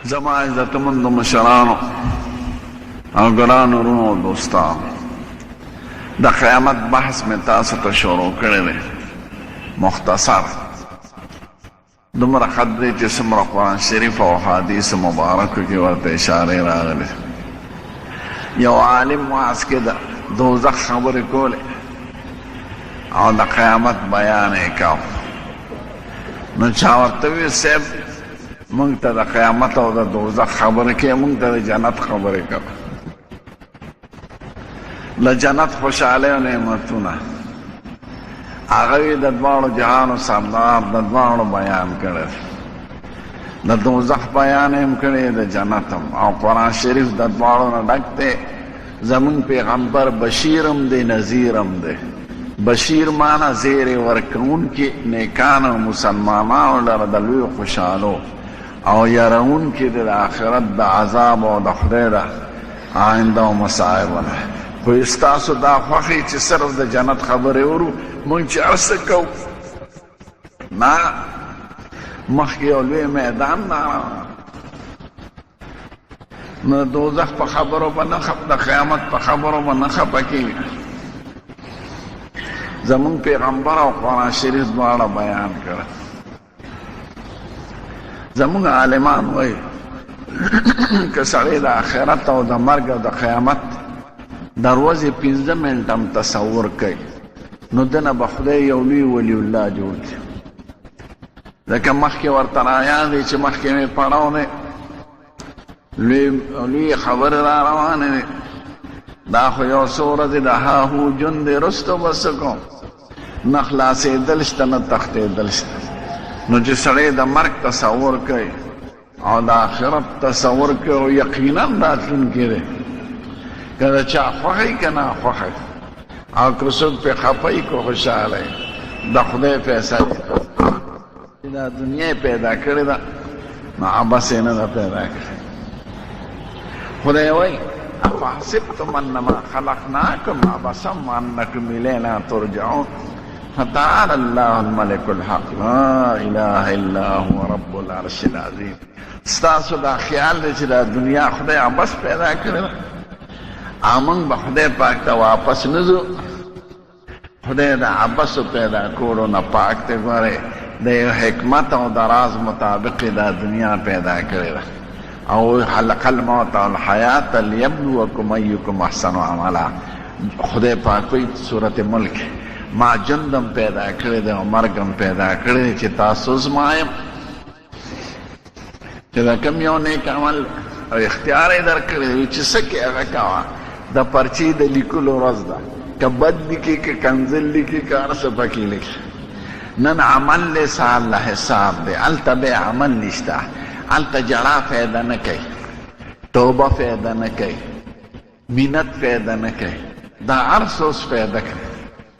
زما عزتمند مشرانو او ګرانو ورونو دوستانو، د قیامت بحث مې تاسو ته شروع کړی دی. مختصر دومره ښه دی چې څومره قرآن شریف او حدیث مبارکو کې ورته اشارې راغلې. یو عالم وعظ کې د دوزخ خبرې کولې او د قیامت بیان یې کاو. نو چا ورته وویل صاحب مونږ ته د قیامت او د دوزخ خبرې کوې، مونږ ته د جنت خبرې کوه. د جنت خوشحالۍ او نعمتونه هغه یې د دواړو جهانو سردار د دواړو بیان کړی، د دوزخ بیان هم کړی، د جنت هم. او قرآن شریف د دواړو نه ډک دی. زمونږ پیغمبر بشیر هم دی نذیر هم دی. بشیر معنی زیری ورکوونکي نیکانو مسلمانانو لره د لوی خوشحالو، او یارونکي د آخرت د عذاب او د خدای د آینده او مصائبونه. خو ستاسو دا خوښي چې صرف د جنت خبرې ورو، مونږ چې هر څه کوو نه. مخکې یو لوی میدان نه، نو د دوزخ په خبرو به نه د قیامت په خبرو به نه خفه کېږي. زمونږ پیغمبر او قرآن شریف دواړه بیان کړه. زمونږ عالمان وایي که سړی د آخرت او د مرګ او د قیامت د ورځې 15 منټه هم تصور کوي، نو دنه به خدای یو لوی ولی الله جوړ کړي. ځکه مخکې ورته رایاد دی چې مخکې مې پړاو دی، لوی خبرې را روانې دي. دا خو یو څو ورځې د هاهو جون دی، رستو به څه کوم؟ نه خلاصېدل شته نه تښتېدل شته. نو چې سړی د مرګ تصور کوي او د آخرت تصور کوي او یقینا راتلونکی دی، که د چا خوښی که ناخوښی، او که څوک پرې خفه که خوشحاله د خدای فیصله چې دا دنیا یې پیدا کړې ده، نو عبس یې نه ده پیدا کړې. خدای وایي افحسبتم انما خلقناکم عبثا وانکم الینا ترجعون فتعالى الله الملك الحق لا اله الا هو رب العرش العظیم. ستاسو دا خیال دی چې دا دنیا خدای عبث پیدا کړې ده، امون به خدای پاک ته واپس نه ځو. خدای د عبثو پیدا کولو نه پاک دی. ګورئ د یو حکمت او د راز مطابق دا دنیا پیدا کړې ده. او خلق الموت والحیات لیبلوکم ایکم احسن عملا. خدای پاک وایي سورت ملک ما جندم پیدا کړی دی او مرګم پیدا کړی دی چې تاسو ازمایم چې دا کوم یو نیک عمل او اختیار یې درکړی دی چې څه کې هغه کوه. د پرچې د لیکلو ورځ ده، که بد لیکي که کنزل لیکي که هر څه پکې لیکي. نن عمل دی سهار له حساب دی، هلته بیا عمل نشته. هلته جړا فایده نه کوي، توبه فایده نه کوي، مینت فایده نه کوي. دا هر څه اوس فایده کوي.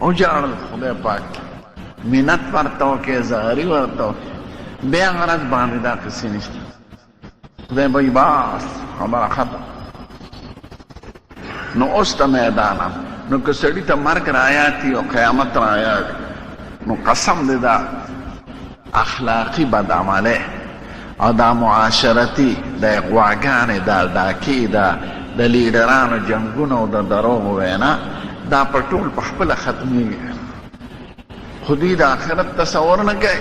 وجاړل خدای پاک مینت ورته وکړې، زهري ورته وکړې، بیا غرض باندې دا قصې نشته. خدای وایي بس خبره ختم. نو اوس ته میدان هم، نو که سړي ته مرګ رایاتي او قیامت رایاتي، نو قسم دی دا اخلاقي بدعملۍ او دا معاشرتي د غواګانې دا ډاکې د لیډرانو جنګونه او د دروغو وینا دا په ټول په خپله ختمېږي. خو دوی د آخرت تصور نه کوي.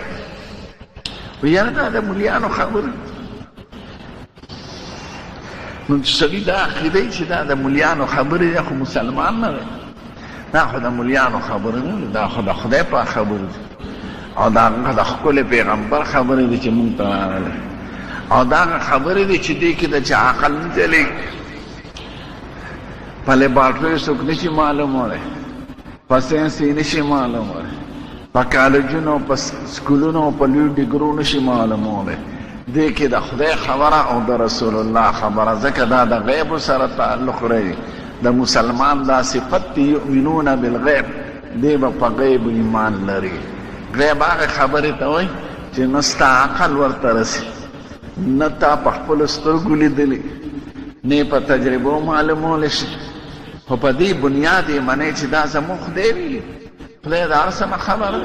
یاره دا د ملیانو خبرې. نو چې سړي دا عقیده چې دا د ملیانو خبرې دی، خو مسلمان نه دی. دا خو د ملیانو خبرې نه دي، دا خو د خدای پاک خبرې دي، او دا د ښکلي پیغمبر خبرې دي چې مونږ ته راغلي، او دا خبرې دي چې دې کې د چا عقل نه چلېږي. په لیبارټرۍ څوک نشي معلومولی، په ساینس یې نشي معلومولی، په کالجونو په سکولونو په لوی ډګرو نشي معلومولی. دې کې د خدای خبره او د رسول الله خبره، ځکه دا د غیبو سره تعلق لري. د مسلمان دا صفت دی یؤمنون بالغیب، دی به په غیب ایمان لري. غیب هغه خبرې ته وایي چې نه ستا عقل ورته رسي، نه تا په خپلو سترګو لیدلي، نه په تجربو معلومولی شي. خو په دې بنیاد یې منئ چې دا زموږ خدای ویلي. خدای د هر څه نه خبره،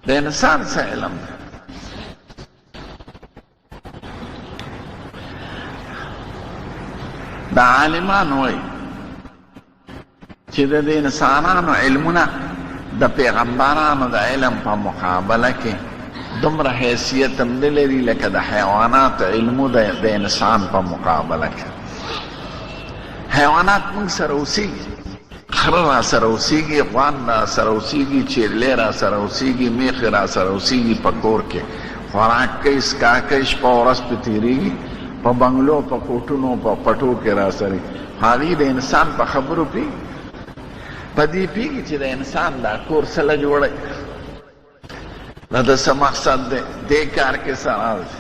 د انسان څه علم دی. دا عالمان وای چې د انسانانو علمونه د پیغمبرانو د علم په مقابله کې دومره حیثیت هم نه لري لکه د حیوانات علمو د انسان په مقابله کې. حیوانات موږ سره اوسېږي، خره را سره اوسېږي، غوان را سره اوسېږي، چیرلی را سره اوسېږي، میخې را سره اوسېږي، په کور کې خوراک کوي، څښاک کوي، شپه ورځ پې تېرېږي، په بنګلو په کوټونو په پټو کې را سره هغوی د انسان په خبرو پوهېږي، په دې پوهېږي چې د انسان دا کور څه له جوړوي، دا د څه مقصد دی، دې کار کې څه راز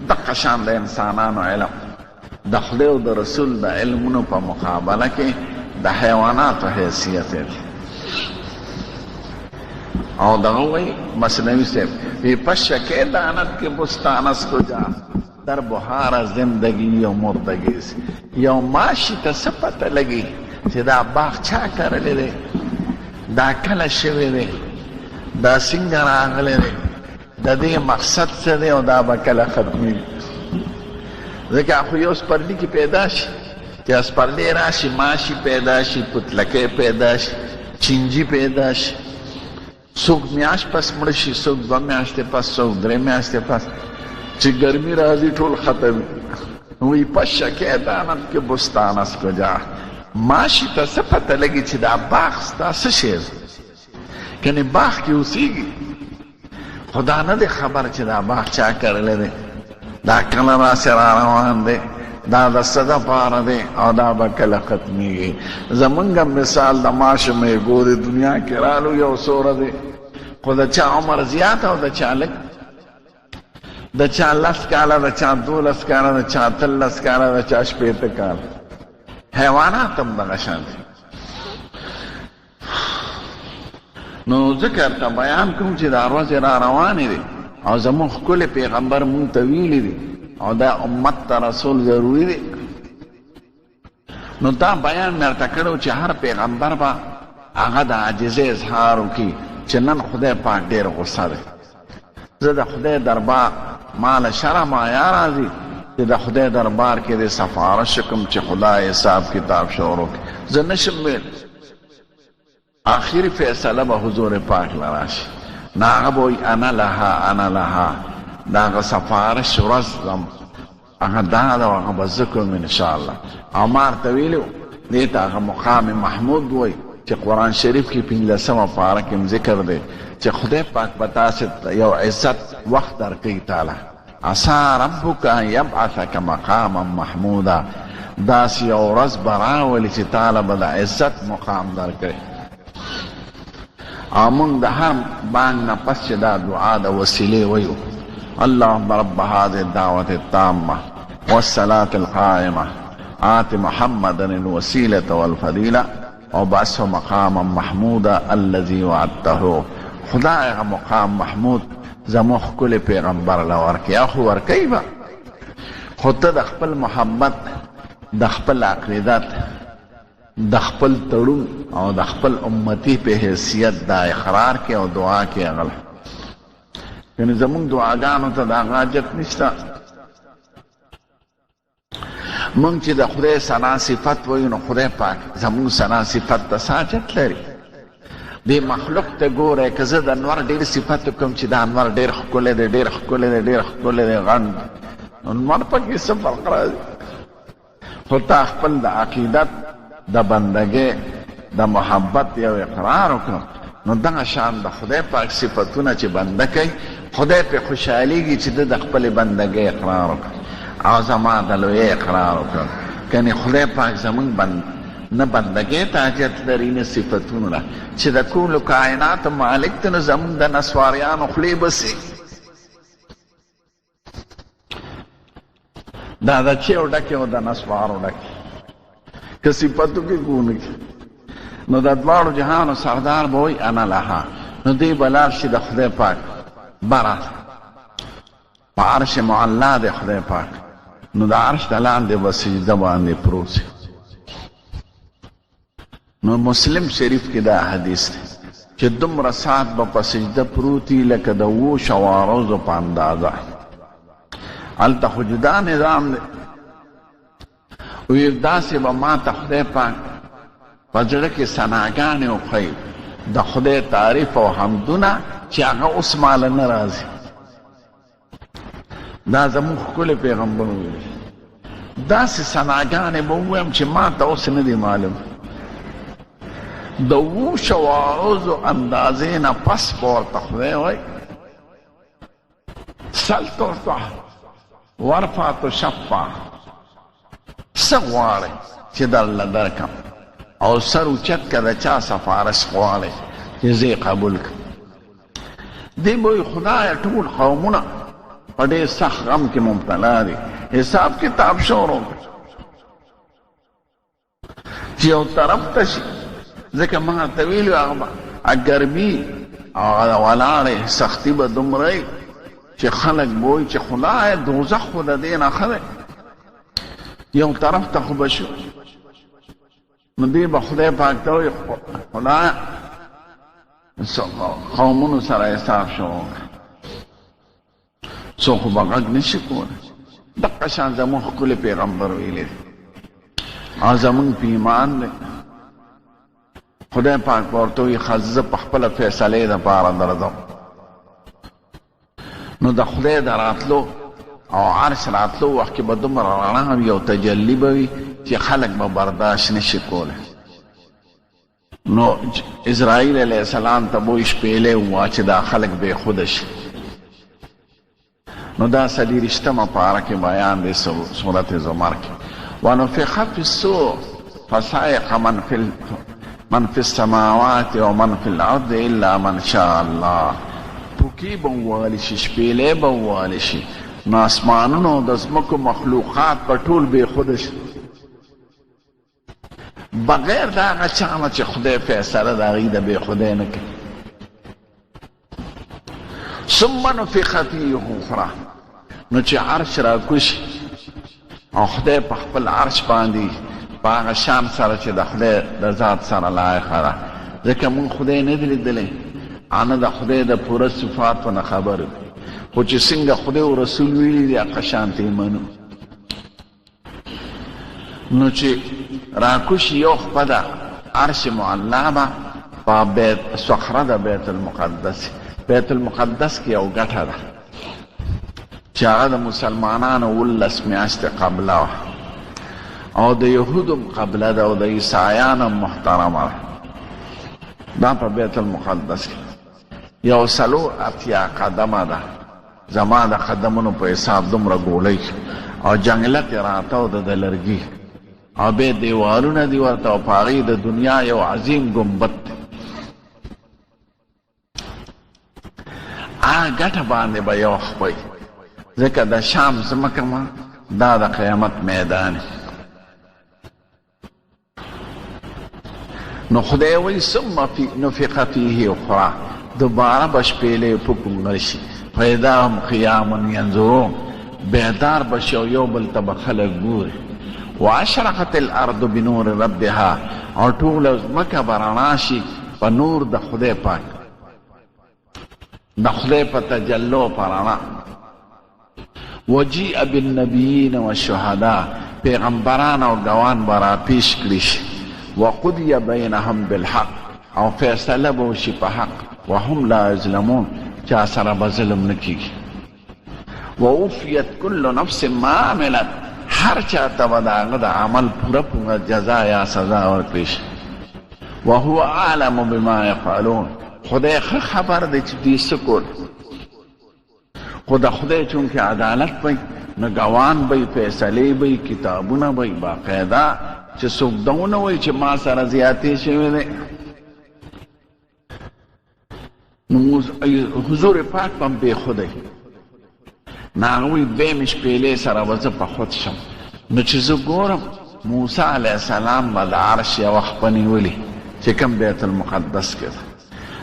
دغه شان د انسانانو علم د خدای او د رسول د علمونو په مقابله کې د حیواناتو حیثیت دی. او دغه وایي مثنوي صاحب وی پس شکے دانت کے بستانس کو جا در بہار زندگی و مردگی سے یو ماشی تا سپت لگی چې دا باغ چا کرلی دی، دا کله شوی دی، دا څنګه راغلی دی، د دې مقصد څه دی او دا به کله ختمېږي. ځکه خو یو سپرلي کې پیدا شي چې سپرلی راشي، ماشي پیدا شي، پتلکۍ پیدا شي، چینجي پیدا شي، څوک میاشت پس مړه شي، څوک 2 میاشتې پس، څوک 3 میاشتې پس، چې ګرمي راځي ټول ختم. وی پس شکې دانت کې بستانس کو جا ماشي ته څه پته لګي چې دا باغ ستا څه شی دی، کنې باغ کې اوسېږي، خو دا نه دی خبر چې دا باغ چا کرلی دی، دا کله راسې را روان دی، دا د څه دپاره دی او دا به کله ختمېږي. زمونږ مثال د ماشومې ګورې دنیا کې رالو یو سوره دی، خو د چا عمر زیات او د چا لږ، د چا 10 کاله، د چا 12 کاله، د چا 13 کاله، د چا 80 کاله. حیوانات هم دغه شان دي. نو ځکه ته بیان کوم چې دا ورځې را روانې دي او زموږ ښکلی پیغمبر مونږ ته ویلي دي او دا امت ته رسول ضروري دی. نو دا بیان مې درته کړی چې هر پیغمبر به هغه د عاجزۍ اظهار وکړي چې نن خدای پاک ډېر غصه دی، زه د خدای دربار ما له شرم حیا راځي چې د خدای دربار کې د سفارش کوم چې خدای حساب کتاب شروع کړي، زه نشم ویلی. آخري فیصله به حضور پاک له راشي، نو هغه به وایي انا لها انا لها، دا هغه سفارش ورځ هغه دا ده او هغه به زه کوم انشاءالله. او ما ورته ویلي و دې ته هغه مقام محمود وایي چې قرآن شریف کې 15مه پاره کې ذکر دی چې خدای پاک به تاسې یو عزت وخت درکوي تعالی، عسى ربک ان یبعثک مقاما محمودا، داسې یو ورځ به راولي چې تعالی به د عزت مقام درکوي. او موږ د هر بانګ نه پس چې دا دعا د وسیلې ویو اللهم رب هذه الدعوة التامة والصلاة القائمة آت محمدا الوسيلة والفضيلة وبعثه مقاما محمودا الذي وعدته. خدای مقام محمود زموږ ښکلی پیغمبر له ورکړي، یا خو ورکوي به، خو ته د خپل محبت، د خپل عقیدت، د خپل تړون او د خپل امتی په حیثیت دا اقرار کې او دعا کې هغه یعنی زمونږ دعاګانو ته د هغه حاجت نشته. مونږ چې د خدای ثنا صفت وایو نو خدای پاک زمونږ ثنا صفت ته څه حاجت لري؟ دې مخلوق ته ګوره که زه د انور ډېر صفت وکړم چې دا انور ډېر ښکلی دی، ډېر ښکلی دی، ډېر ښکلی دی، غڼ انور پکې څه فرق راځي؟ خو تا خپل د عقیدت، د بندګۍ، د محبت یو اقرار وکړم، نو دغه شان د خدای پاک صفتونه چې بنده کوي خدای پې خوشحالیږي چې ده د خپلې بندګۍ اقرار وکړي او زما د لویۍ اقرار وکړم. کنې خدای پاک زمونږ نه بندګۍ ته حاجت لري نه صفتونو نه، چې د ټولو کائناتو مالک ته نو زمونږ د نسواریانو خولې بسي دا د چیو ډکې او د نسوارو ډکې که صفتو کې کونه کې نو د دواړو جهانو سردار به وایي انا لها، نو دی به لاړ شي د خدای پاک بره په عرش معلا دی خدای پاک، نو د عرش د لاندې به سجده باندې پروت شي. نو مسلم شریف کې دا حدیث دی چې دومره ساعت به په سجده پروت وي لکه د 7 ورځو په اندازه. هلته خو جدا نظام دی، وی داسې به ما ته خدای پاک په زړه کې ثناګانې وښیي د خدای تعریف او حمدونه چې هغه اوس ماله نه راځي. دا زموږ ښکلی پیغمبر ویلي داسې ثناګانې به ووایم چې ما ته اوس نه دي معلوم. د 7,000 اندازې نه پس به ورته خدای وایي سل تعطى وارفع تشفع، څه غواړئ چې درله درکړم، او سر اوچت که د چا سفارش غواړئ چې زه یې قبول کړم. دی به وایي خدایه ټول قومونه په ډېر سخت غم کې مبتلا دي، حساب کتاب شروع کړه چې یو طرف ته شي. ځکه ما ته ویلي هغه ګرمي او هغه ولاړې سختي به دومره وي چې خلک به وایي چې خدایه دوزخ خو د دې نه ښه دی. یو طرف ته خو به شو نو دی به خدای پاک ته وایي خدایه قومونو سره حساب شروع کړه، څوک خو به غږ نه شي کولی. دقه شان زموږ ښکلی پیغمبر ویلی دی او زموږ په ایمان دی. خدای پاک به ورته وایي ښه زه په خپله فیصلې دپاره درځم. نو د خدای د راتلو او عرش راتلو وخت کې به دومره رڼا وي او تجلي به وي چې خلک به برداشت نه شي کولی. نو اسرائیل علیه السلام ته به شپېلې ووایه چې دا خلک بېخوده شي. نو دا 30مه پاره کې بیان دی سورت زمر کې ونفخ فی الصور فصعق من فی السماوات ومن فی الارض الا من شاء الله. پوکي به ووالي شي، شپېلې به ووالي شي، نو اسمانونو د ځمکو مخلوقات به ټول بېخوده شي بغیر د هغه چا نه چې خدای فیصله د هغوی د بېخودۍ نه کوي. ثم نفخ فیه اخرى، نو چې عرش راکوشي او خدای په خپل عرش باندې په هغه شان سره چې د خدای د ذات سره لایقه ده. ځکه مونږ خدای نه دی لیدلی، انا د خدای د پوره صفاتو نه خبر، خو چې څنګه خدای او رسول ویلي دي هغه شانتې منو. نو چې راکوشي یو خپه ده عرش معلا به په صخره د بیت المقدس. بیت المقدس کې یو ګټه ده چې هغه د مسلمانانو 19 میاشتې قبله وه او د یهودو قبله ده او د عیسایانو محترمه ده. دا په بیت المقدس کې یو 4 قدمه ده. زما د قدمونو په حساب دومره ګولۍ او جنګلت یې راته او د لرګي او بیا دیوالونه دي ورته او په هغې د دنیا یو عظیم ګمبد دی. هغه ګټه باندې به یو خپوي، ځکه د شام ځمکه ما دا د قیامت میدان. نو خدای وایي ثم نفخ فیه اخرى، دوباره به شپېلې پوکونګل شي فاذا هم قیام ینظرون، بیدار به شي او یو بل ته به خلک ګوري. واشرقت الارض بنور ربها، او ټوله ځمکه به رڼا شي په نور د خدای پاک، د خدای په تجلو په رڼا. وجیء بالنبیین والشهداء، پیغمبران او ګوان به راپیش کړي شي. وقضی بینهم بالحق، او فیصله به وشي په حق. وهم لا یظلمون، چا سره به ظلم نه کیږي. ووفیت کل نفس ما عملت، هر چا ته به د هغه د عمل پوره جزا یا سزا ورکړي شي. وهو اعلم بما یفعلون، خدای ښه خبر دی چې دوی څه کول. خو د خدای چونکې عدالت وی نو ګوان به فیصلې به کتابونه به باقاعده چې څوک دونه وایي چې ما سره زیاتې شوی دی. نو حضور پاک به هم بېخوده نه، هغه وایي دویمې شپېلې سره به زه په خود شم. نو چې زه ګورم موسی علیه السلام به د عرش یوه خپه نیولې چې کوم بیت المقدس کې ده،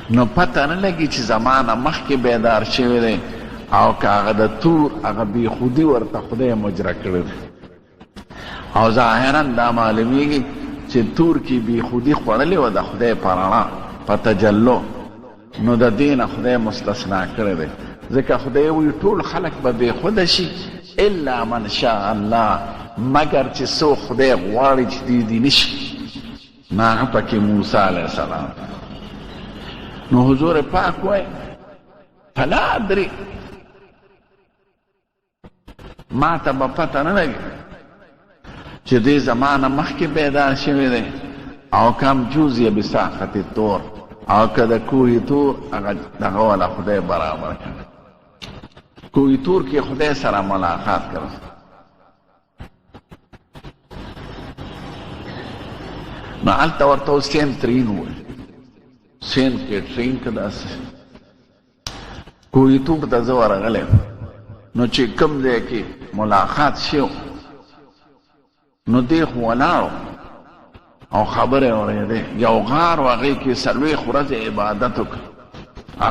نو پته نه لګي چې زما نه مخکې بیدار شوی دی او که هغه د تور هغه بېخودي ورته خدای مجره کړی دی. او ظاهرا دا معلومیږي چې تور کې بېخودي خوړلې وه د خدای په رڼا په تجلو، نو د دې نه خدای مستثنا کړی دی. ځکه خدای وایي ټول خلک به بېخوده شي الا من شاء الله مگر چې څوک خدای غواړي چې دې نشي. ناغه پکې موسی علیه السلام. نو حضور پاک وای فلا ادري ما ته به پته نه لګي چې دې زمانه مخکې بیدار شوی دی او کم جوزیه بساقط الطور او که د کوه تور هغه دغه والا خدای برابر کړ. کوه تور کې خدای سره ملاقات کړ. نو هلته ورته سین ترین وویل سین کې ټرین که داسې کوه تور ته زه ورغلی نو چې کوم ځای کې ملاقات شو نو دی خو ولاړو او خبرې اورېدې. یو غار و هغې کې څلوېښت ورځې عبادت وکړ.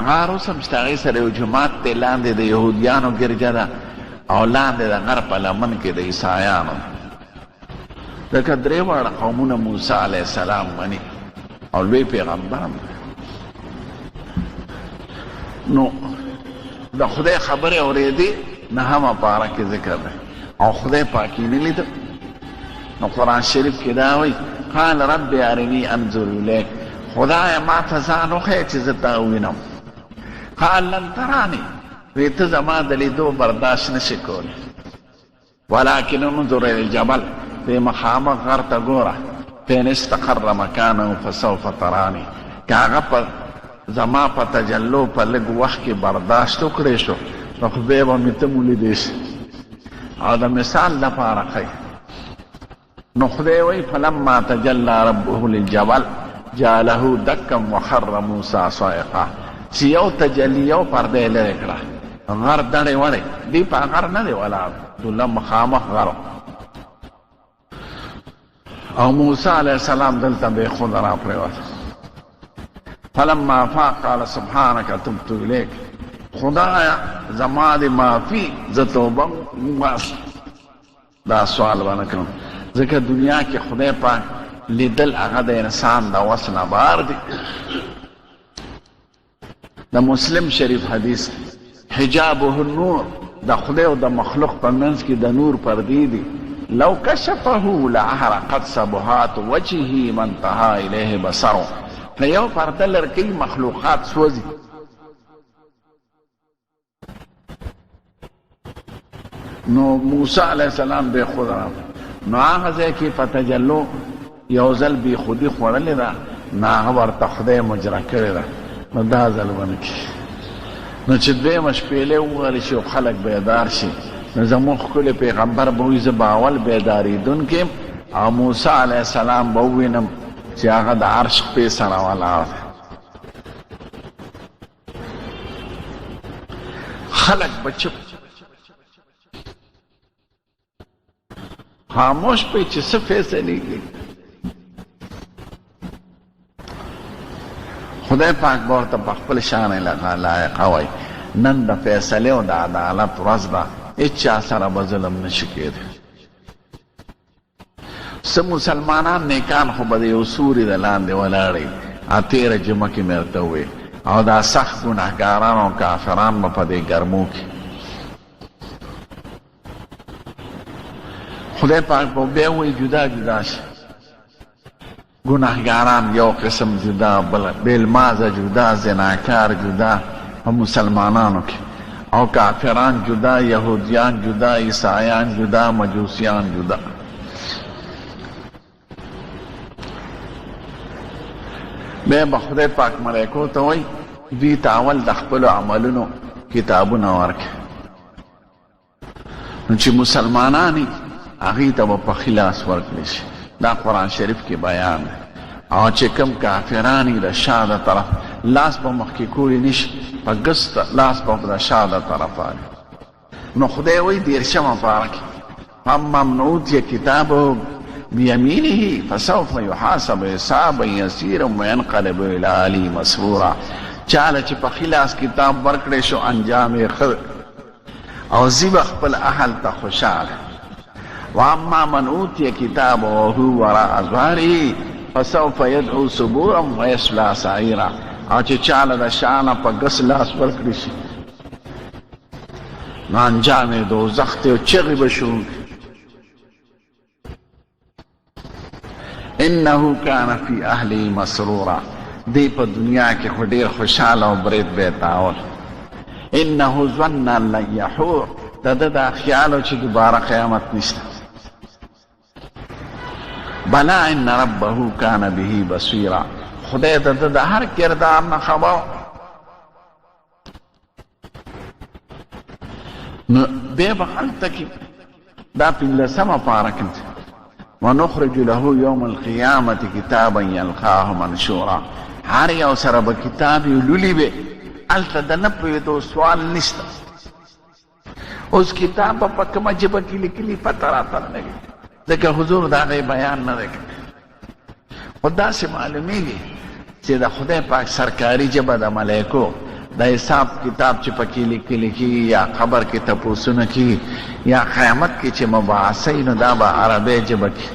غار اوس هم شته، هغې سره یو جومات دی، لاندې د یهودیانو ګرجه ده او لاندې د غر په لمن کې د عیسایانو. ځکه درې واړه قومونه موسی علیه السلام مني او لوی پیغمبر هم. نو د خدای خبرې اورېدې نهمه پاره کې ذکر دی او خدای پاک یې نه لیده. نو قرآن شریف کې دا وایي قال رب ارني انظر الیک، خدای ما ته ځان وښیه چې زه تا ووینم. قال لن تراني، وی ته زما د لیدو برداشت نشي کولی، ولکن انظر الى الجبل، وی مخامخ غر ته ګوره، فإن استقر مکانه فسوف تراني، که هغه په زما په تجلو په لږ وخت کې برداشت وکړی شو نو خدای به مې ته مولیدی شي. او د مثال دپاره ښیي. نو خدای وی فلما تجلى ربه للجبل جعله دکا وخر موسی صاعقا، چې یو تجلی یو پرده لرې کړه، غر دړې وړې دی په غر نه دی ولاړ، دوله مخامخ غر. او موسی علیه السلام دلته بې خود را پرېوت. فلما فاق قال سبحانك تبت الیک، خدایا زما د معافي زه توبه وباسم. دا سوال به نه کوم ځکه دنیا کې خدای پاک لیدل هغه د انسان د وس نه بار دی. د مسلم شریف حدیث حجابه النور، د خدای او د مخلوق په منځ کې د نور پردې دي. لو کشفه لاحرقت سبحات وجهه ما انتهى الیه بصره، که یو پرده لرې کوي مخلوقات سوځي. نو موسی علیه السلام بې خود راغی. نو هغه ځای کې په تجلو یو ځل بې خودي خوړلې ده، نو هغه ورته خدای مجره کړې ده. نو دا ځل ونه کړي. نو چې دویمه شپېلې ووهلی شي او خلک بیدار شي، نو زموږ ښکلی پیغمبر به وایي زه به اول بیدارېدونکی یم او موسی علیه السلام به ووینم چې هغه د عرش خپې سره ولاړ دی. خلک به چپ خاموش پی چې څه فیصلې کوي. خدای پاک به ورته په خپل شان لایقه وایي نن د فیصلې او د عدالت ورځ ده، هېچا سره به ظلم نشي کېدی. څه مسلمانان نیکان خو به د یو سوري د لاندې ولاړې، تېره جمعه کې مې ورته وویل، او دا سخت ګناهګاران او کافران به په دې ګرمو کې. خدای پاک به بیا وایي جدا جدا شي. ګناهګاران یو قسم جدا، بېلمازه جدا، زناکار جدا په مسلمانانو کې، او کافران جدا، یهودیان جدا، عیسایان جدا، مجوسیان جدا. بیا به خدای پاک ملایکو ته وایي دوی ته اول د خپلو عملونو کتابونه ورکړي. نو چې مسلمانان هغې ته به په ښي لاس ورکړی شي. دا قرآن شریف کې بیان دی. او چې کوم کافران د شا د طرف لاس به مخکې کولی نشي، په ګس لاس به د شا د طرف آلي. نو خدای وایي دېرشمه پاره کې اما من اوتي کتابه بیمینه فسوف یحاسب حسابا یسیرا وینقلب الی اهله مسرورا، چاله چې په ښي لاس کتاب ورکړی شو انجام یې ښه او ځي به خپل اهل ته خوشحاله. واما من اوتي کتابه وهو وراء ظهره فسوف يدعو ثبورا ويصلى سعيرا، او چې چاله د شانه په ګس لاس ورکړی شي نو انجام دوزخ ته چغې به شروع انه کان فی اهله مسرورا دی په دنیا کې خو ډېر خوشحاله او برید به تاول انه ظن ان لن یحور د ده دا خیال و چې دوباره قیامت نشته بلا ان ربه کان به بصیرا خدای د ده د هر کردار نه خبر نو بیا به هلته کې دا پنځلسمه پاره کې ونخرج له یوم القیامة کتابا یلقاه منشورا هر یو سره به کتاب یې لولي به هلته د نه پوهېدو سوال نشته اوس کتاب به په کومه ژبه کې لیکلي پته راته نه لګي ځکه حضور د هغې بیان نه دی کړی خو داسې معلومېږي چې د خدای پاک سرکاري ژبه د ملایکو د حساب کتاب چې پکې لیکلی کېږي یا قبر کې تپوسونه کېږي یا قیامت کې چې مبعثه وي نو دا به عربۍ ژبه کې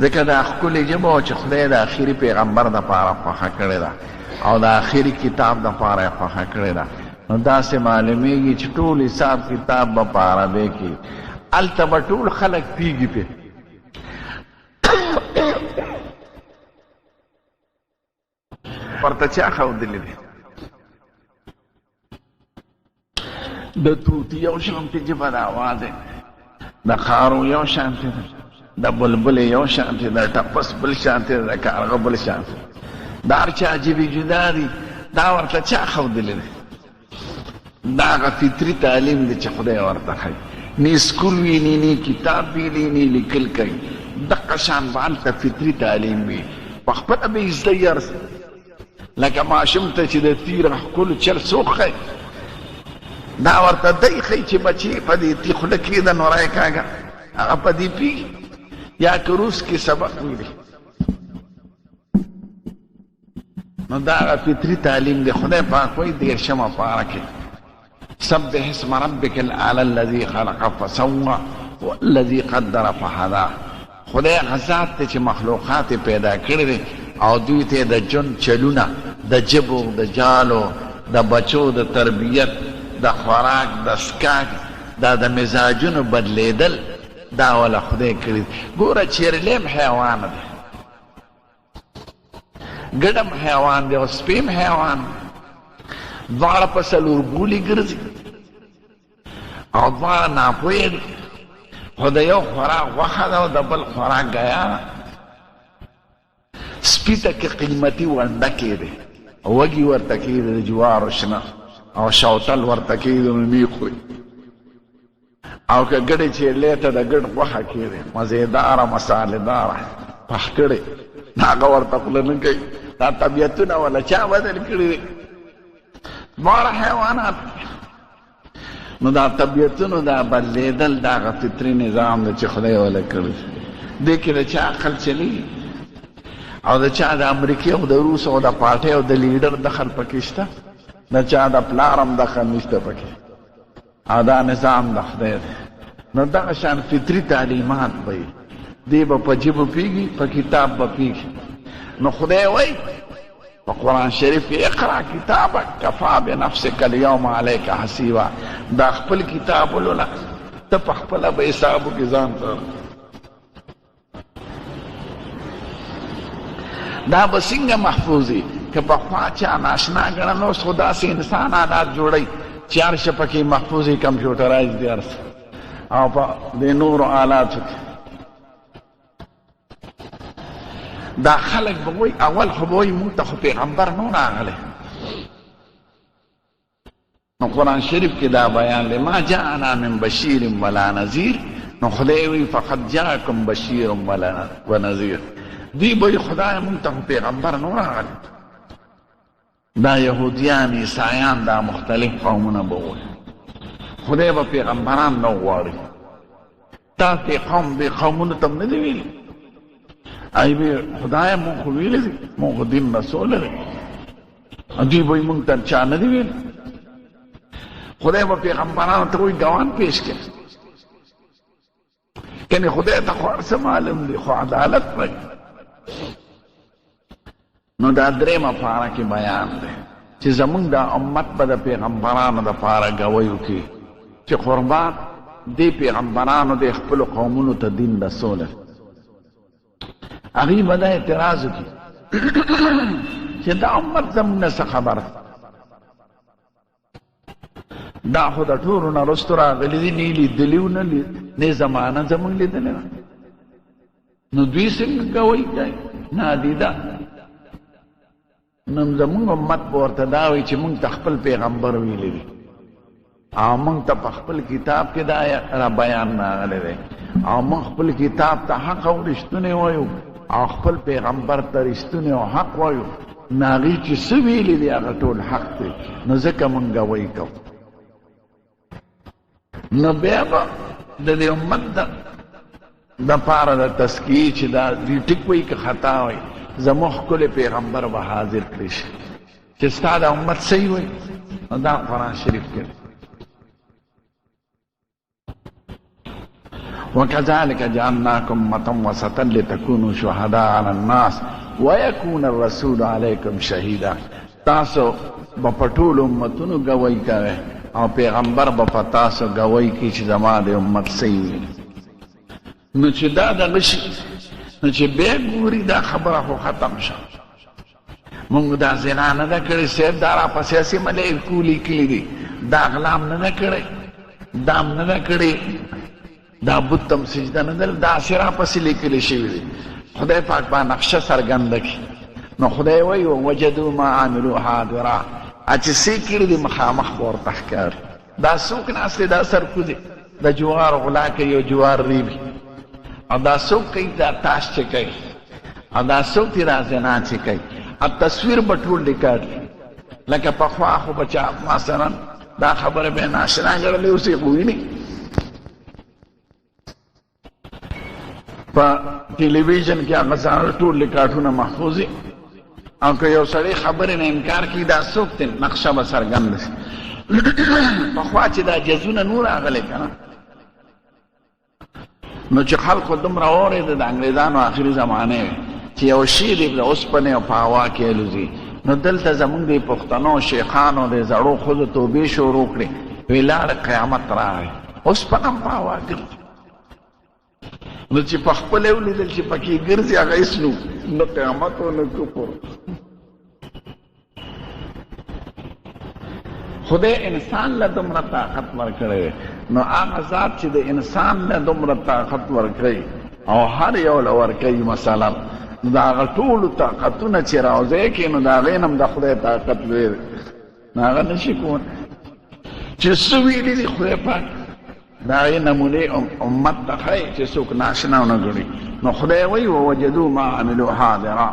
ځکه دا ښکلې ژبه وه چې خدای د اخري پیغمبر دپاره خوښه کړې ده او د اخري کتاب دپاره یې خوښه کړې ده نو داسې معلومېږي چې ټول حساب کتاب به په عربۍ کې هلته به ټول خلک پیږي پې ورته چا ښودلي دي د توتي یو شانتې ژبه د اواز دی د خارو یو شانتې ده د بلبلې یو شانتې ده ټپس بل شانتې ده د کارغه بل شانتې د هر چا ژبې جدا دي دا ورته چا ښودلی دی دا هغه فطري تعلیم دی چې خدای ورته ښایي نه سکول وي نه کتاب ویلي نه لیکل کوي دقه شان به هلته فطري تعلیم وي په خپله به یې زده یې ارسي لکه ماشوم ته چې د تیر ښکلو چل څوک ښایي دا ورته دی ښایي چې بچې په دې تی خوله کېده نو رای کاږه هغه په دې پوهېږي یا که روس کې سبق ویلي نو دا هغه فطري تعلیم دی خدای پاک وایي دېرشمه پاره کې سبح اسم ربک الاعلی الذي خلق فسوى والذي قدر فهدى خدای هغه ذات دی چې مخلوقات پیدا کړي دي او دوی ته د جون چلونه د جبو د جالو د بچو د تربیت د خوراک د سکاک دا د مزاجونو بدلیدل دا ولا خدای کړي ګوره چیرلیم حیوان دی ګډم حیوان دی او سپیم حیوان دواړه په څلور بولي ګرځي او دواړه ناپوهه دي خو د یو خوراک غوښه ده او د بل خوراک ګیا ده سپي ته که قیمتي ونډکې دی وږي ورته کېږي د جوارو شنه او شوتل ورته کېږي نو می خوري او که ګډې چیرلې ته د ګډ غوښه کېږي مزېداره مسالېداره پخ کړې هغه ورته خوله نه کوي دا طبیعتونه ولا چا بدل کړي دي دواړه حیوانات نو دا طبیعتونو دا بدلېدل دا هغه فطري نظام دی چې خدای ولا کړی دې کې د چا عقل چلیږي او د چا د امریکې او د روس او د پارټۍ او د لیډر دخل پکې شته د چا د پلار هم دخل نشته پکې او دا نظام د خدای دی نو دغه شان فطري تعلیمات به وي دی به په ژبو پوهېږي په کتاب به پوهېږي نو خدای وایي په قرآن شریف کې اقرا کتابک کفا بنفسک اليوم علیک حسیبا دا خپل کتاب ولوله ته په خپله به حساب وکړې ځان ته دا به څنګه محفوظ وي که پخوا چا ناشنا ګڼل اوس خو داسې انسان آلات جوړوي چې هر شی پکې محفوظ وي کمپیوټرایز دی هر څه او په دې نورو آلاتو کې دا خلق به وایي اول خو به وایي مونږ ته خو پیغمبر نو راغلی نو قرآن شریف کې دا بیان دی ما جاءنا من بشیر ولا نذیر نو خدای وایي فقد جاءکم بشیر ونذیر دی به خدای مونږ ته پیغمبر نو راغلی دا یهودیان عیسایان دا مختلف قومونه به وایي خدای به پیغمبران نو غواړي تاسې قوم دې قومونو ته هم نه دی ویلي ای به خدای مونږ خو ویلي دي مونږ خو دین رسول دی دوی به یې مونږ ته چا نه دي ویلي خدای به پیغمبرانو ته وایي ګوان پیش کړي کنې خدای ته خو هر څه معلوم دي خو عدالت کوي نو دا درېیمه پاره کې بیان دی چې زمونږ د امت به د پیغمبرانو دپاره ګوی وکړي چې قربان دې پیغمبرانو د خپلو قومونو ته دین رسولی هغوی به دا اعتراض وکړي چې دا امت زمونږ نه څه خبره دا خو د ټولو نه رستو راغلي دي نه یې لیدلي و نه زمانه زمونږ لیدلې ده نو دوی څنګه ګوی کوي نادیده نو زمونږ امت به ورته دا وایي چې مونږ ته خپل پیغمبر ویلی دي او مونږ ته په خپل کتاب کې دا را بیان راغلی دی او مونږ خپل کتاب ته حق او رښتونی وایو او خپل پیغمبر ته رښتونی او حق وایو نو هغوی چې څه ویلي دي هغه ټول حق دی نو ځکه مونږ ګوی کوو نو بیا به د دې امت دپاره د تزکیې چې دا دوی ټیک وایي که خطا وایي زموږ ښکلی پیغمبر به حاضر کړی شي چې ستا د امت صحیح وایي نو دا قرآن شریف کې وكذلك جعلناكم أمة وسطا لتكونوا شهداء على الناس ويكون الرسول عليكم شهيدا تاسو به په ټولو امتونو ګوی کوئ او پیغمبر به په تاسو ګوی کوي چې زما د امت صحیح وي نو چې دا دغه شي نو چې بیا ګوري دا خبره خو ختم شه مونږ دا زنا نه ده کړې صاحب دا راپسې هسې ملایکو لیکلي دي دا غلام نه ده کړی دام نه ده کړې دا بت تم سجده نه ده دا هسې راپسې لیکلي شوي دي خدای پاک به نقشه څرګنده کړي نو خدای وایي ووجدوا ما عملوا حاضرا چې څه کړي دي مخامخ به ورته ښکاري دا څوک ناست دی دا سرکو دی د جوار غلا کوي او جوار ریبي او دا څوک کوي دا تاش چې کوي او دا څوک دی دا زنا چې کوي او تصویر به ټول ریکارډ لکه پخوا خو به چا مثلا دا خبره به ناشنا ګڼلې اوس یې وویني په ټلویزیون کې هغه ټول ریکارډونه محفوظ دي او که یو سړی خبرې نه انکار کړي دا څوک دی نقشه به څرګنده شي پخوا چې دا جزونه نور راغلی که نه نو چې خلکو دومره واورېده د انګریزانو آخري زمانې وې چې یو شي دی د اوسپنې او په هوا کې الوځي نو دلته زمونږ د پښتنو شیخانو د زړو ښځو توبې شروع کړې وی لاړ قیامت راغی اوسپنه هم په هوا ګرځي نو چې په خپله یې ولیدل چې پکې ګرځي هغه هېڅ نه قیامت و نه کفر خدای انسان له دومره طاقت ورکړی نو هغه ذات چې د انسان له دومره طاقت ورکړی او هر یو له ورکوي مثلا نو د هغه ټولو طاقتونه چې راوځی کړي نو د هغې نه هم د خدای طاقت لوی دی نو هغه نه شي کولی چې څه ویلي دي خدای پاک دا هغې نمونې امت ته ښایي چې څوک ناشنا ونه ګڼي نو خدای وایي ووجدوا ما عملوا حاضرا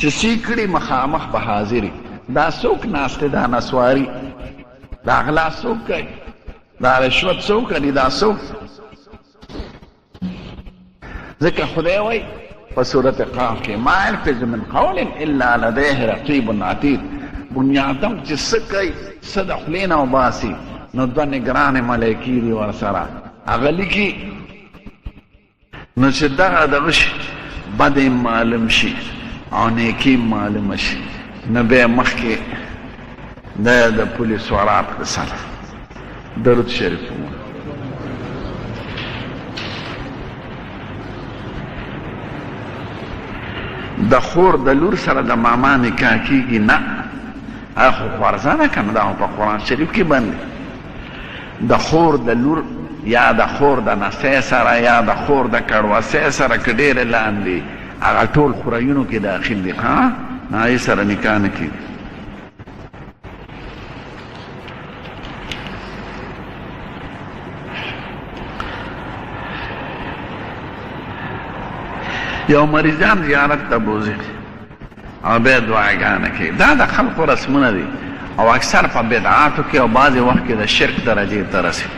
چې څه کړي مخامخ به حاضري دا څوک ناست دی دا نسواري دا غلا څوک کوي دا رشوت څوک کوي دا څوک ځکه خدای وایي په صورت قاف کې ما یلفظ من قول الا لدیه رقیب عتید بنیادم چې څه کوي څه د خولې نه وباسي نو دوه نګرانې ملایکې دي ورسره هغه لیکي نو چې دغه دغه شي بد یې معلوم شي او نیکي معلومه شي نو بیا مخکې د پولیس ورات رساله درود شریف د خور د لور سره د ماما نکاح کیږي نه هغه خو فرضه ده که نه دا په قرآن شریف کې باندې د خور د لور یا د خور د نسۍ سره یا د خور د کړوسۍ سره که ډېرې لاندې هغه ټول خورایونو کې داخل دي ښه نه هغې سره نکاح نه کېږي یو مریضان زیارت ته بوځي او بیا دعاګانې کوي دا د خلقو رسمونه دي او اکثر په بدعاتو کې او بعضې وخت کې د شرک درجې ته رسي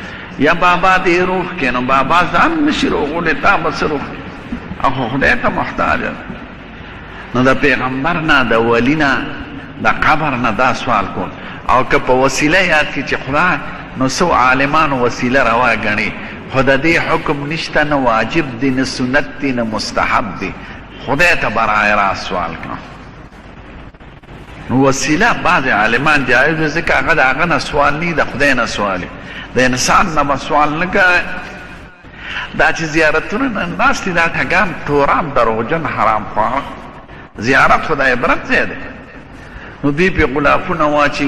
یا بابا دې روح کې نو بابا ځان نشي روغولی تا به څه روغ او خدای ته محتاج نو د پیغمبر نه د ولی نه د قبر نه دا سوال کول او که په وسیله یاد کړي چې خدای نو څو عالمانو وسیله روا ګڼي خو د دې حکم نشته نه واجب دی نه سنت دی نه مستحب دی خدای ته برای راست سوال کړه نو وسیله بعض عالمان جایز ځکه هغه د هغه نه سوال نه د خدای نه سوال د انسان نه به سوال نه کوي. دا چې زیارتونه نه ناست دي دا ټګان تورام دروغجن حرام خواه زیارت خو د عبرت ځای دی. نو دوی پې غلافونه واچي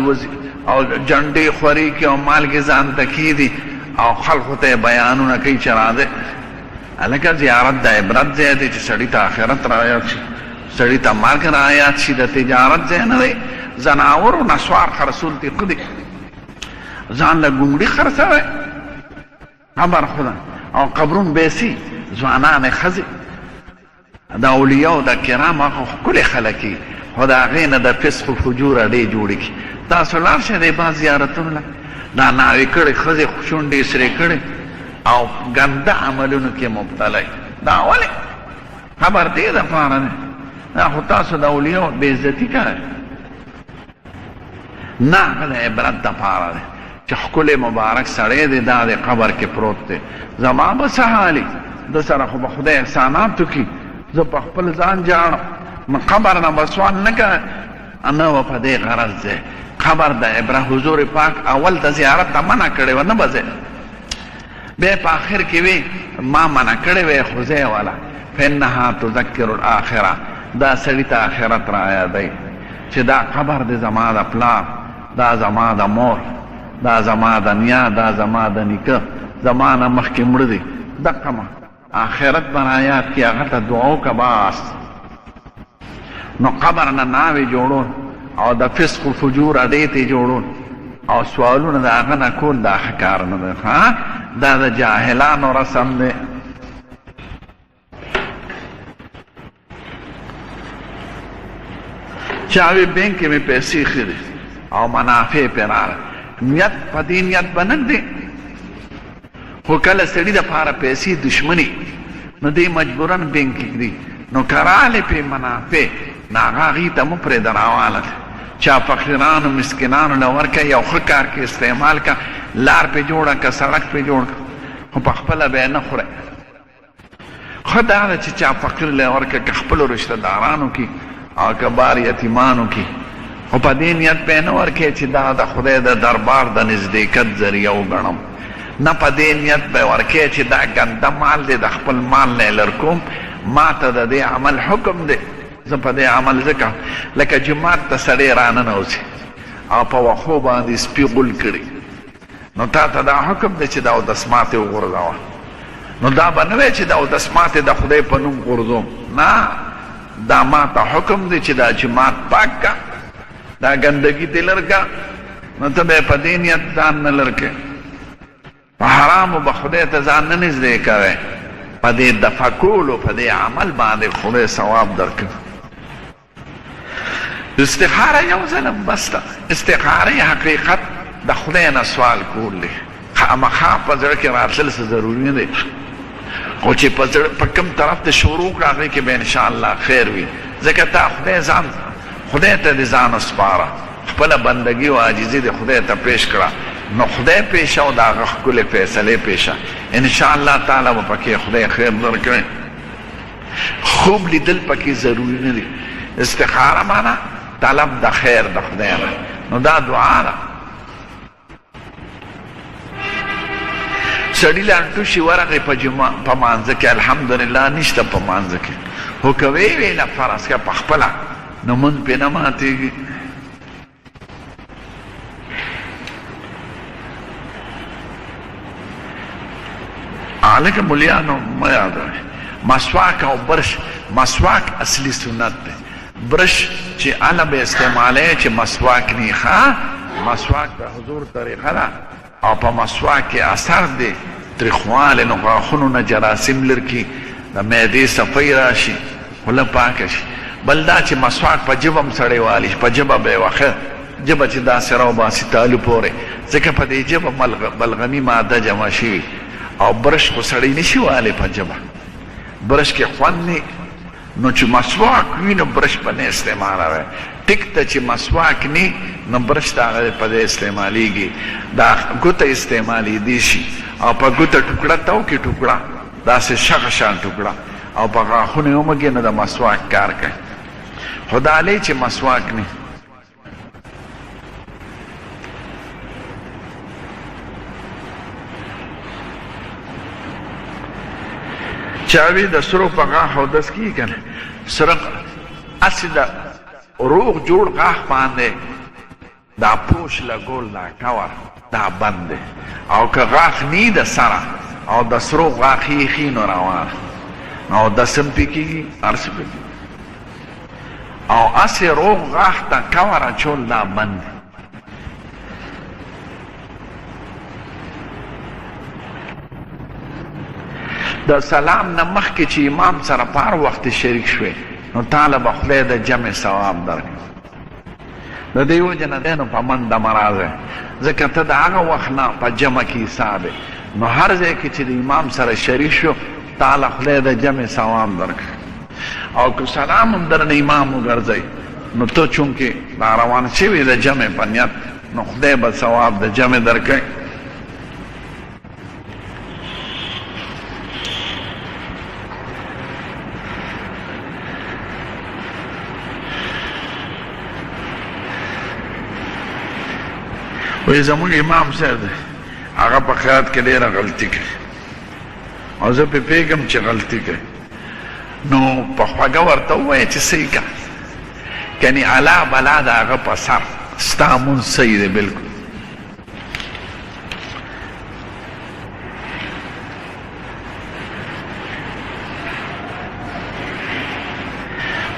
او جنډې خوري کي او مالګې ځان ته کېدي او خلکو ته یې بیانونه کوي چې راځئ. هلکه زیارت د عبرت ځای دی چې سړي ته آخرت رایاد شي، سړي ته مرګ رایاد شي. د تجارت ځای نه دی. ځناورو نسوار خرڅول دي ښه دي، ځان له ګونګړي خرڅوی خبر خدا او قبرون بیسي ځوانانې ښځې د اولیاو د کرام هغه ښکلې خلک وي خو د هغې نه د فسق و فجور اډې جوړې کړي. تاسو لاړ شئ دی بعض زیارتونو له دا ناوې کړې ښځې شونډې سرې کړې او ګنده عملونو کې مبتلا وي. دا ولې خبر دې دپاره دی دا خو تاسو د اولیاو بېعزتي کوئ. نه هغه د عبرت دپاره دی چې ښکلی مبارک سړی دی دا د قبر کې پروت دی. زما به څه حالي د سره خو به خدای احسانات وکړي، زه په خپل ځان جاړم. قبر نه به سوال نه کوه نه به په دې غرض دی. قبر د عبرت حضور پاک اول د زیارت ته منع کړې وه نه به ځې، بیا په آخر کې وی ما منع کړې وی خو ځې والا فانها تذکر الاخره دا سړي ته آخرت را یادوي چې دا قبر دی زما د پلار، دا زما د مور، دا زما د نیا، دا زما د نیکه زما نه مخکې مړه دی. دقه آخرت به را یاد کړي هغه ته دعا وکړه بس. نو قبر نه ناوې جوړول او د فسق و فجور اډې ته جوړول او سوالونه د هغه نه کول دا ښه کار نه دی. دا د جاهلانو رسم دی. چاوی بینک کې مې پیسې ښې دي او منافع پې راغله، نیت په دې نیت به نه دی خو کله سړي دپاره پیسې دشمني نو دی مجبورا بینک کې کړي نو که راغلې پې منافع نو هغه هغې ته مه پرېږده راواله ده. چا فقیرانو مسکینانو له ورکه یو ښه کار کې استعمال که، لار پې جوړه که سړک پې جوړ که خو په خپله به یې نه خورئ. ښه دا ده چې چا فقیر له ورکه که خپلو رشته دارانو کې او که بار یتیمانو کې خو په دې نیت پې نه ورکوې چې دا د خدای د دربار د نزدېکت ذریعه وګڼم، نه په دې نیت به ورکوې چې دا ګنده مال دی د خپل مال نه یې لر کوم، ما ته د دې عمل حکم دی، زه په دې عمل ځکه لکه جومات ته سړی راننوځي او په وښو باندې سپي غول کړي نو تا ته دا حکم دی چې دا اودس ماتې وغورځوه. نو دا به نه وی چې دا اودس ماتې د خدای په نوم غورځوم، نه دا ما ته حکم دی چې دا جومات پاک کا، دا ګندګي دې لر کا. نو ته به په دې نیت ځان نه لر کې په حرامو به خدای ته ځان نه نږدې کوې، په دې دفع کولو په دې عمل باندې خدای ثواب درکوي. استخاره یو ځلم بس ده. استخاره حقیقت د خدای نه سوال کول دی، خامخا په زړه کې راتلل څه ضروري نه دی خو چې په کوم طرف ته شروع کړه هغې کې به انشاءالله خیر وي. ځکه تا خدای ته دې ځان وسپاره، خپله بندګي او عاجزي دې خدای ته پیش کړه نو خدای پیشه او د هغه ښکلې فیصلې پیشه انشاءالله تعالی به پکې خدای خیر درکړي. خوب لیدل پکې ضروري نه دي. استخاره معنا طلب د خیر د خدای نه، نو دا دعا ده. سړي لانټو شي ورغې په مانځه کې الحمدلله نشته په مانځه کې خو که ویې ویله فرض که په خپله نو مونځ پې نه ماتېږي. لکه ملیانو مه یادوئ مسواک او برش. مسواک اصلي سنت دی. برش چې هله به استعمالوئ چې مسواک نی ښه مسواک د حضور طریقه ده او په مسواک کې اثر دی تریخوالی نو غاښونو نه جراثیم لرکي د معدې صفۍ راشي خوله پاکه شي. بل دا چې مسواک په ژبه هم سړی والي په ژبه به یې وښه ژبه چې داسې راوباسي تالو پورې ځکه په دې ژبه بلغمي ماده جمع شوي او برش خو سړی نشي والی په ژبه برش کې خوند نه نو چې مسواک وي نو برش به نه استعمالوئ. ټیک ته چې مسواک نه نو برش ته هغه په دې استعمالیږي. دا ګوته استعمالیدی شي او په ګوته ټوکړه ته وکړي ټوکړه داسې شغه شان ټوکړه او په غاښونو یې ومږي نو د مسواک کار کوي. خو دا علی چې مسواک نه چاوی د سرو په غاښ اودس کیږي که نه سره هسې د روغ جوړ غاښ باندې دا پوش لګول دا کور دا بند دی او که غاښ نی د سره او د سرو غاښ یې ښي نو روان او دس هم پې کېږي هر څه پې او هسې روغ غاښ ته کور اچول دا بند دی د سلام نه مخکې چې امام سره پار وخت شریک شوې نو تاله به خدای د جمع ثواب درکړي د دې وجې نه دی نو په منډه مه راځئ ځکه ته د هغه وخت نه په جمع کې حساب نو هر ځای کې چې د امام سره شریک شو تاله خدای د جمع ثواب درکړي او که سلام هم درنه امام وګرځئ نو ته چونکې دا روان شوې د جمع په نیت نو خدای به ثواب د جمع درکړي وی زمونږ امام صاحب دی هغه په خیرات کې ډېره غلطي کوي او زه پې پوهېږم چې غلطي کوي نو په خوږه ورته ووایه چې صحیح که کنې الا بلا د هغه په سر ستا مونځ صحیح دی بلکل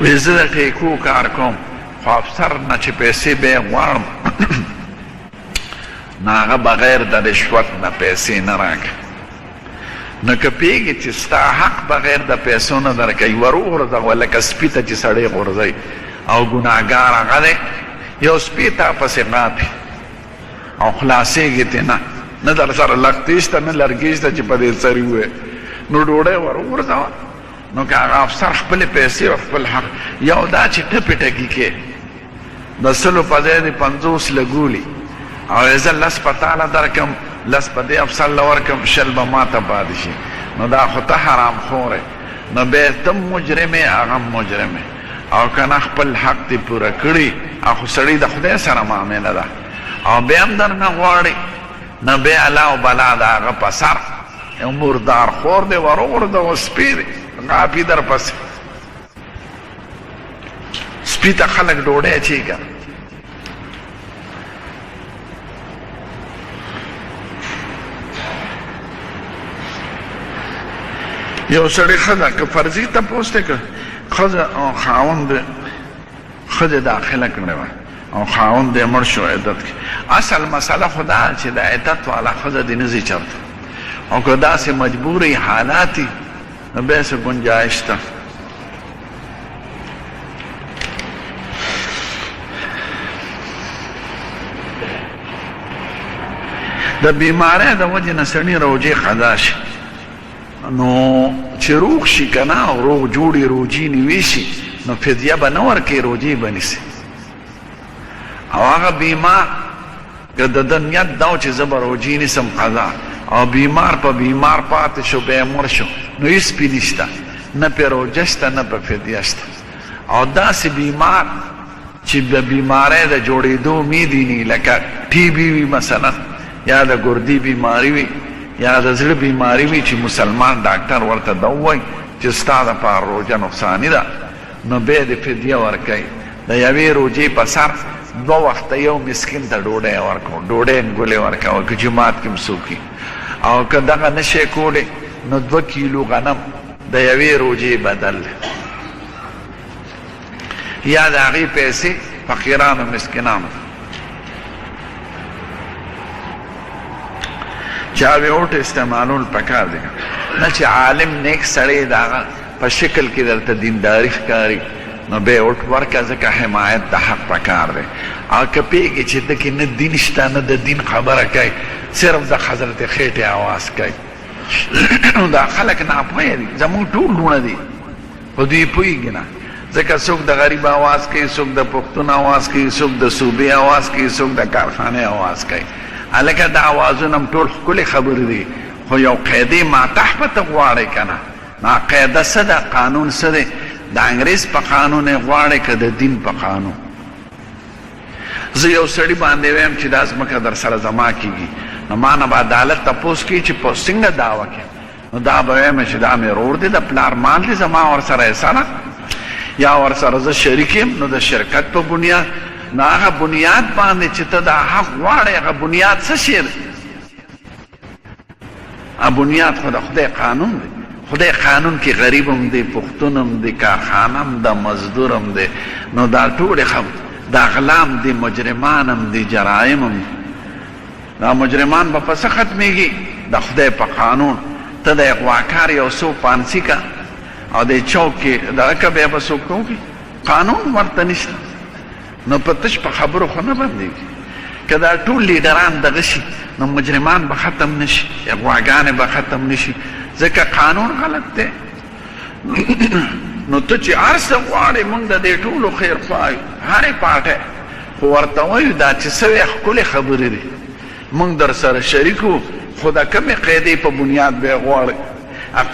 وی زه د ټیکو کار کوم خو افسر نه چې پیسې به یې غواړم نو هغه بغیر د رشوت نه پیسې نه راکړي نو که پوهېږي چې ستا حق بغیر د پیسو نه درکوي ور وغورځوه لکه سپي ته چې سړی غورځوي او ګناهګار هغه دی یو سپي تا پسې غاپي او خلاصېږي ترې نه در سره لښتې شته نه لرګي شته چې په دې سر ووایې نو ډوډۍ ور وغورځوه نو که هغه افسر خپلې پیسې او خپل حق یو دا چې ټپې ټکي کې د سلو په ځای دې 50 لګولي او زه لس په تاله درکم لس په دې افسر له ورکم شل به ما ته پاتې شي نو دا خو ته حرام خوری نو بیا ته مجرم یې هغه مجرم او که نه خپل حق دې پوره کړي او خو سړي د خدای سره معامله ده او بیا هم در نه غواړي نو بیا الله او بلا د هغه په سر یو مردار خور دی ور وغورځوه سپي دی غاپي در پسې سپي ته خلک ډوډۍ اچوي که یو سړی ښځه که فرضي تپوس دی که ښځه او خاوند ښځې داخله کړې وه او خاوند یې مړ شو عدت کې اصل مسله خو دا چې د عدت والا ښځه دې نه ځي چرته او که داسې مجبوري حالات دي نو بیا څه ګنجایش شته د بیمارۍ د وجې نه سړي روجې قضا شي نو چې روغ شي که نه او روغ جوړې روجې نیوي شي نو فدیه به نه ورکوي روجې به نیسي او هغه بیمار که د ده نیت دا و چې زه به روجې نیسم قضا او بیمار په بیمار پاتې شو بیا مړ شو نو هېڅ پې نشته نه پې روجه شته نه په فدیه شته او داسې بیمار چې د بیمارۍ د جوړېدو امید یې نه لکه ټي بي وي مثلا یا د ګردې بیماري وي یا د زړه بیماری وي چې مسلمان ډاکټر ورته دا ووایي چې ستا دپاره روژه نقصاني ده نو بیا د فدیه ورکوي د یوې روژې په سر 2 وخته یو مسکین ته ډوډۍ ورکړو ډوډۍ ګولې ورکوه که جومات کې هم څوک او که دغه نه شی کولی نو 2 کیلو غنم د یوې روژې بدل یا د هغې پیسې فقیرانو مسکینانو چاوی اوټ استعمالول پکار دی نه چې عالم نیک سړی د هغه په شکل کې درته دینداري ښکاري نو بیا اوټ ورکړه ځکه حمایت د حق پکار دی او که پوهېږي چې ده کې نه دین شته نه د دین خبره کوي صرف د حضرت خېټې اواز کوي دا خلک ناپوهه دي زموږ ټول لوڼه دي خو دوی پوهېږي نه ځکه څوک د غریب اواز کوي څوک د پښتون اواز کوي څوک د صوبې اواز کوي څوک د کارخانې اواز کوي هلکه د اوازونه هم ټول ښکلې خبرې دي خو یو قاعدې ماتح به ته غواړې که نه قاعده څه ده قانون څه دی د انګریز په قانون یې غواړې که د دین په قانون زه یو سړي باندې ویم چې دا ځمکه در سره زما کېږي نو ما نه به عدالت تپوس کوي چې په څنګه دعوه کې نو دا به وایم چې دا مې رور دی د پلار مال دی زما ورسره حصه یا ورسره زه شریک یم نو د شرکت په بنیاد نو هغه بنیاد باندې چې ته دا حق غواړې هغه بنیاد څه شی دی بنیاد خو د خدای قانون دی خدای قانون کې غریب هم دی پښتون هم دی کارخانه هم ده مزدور هم دی نو دا ټولې دا غلام دی مجرمان هم دی جرایم هم دا مجرمان به په څه ختمېږي د خدای په قانون ته د اغواکار یو څو پانسي کا او د چوک کې دغه که بیا به څوک کوي قانون ورته نشته نو په تش په خبرو خو نه بندېږي که دا ټول لیډران دغه شي نو مجرمان به ختم نشي اغواګانې به ختم نشي ځکه قانون غلط دی نو ته چې هر څه غواړې مونږ د دې ټولو خیر خوا یو هرې پاټۍ خو ورته وایو دا چې څه وی ښکلې خبرې دي مونږ در سره شریک وو خو د کمې قاعدې په بنیاد به یې غواړې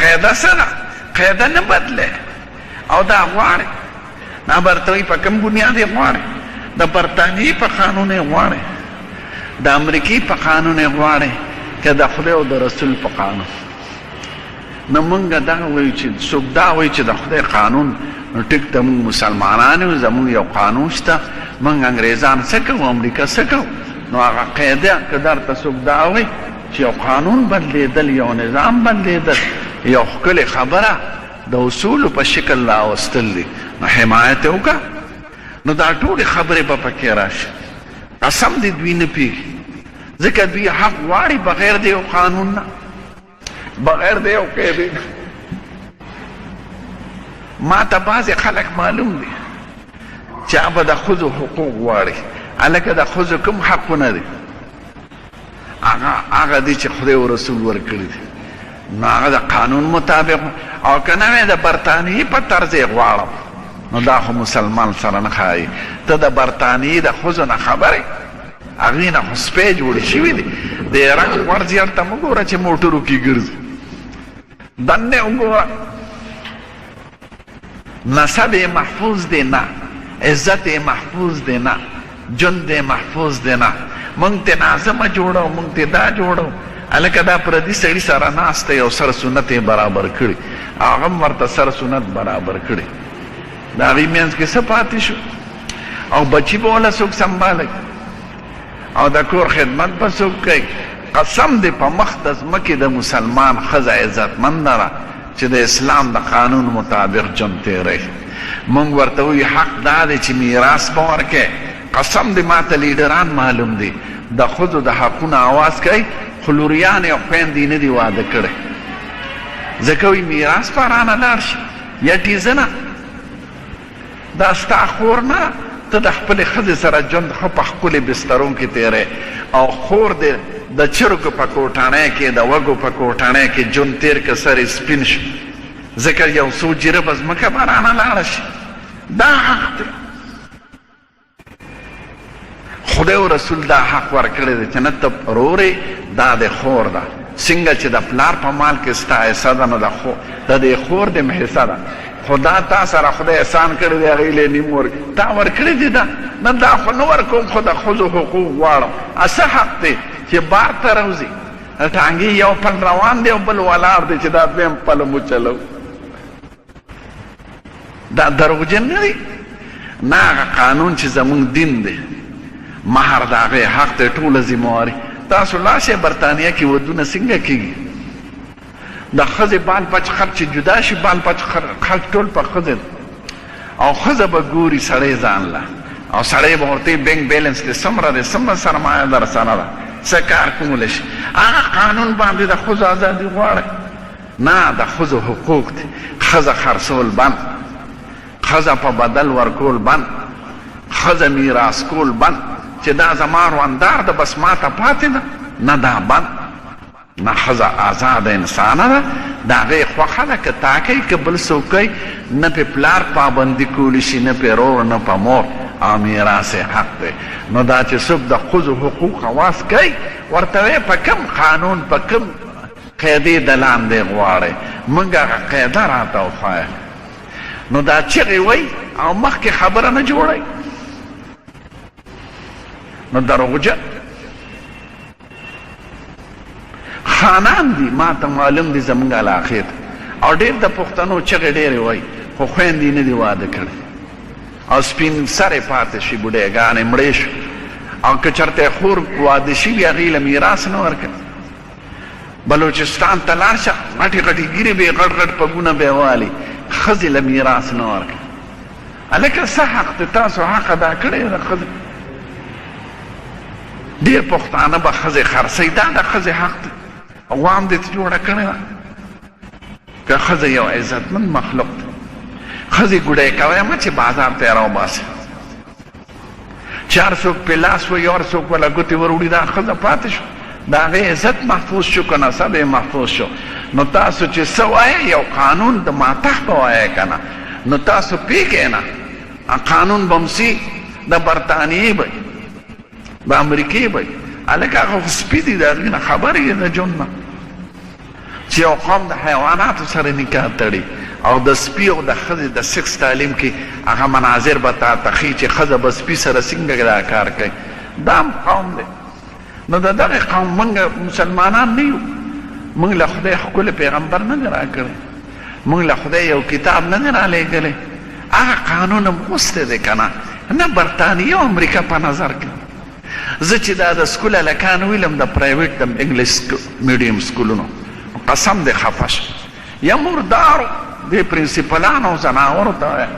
قاعده څه ده قاعده نه بدلې او دا غواړې دا برته وایي په کوم بنیاد یې غواړې د برطانیې په قانون یې غواړې د امریکې په قانون یې غواړې که د خدای او د رسول په قانون نو مونږ دغه وایو چې څوک دا وایي چې د خدای قانون نو ټیک ته مونږ مسلمانان یو زمونږ یو قانون شته مونږ انګریزان څه کوو امریکا څه کوو نو هغه قاعده که درته څوک دا وایي چې یو قانون بدلېدل یو نظام بدلېدل یو ښکلې خبره د اصولو په شکل راوستل دي نو حمایت یې وکړه نو دا ټولې خبرې به پکې راشي قسم دې دوی نه پوهېږي ځکه دوی حق غواړي بغیر د یو قانون نه بغیر د یو قاعدې نه ما ته بعضې خلک معلوم دي چې هغه به د ښځو حقوق غواړي هلکه د ښځو کوم حقونه دي هغه دي چې خدای او رسول ورکړي دي نو هغه د قانون مطابق او که نه وی د برطانیې په طرز یې غواړم نو دا خو مسلمان سره نه ښایي ته د برطانیې د ښځو نه خبرې هغې نه خو سپی جوړې شوي دي د عراق غورځي هلته مه ګوره چې موټرو کې ګرځي دننه وګوره نسب یې محفوظ دی نه عزت یې محفوظ دی نه ژوند یې محفوظ دی نه مونږ ته نازمه جوړو مونږ ته دا جوړو هلکه دا پردي سړي سره ناسته یو سر سنت یې برابر کړي هغه هم ورته سر سنت برابر کړي د هغې منځ کې څه پاتې شو او بچي به وله څوک سنبالوي او د کور خدمت به څوک کوي قسم دې په مخ د ځمکې د مسلمان ښځه عزتمنده ده چې د اسلام د قانون مطابق ژوند تېروي مونږ ورته وایو حق دا دی چې میراث به ورکوې قسم دې ما ته لیډران معلوم دي د ښځو د حقونو آواز کوي خو لوریانې او خویندې نه دي واده کړی ځکه وایي میراث به رانه لاړ شي یا ټیزنه دا ستا خور نه ته د خپلې ښځې سره ژوند ښه په ښکلې بسترو کې تېری او خور دې د چرګو په کوټنۍ کې د وږو په کوټنۍ کې ژوند تېر که سر یې سپین شو ځکه یو څو جیره به ځمکه به رانه لاړه شي دا حق دی خدای او رسول دا حق ورکړی دی چې نه ته رورې دا د خور ده څنګه چې د پلار په مال کې ستا حصه ده نو د دې خور د م حصه ده خو دا تا سره خدای احسان کړی دی هغې له نیم ورکړي تا ورکړي دي ده نه دا خو نه ورکوم خو د ښځو حقوق غواړم څه حق دی چې بار ته روځي ټانګې یو پل روان دی او بل ولاړ دی چې دا دویم پل مو چلو دا دروغجن نه دی نه هغه قانون چې زمونږ دین دی مهر د هغې حق دی ټوله ذمهواري تاسو لاړ شئ برطانیه کې ودونه څنګه کېږي د ښځې بال بچ خرچ چې جدا شي بال بچ خرچ ټول په ښځې او ښځه به ګوري سړی ځان له او سړی به ورته بینک بیلنس کې څومره دی څومره سرمایه در سره ده څه کار کولی شي هغه قانون باندې د ښځو ازادي غواړئ نه د ښځو حقوق دي ښځه خرڅول بند ښځه په بدل ورکول بند ښځه میراث کول بند چې دا زما رواندار ده بس ما ته پاتې ده نه دا بند نه ښځه آزاده انسانه ده د هغې خوښه ده که تا کوي که بل څوک کوي نه پې پلار پابندي کولی شي نه پې رور نه په مور او میراث حق دی نو دا چې څوک د ښځو حقوق اواز کوي ورته وایي په کوم قانون په کوم قاعدې د لاندې غواړئ موږ هغه قاعده راته وښایه نو دا چغې وایي او مخکې خبره نه جوړئ نو دروغجن خانان دي ما ته معلوم دي زمونږ علاقې ته او ډېر د پښتنو چغې ډېرې وایي خو خویندې نه دي واده کړی او سپین سرې پاتې شي بوډېګانې مړې شو او که چېرته خور واده شوي هغې له میراث نه ورکوي بلوچستان ته لاړ شه غټې غټې ګیرې به یې غټ غټ پګونه به یې والي ښځې له میراث نه ورکوي هلکه څه حق دی تاسو حق ادا کړی د ښځې ډېر پښتانه به ښځې خرڅوي دا د ښځې حق دی عوام دې ته جوړه کړې ده که ښځه یو عزتمند مخلوق دی ښځې ګوډی کوی مه چې بازار ته یې راوباسئ چې هر څوک پې لاس وهي هر څوک وله ګوتې ور وړي دا ښځه پاتې شو د هغې عزت محفوظ شو که نسب یې محفوظ شو نو تاسو چې څه وایئ یو قانون د ماتح به وایئ که نه نو تاسو پوهېږئ نه قانون به همسي د برطانیې به د امریکې به هلکه هغه خو سپي دي د هغې نه خبر یې د ژوند نه چې یو قوم د حیواناتو سره نکاح تړي او د سپي او د ښځې د سکس تعلیم کې هغه مناظر به تا ته ښیي چې ښځه به سپي سره څنګه دا کار کوي دا هم قوم دی نو د دغې قوم موږ مسلمانان نه یو موږ له خدای ښکلی پیغمبر نه دی راکړی موږ له خدای یو کتاب نه دی رالیږلی هغه قانون هم غوستی دی که نه نه برطانیه او امریکا په نظر کې زه چې دا د سکول هلکان ویلم د پرایویټ د انګلیش میډیم سکولونو قسم دی خفه شم یا مردارو دې پرنسپلانو او زناورو ته وایم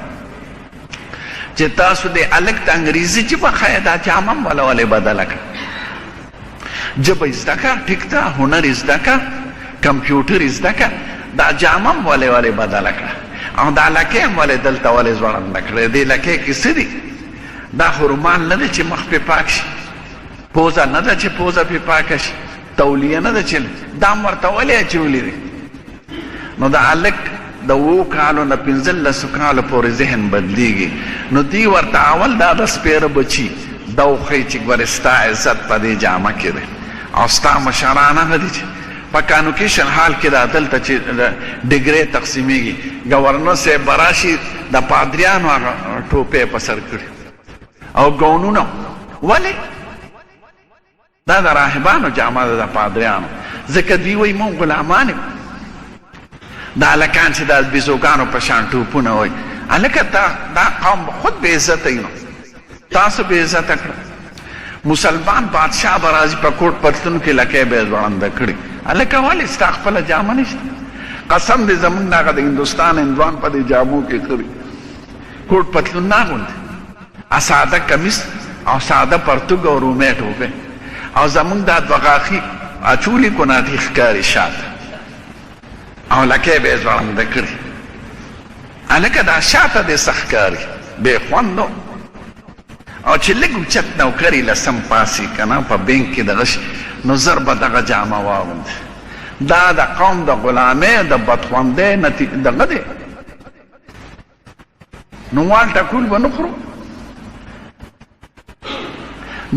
چې تاسو د هلک د انګریزي ژبه ښایه دا جامه هم ولې بدله کړه ژبه یې زده کړه ټیک ده هنر یې زده کړه کمپیوټر یې زده کړه دا جامه هم ولې بدله کړه او دا لکۍ هم ولې دلته ولې ځوړنده کړې دې لکۍ کې څه دي دا خو رومال نه دی چې مخ پې پاک شي پوزه نه ده چې پوزه پې پاکه شي تولیه نه ده چې دا هم ورته ولې اچولي دي نو د هلک د 7 کالو نه 15 کالو پورې ذهن بدلیږي نو دوی ورته اول دا د سپېره بچي دا وښیي چې ګورې ستا عزت په دې جامه کې دی او ستا مشران هغه دي چې په کانوکیشن حال کې دا دلته چې ډګرې تقسیمیږي ګورنر صاحب به راشي د پادریانو هغه ټوپې په سر کړي او ګونونه ولې دا د راهبانو جامه ده د پادریانو ځکه دوی وایي مونږ غلامان یو دا هلکان چې دا بیزوګانو په شان ټوپونه وایي هلکه دا قوم خود بې عزته نو تاسو بې عزته کړه مسلمان بادشاه به راځي په کوټ پتلون کې لکۍ به یې ځوړنده کړي هلکه ولې ستا خپله جامه نشته قسم دې زمونږ د هغه د هندوستان هندوان په دې جامو کې کړي کوټ پتلون نه اغوندي ساده کمیس او ساده پرتوګ او رومې ټوپې او زمونږ دا دوه غاښي اچولي کناتي ښکاري شاته او لکۍ به یې ځوړنده کړي هلکه دا شاته دې څه ښکاري بې خوندو او چې لږ اوچت نوکري لسم پاسي که نه په بینک کې دغه شي نو زر به دغه جامه واغوندي دا د قوم د غلامۍ د بدخوندۍ دغه دی نو وال ټکول به نه خورو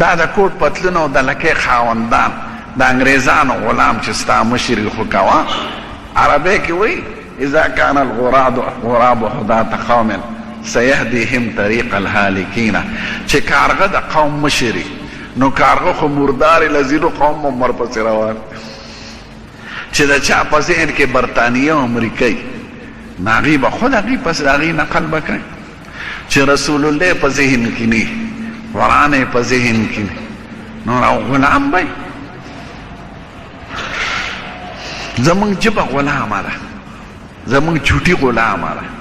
دا د کوټ پتلون او د لکۍ خاوندان د انګریزانو غلام چې ستا مشر خو کوه عربۍ کې وایي اذا کان الغراب حداة قوم سيهديهم طريق الهالكين چې کارغه د قوم مشري نو کارغه خو مردار لذینو قوم مر پسې روان چې د چا په ذهن کې برطانیه او امریکایي نو هغې به خود هغې پسې د هغې نقل به کوي چې رسول الله په ذهن کې نه قرآن یې په ذهن کې نه نو غلام به زمونږ ژبه غلامه ده زمونږ چوټي غلامه ده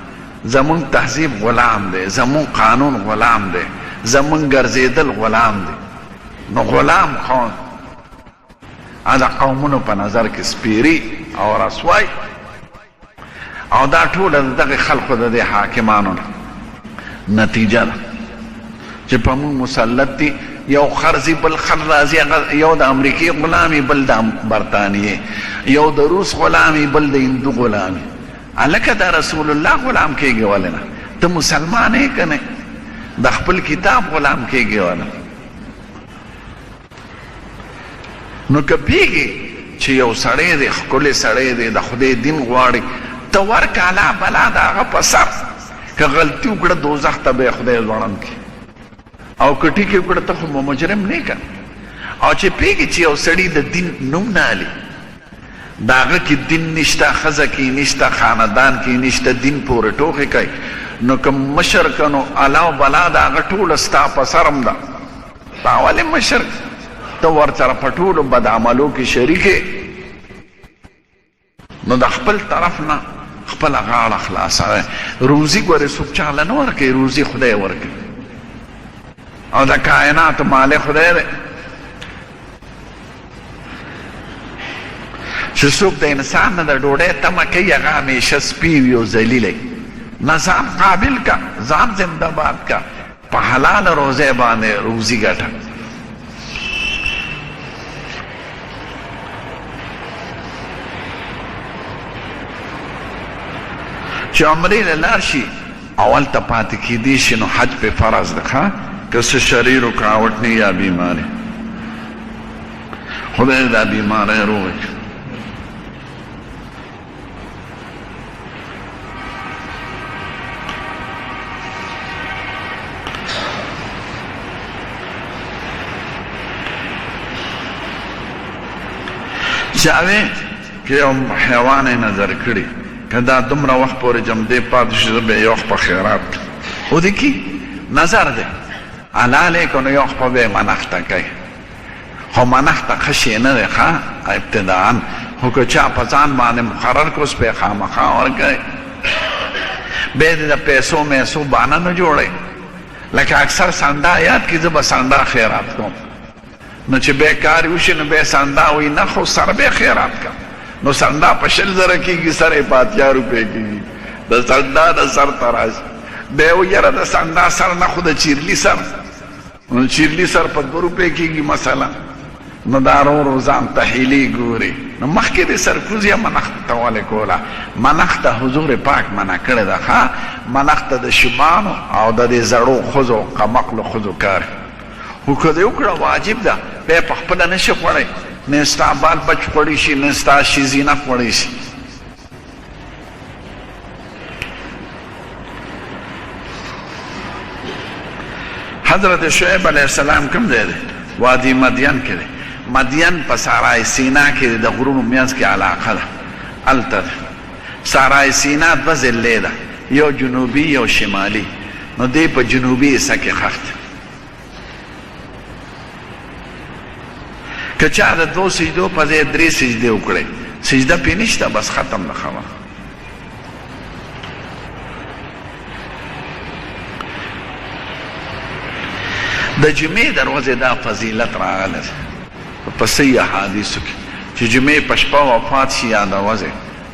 زمون تهذیب غلام دی زمون قانون غلام دی زمون ګرځېدل غلام دی نو غلام قوم دا قومونو په نظر کې سپیري او رسوای او دا ټوله دغه خلقو د دې حاکمانو نتیجه ده چې په موږ مسلط دي یو خرزي بل خر راځي یو د امریکې غلامي بل د برطانیې یو د روس غلامي بل د هندو غلامي هلکه دا رسول الله غلام کېږي ولې نه ته مسلمان یې که نه د خپل کتاب غلام کېږي ولې نو که پوهېږي چې یو سړی دی ښکلی سړی دی د خدای دین غواړي ته ورکه الله بلا د هغه په سر که غلطي وکړه دوزخ ته به یې خدای ځوړند کړي او که ټیکې وکړه ته خو مجرم نه که او چې پوهېږي چې یو سړي د دین نوم نه علي داغه کې دین نشته، ښځه کې نشته، خاندان کې نشته، دین پورې ټوکې کوي. نو که مشر که نو الا و بلا د هغه ټوله ستا په سرم ده. تا ولې مشر ته ورسره په ټولو بد عملو کې شریک یې. نو د خپل طرف نه خپله غاړه خلاصوئ. روزي ګورې څوک چاله نه ورکوي، روزي خدای ورکوي او د کائناتو مالک خدای دی. چې څوک د انسان نه د ډوډۍ تمه کوي هغه همیشه سپي وي او ذلیلی. نه ځان قابل کا، ځان زنده باد کا، په حلاله روزۍ باندې روزي ګټه. چې عمرې له لاړ شي اول ته پاتې کېدی شي نو حج پې فرض ده. ښه که څه شریر و کاوټ نه یا بیماري، خدای دا بیماری روغ کړي. چاوی که یو حیوان نظر کړي که دا دومره وخت پورې جمدې پاتې شي زه به یو په خیرات او د کی نظر دی حلالی که نو یو په به منښته کوي. خو منښته ښه شی نه دی ښه ابتداء، خو که چا په ځان باندې مقرر کړو اوس به یې خامخا ورکوي. بیا دې د پیسو میسو بانه نه جوړوي. لکه اکثر سنډا یاد کړي زه به سنډا خیرات کوم، نو چې بیکار وشي نو بیا سنډا وایي نه خو سر به خیرات کوم. نو سنډا په 100 زره کېږي، سر یې په 80 روپۍ کېږي. د سنډا د سر ته راشي بیا و یاره د سنډا سر نه خو د چیرلي سر، نو چیرلي سر په 2 روپۍ کېږي مثلا. نو دا ورو ځان ته هیلې ګوري. نو مخکې د سرکوز یا منښته ته ولې کوله؟ منښته حضور پاک منع کړې ده. ښه منښته د شیبانو او د دې زړو ښځو قمقلو ښځو کار. خو که دې وکړه واجب ده، بیا په خپله نشي خوړی، نه ستا بال بچ خوړی شي، نه ستا ښځینه خوړی شي. حضرت شعیب علیه السلام کوم ځای دی؟ وادي مدین کې دی. مدین په صحرای سینا کې د غرونو منځ کې علاقه ده، هلته ده. صحرای سینا 2 ضلعې ده، یو جنوبي یو شمالي. نو دی په جنوبي حصه کې ښخ دی. که چا د 2 سجدو په ځای 3 سجدې وکړئ، سجده پې نشته، بس ختم ده خبره. د جمعې د ورځې دا فضیلت راغلی ده په صحیح احادیثو کې چې جمعې په شپه وفات شي یا د ورځې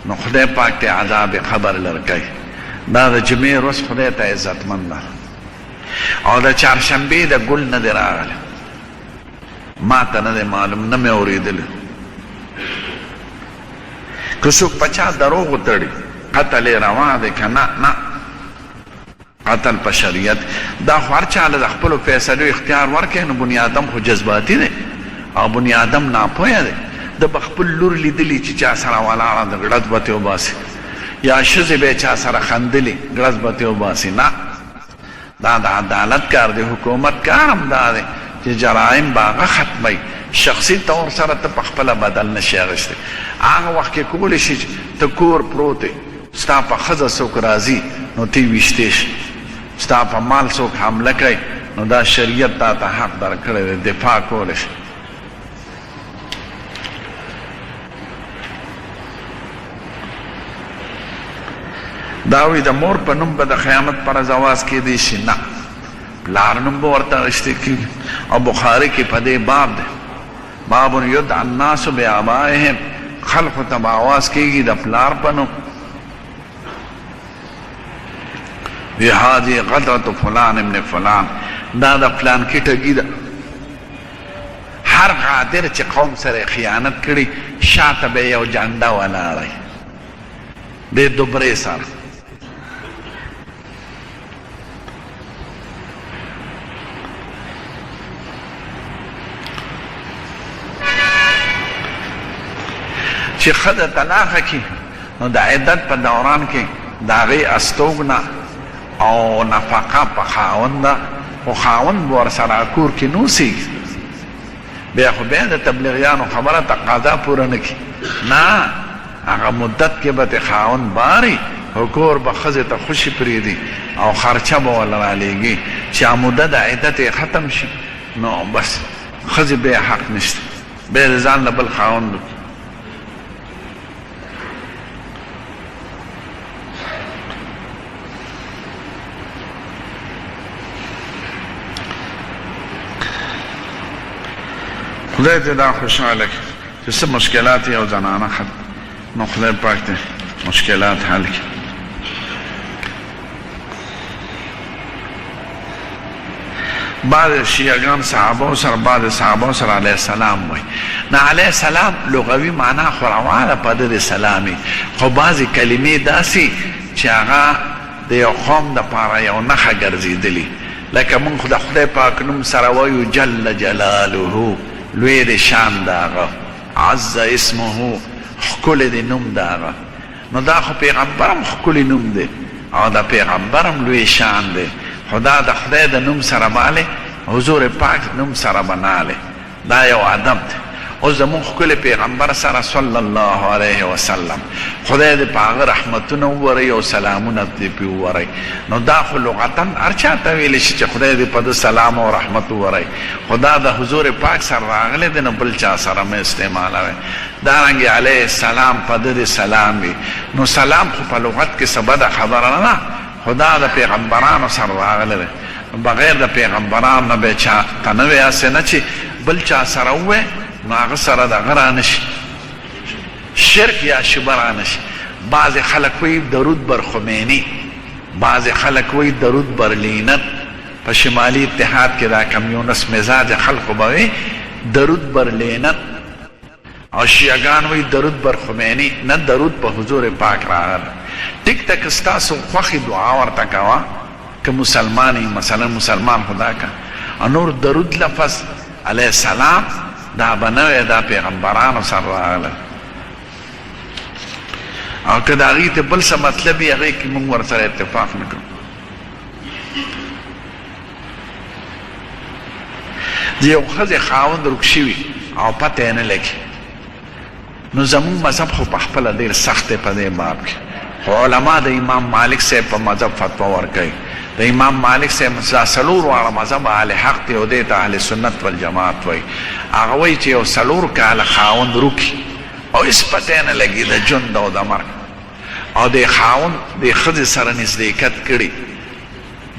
نو خدای پاک ته عذاب قبر لرکوي. دا د جمعې ورځ خدای ته عزتمند ده. او د چهارشنبې د ګل نه دی راغلی، ما ته نه دی معلوم، نه مې اورېدلی. که څوک په چا دروغ وتړي قتل یې روا دی که نه؟ نه، قتل په شریعت دا خو هر چاله د خپلو فیصلو اختیار ورکوي. نو بني آدم خو جذباتي دی او بني آدم ناپویه دی. د به خپل لور لیدلي چې چا سره ولاړه د ګړز به ترې وباسي، یا ښځې به چا سره خندلي ګړز به ترې وباسي. نه، دا د عدالت کار دی، حکومت کار هم دا دی چې جرایم به هغه ختموي. شخصي طور سره ته په خپله بدل نشي اخیستی. هغه وخت کې کولی شي چې ته کور پروت دی، ستا په ښځه څوک راځي نو ته یې ویشتی شي، ستا په مال څوک حمله کوي نو دا شریعت تا ته حق درکړی دی، دفاع کولی شي. دا وی د مور په نوم به د قیامت پر ورځ اواز کېدی شي؟ نه، پلار نوم به ورته اخیستی کېږي. او بخاري کې په دې باب دی، باب یدعى الناس بآبائهم، خلقو ته به اواز کېږي د پلار په نوم. هذه غدرة فلان ابن فلان، دا د فلان کې ټګي ده. هر غادر چې قوم سره خیانت کړي شاته به یو جنډه ولاړی د دوبرې سره. چې ښځه طلاقه کړي نو د عدت په دوران کې د هغې استوګنه او نفقه په خاوند ده، خو خاوند به ورسره کور کې نوسېږي. بیا خو بیا د تبلیغیانو خبره تقاضا پوره نه کړي نه هغه مدت کې به ته خاوند باري او کور به ښځې ته خوشي پرېږدي او خرچه به ورله رالیږي چې مده د عدت یې ختم شي نو بس ښځې بیا حق نشته بیا د ځان له بل خاوند خدای ته دا خوشحاله کړي چې څه مشکلات یې او زنانه نو خدای پاک ته مشکلات حل کړي بعض شیعگان صحابه سره بعض صحابه سره علیه السلام وای نه علیه السلام لغوي معنا خو رواله په د سلامي خو بعضې کلمې داسې چې هغه د یو قوم دپاره یو نښه ګرځېدلي لکه موږ د خدای پاک نوم سره وایو جل جلاله لوی د شان د هغه عز اسمه ښکلی د نوم د هغه نو دا خو پیغمبرم ښکلی نوم دی او د پیغمبرم لوی شان دی خدا د خدای د نوم سره باله حضور پاک نوم سره بناله دا یو ادب دی اوس زموږ ښکلی پیغمبر سره صلی الله علیه وسلم خدای دې په هغه رحمتونه ووروي او سلامونه دې پرې ووروي نو دا خو لغتا هر چا ته ویلی شي چې خدای دې په ده سلام او رحمت ووروي خو دا د حضور پاک سره راغلی دی نو بل چا سره مه استعمالوئ دارنګې علیه السلام په ده دې سلام وي نو سلام خو په لغت کې څه بده خبره نه ده خدا د پیغمبرانو سره راغلی دی بغیر د پیغمبرانو نه به چا ته نه وي هسې نه چې بل چا سره ووایي نو هغه سره دغه رانشي شرک یا شبه رانشي بعض خلک وایي درود بر خمینی بعض خلک وایي درود بر لینت په شمالي اتحاد کې دا کمیونست مزاج خلقو به وایي درود بر لینت او شیعگان وایي درود بر خمینی نه درود په حضور پاک راغلی ټیک تک ستاسو خوښې دعا ورته کوه که مسلمان یې مثلا مسلمان خدا که او نور درود لفظ علیه السلام دا بنوی دا پیغمبرانو سر راغله او که دا هغې ته بل څه مطلب یې هغې کې مونږ ورسره اتفاق نه کړو د یو ښځې خاوند ورک شوي او پته یې نه لګي نو زمونږ مذهب خو په خپله ډېر سخت دی په دې باب کې خو علما د امام مالک صاحب په مذهب فتوا ورکوي د امام مالک صاحب څلور واړه مذهب اهل حق دی او دې ته اهل سنت والجماعت وایي هغه وایي چې یو څلور کاله خاوند روکي او هېڅ پته یې نه لګي د ژوند او د مرګ او د خاوند د ښځې سره نزدېکت کړي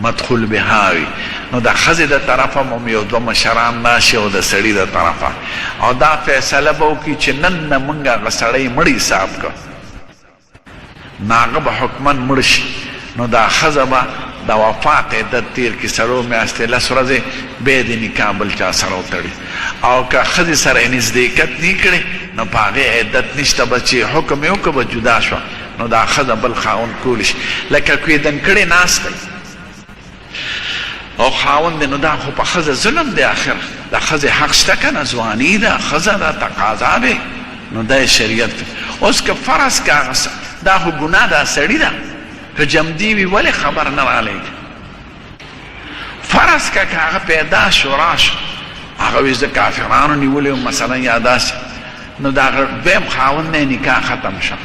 مدخول بها وي نو د ښځې د طرفه هم یو دوه مشران راشي او د سړي د طرفه او دا فیصله به وکړي چې نن نه موږ هغه سړی مړ حساب کړ نو هغه به حکمن مړ شي نو دا ښځه به د وفات عدت تیر کړي څلور میاشتې لس ورځې بیا د نکاح بل چا سره وتړي او که ښځې سره یې نزدېکت نه کړي نو په هغې عدت نشته به چې حکم یې وکړه به جدا شوه نو دا ښځه بل خاوند کولی شي لکه کویدن کړې ناست دی او خاوند دی نو دا خو په ښځه ظلم دی آخر د ښځې حق شته که نه ځواني ده ښځه ده تقاضا دی نو دا یې شریعت دی اوس که فرض که هغه دا خو ګناه ده سړي ده که جمدي وي ولې خبر نه رالیږي فرض که هغه پیدا شو راشو هغه وایي زه کافرانو نیولی وم مثلا یا داسې نو د هغه دویم خاوند نه نکاح ختم شو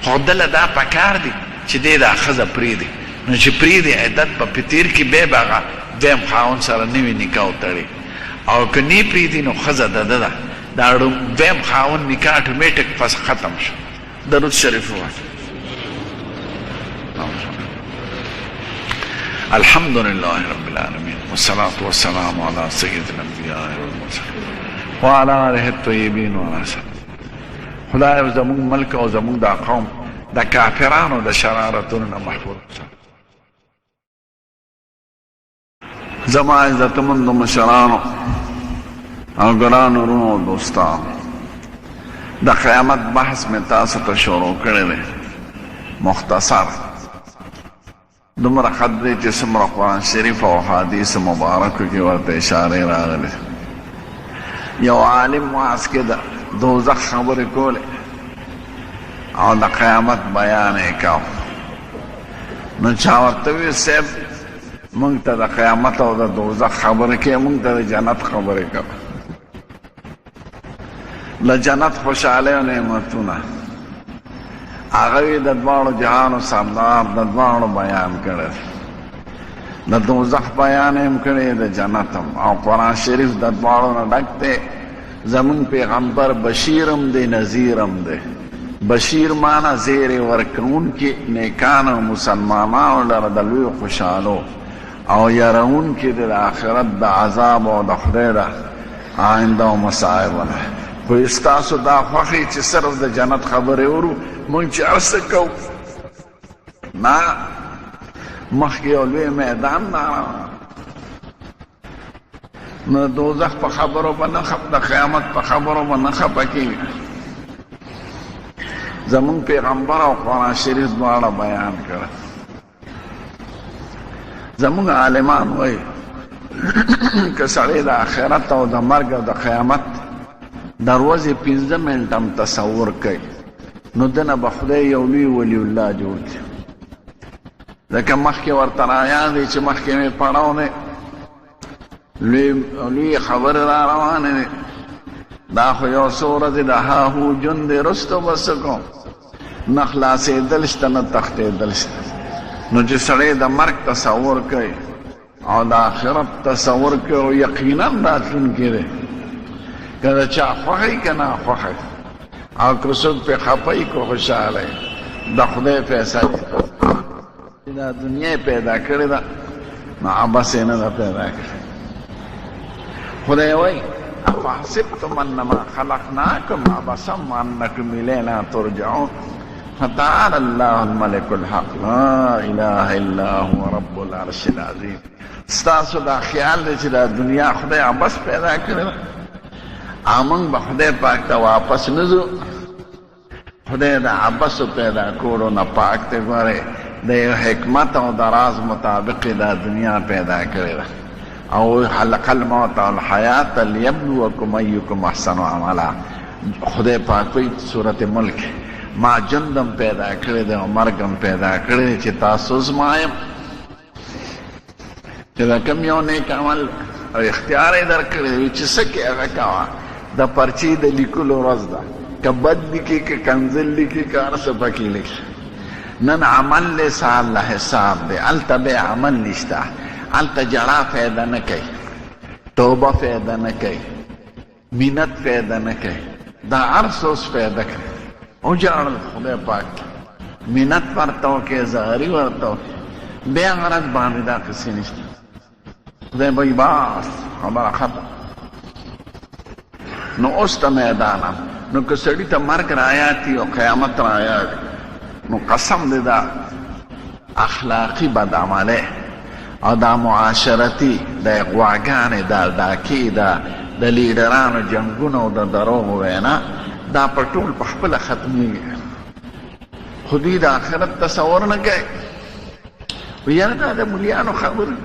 خو دله دا پکار دی چې دی دا ښځه پرېږدي نو چې پرېږدي عدت په تیر کې بیا به هغه دویم خاوند سره نوي نکاح وتړي او که نه پرېږدي نو ښځه د ده ده دا دویم خاوند نکاح اټومیټک پس ختم شو درود شریف ووایه الحمد لله رب العالمين والصلاة والسلام على سيد الأنبياء والمرسلين وعلى آله الطيبين وعلى سلام خدای زمون ملک او زمون دا قوم دا کافرانو دا شرارتونو محفوظ زما عزتمندو مشرانو او ګرانو ورونو دوستانو د قیامت بحث مې تاسو ته شروع کړی دی مختصر دومره حد دی چې څومره قرآن شریف او حدیث مبارکو کې ورته اشارې راغلې یو عالم وعظ کې د دوزخ خبرې کولې او د قیامت بیان یې کاو نو چا ورته ویل صاحب موږ ته د قیامت او د دوزخ خبرې کوې موږ ته د جنت خبرې کوه لجنت خوشحالی و نعمتونه هغه د دواړو جهانو سردار د دواړو بیان کړی د دوزخ بیان هم کړی د جنت هم او قرآن شریف د دواړو نه ډک دی زمون پیغمبر بشیرم دی نذیرم دی بشیر مانا زیر ورکون کی نیکان و مسلمانان لره د لوی خوشحالو او یرون کی د آخرت د عذاب او د خدای د آینده و مصائبونه خو استاسو دا خوښي چې صرف د جنت خبرې ورو مونږ چې هر څه کوو نه مخکې یو لوی میدان نه نو دوزخ په خبرو به نه د قیامت په خبرو به نه خفه کېږي زمونږ پیغمبر او قرآن شریف دواړه بیان کړه زمونږ عالمان وایي که سړی د آخرت او د مرګ او د قیامت د ورځې 15 منټه هم تصور کوي نو دنه به خدای یو لوی ولی الله جوړ کړي ځکه مخکې ورته رایاد دی چې مخکې مې پړاو دی لوی خبرې را روانې دي دا خو یو څو ورځې د هاهو ژوند دی رستو به څه کوم نه خلاصېدل شته نه تښتېدل شته نو چې سړی د مرګ تصور کوي او د آخرت تصور کوي او یقینا راتلونکی دی که د چا خوښی که ناخوښی او که څوک پرې خفه که خوشحاله د خدای فیصله دا دنیا پیدا کړې ده نو عبس یې نه ده پیدا کړې خدای وایي افحسبتم انما خلقناکم عبسا وانکم الینا ترجعون فتعالى الله الملك الحق لا اله الا هو رب العرش العظیم ستاسو دا خیال دی چې دا دنیا خدای عبس پیدا کړې ده امون به خدای پاک ته واپس نزو خدای د عبسو پیدا کولو نه پاک دی ګورې د یو حکمت او د راز مطابق دا دنیا پیدا کړې ده او خلق الموت والحیات لیبلوکم ایکم احسن عملا خدای پاک وایي سورت ملک ما ژوندم پیدا کړی دی او مرګم پیدا کړی دی چې تاسو ازمایم چې دا کوم یو نیک عمل او اختیار یې درکړی دی چې څه کې هغه کوه د پرچې د لیکلو ورځ ده که بد لیکي که کنزل لیکي که هر څه پکې لیکي نن عمل دی سهار له حساب دی هلته بیا عمل نشته هلته جړا فایده نه کوي توبه فایده نه کوي مینت فایده نه کوي دا هر څه اوس فایده کوي او جړل خدای پاک مینت ورته وکړې زهري ورته وکړې بیا غرض باندې دا قصې نشته خدای وایي بس خبره ختم نو اوس ته میدانم نو که سړي ته مرګ رایاتي او قیامت رایات نو قسم دی دا اخلاقی بدعمله او دا معاشرتی دا غواګانې دا ډاکې دا د لیډرانو جنګونه او د دروغو وینا دا په ټول په خپله ختمېږي خو دوی د آخرت تصور نه کوي و یاره دا د مولیانو خبرې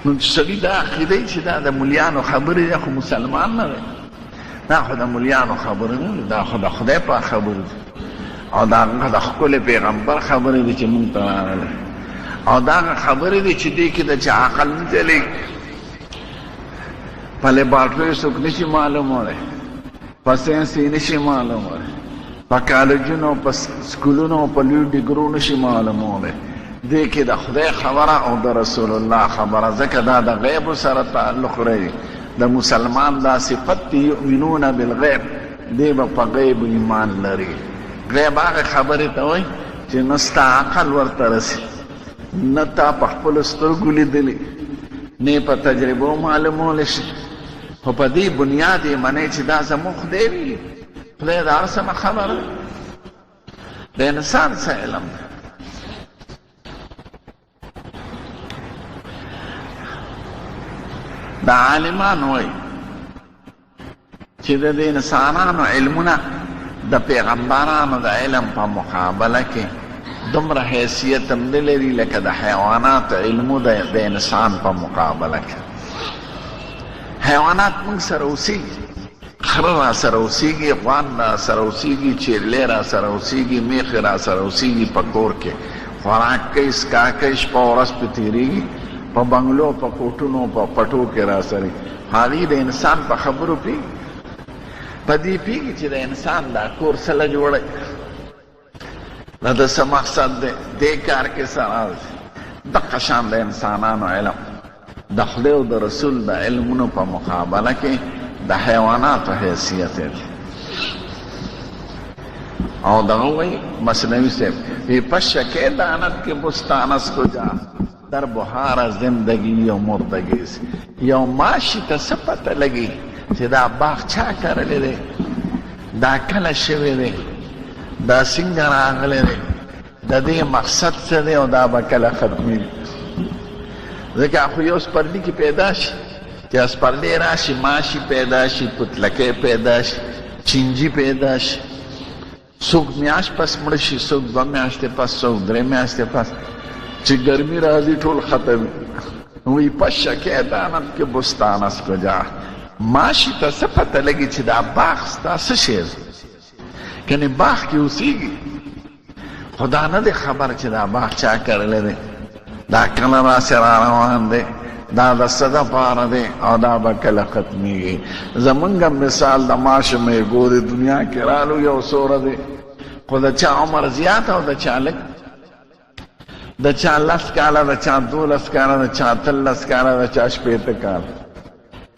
نو چې سړي دا عقیده چې دا د مولیانو خبرې دی خو مسلمان نه دی دا خو د مولیانو خبرې نه دی دا خو د خدای پاک خبرې دي او دا هغه د ښکلي پیغمبر خبرې دي چې مونږ ته راغلی او دا هغه خبرې دي چې دې کې د چا عقل نه چلېږي په لیبارټریو څوک نشي معلومولی په ساینس یې نشي معلومولی په کالجونو په سکولونو په لوی ډیګرو نشي معلومولی دې کې د خدای خبره او د رسول الله خبره ځکه دا د غیبو سره تعلق لري د مسلمان دا صفت دی یؤمنون بالغیب دی به په غیب ایمان لري غیب هغه خبرې ته وایي چې نه ستا عقل ورته رسي نه تا په خپلو سترګو لیدلي نه په تجربو معلومولی شي خو په دې بنیاد یې منې چې دا زموږ خدای وي خدای د هر څه نه خبره د انسان څه علم دی دا عالمان وایي چې د انسانانو علمونه د پیغمبرانو د علم په مقابله کې دومره حیثیت هم نه لري لکه د حیوانات علمو د انسان په مقابله کې حیوانات موږ سره اوسېږي خره را سره اوسېږي غوان را سره اوسېږي چیرلی را سره اوسېږي میښې را سره اوسېږي په کور کې خوراک کوي څښاک کوي شپه ورځ پې تېرېږي په بنګلو په کوټونو په پټو کې را سره هغوی د انسان په خبرو پیږي، په دې پیږي چې د انسان دا کور سله جوړی، دا د څه مقصد دی، دې کار کې څه راز دی. دغه شان د انسانانو علم د خدای او د رسول د علمونو په مقابله کې د حیواناتو حیثیت دی. او دغه وایي مثنوي صاحب وی پس شکے دانت کے بستانس کو جا در بہار زندگی و مردگی سے یو ماشی ته څه پته لګي چې دا باغ چا کرلی دی، دا کله شوی دی، دا څنګه راغلی دی، د دې مقصد څه دی او دا به کله ختمېږي. ځکه خو یو سپرلي کې پیدا شي چې سپرلی راشي، ماشي پیدا شي، پتلکۍ پیدا شي، چینجي پیدا شي، څوک میاشت پس مړه شي، څوک 2 میاشتې پس، څوک 3 میاشتې پس، چې ګرمي راځي ټول ختم وي. پس شکې دانت کې بستانس کو جا، ماشي ته څه پته لګي چې دا باغ ستا څه شی دی، کنې باغ کې اوسېږي، خدا نه دی خبر چې دا باغ چا کرلی دی، دا کله راسې را روان دی، دا د څه دپاره دی او دا به کله ختمېږي. زمونږ مثال د ماشومې ګورې دنیا کې رالو یو سوره دی، خو د چا عمر زیات او د چا لږ، د چا 10 کاله، د چا 12 کاله، د چا 13 کاله، د چا 80 کاله.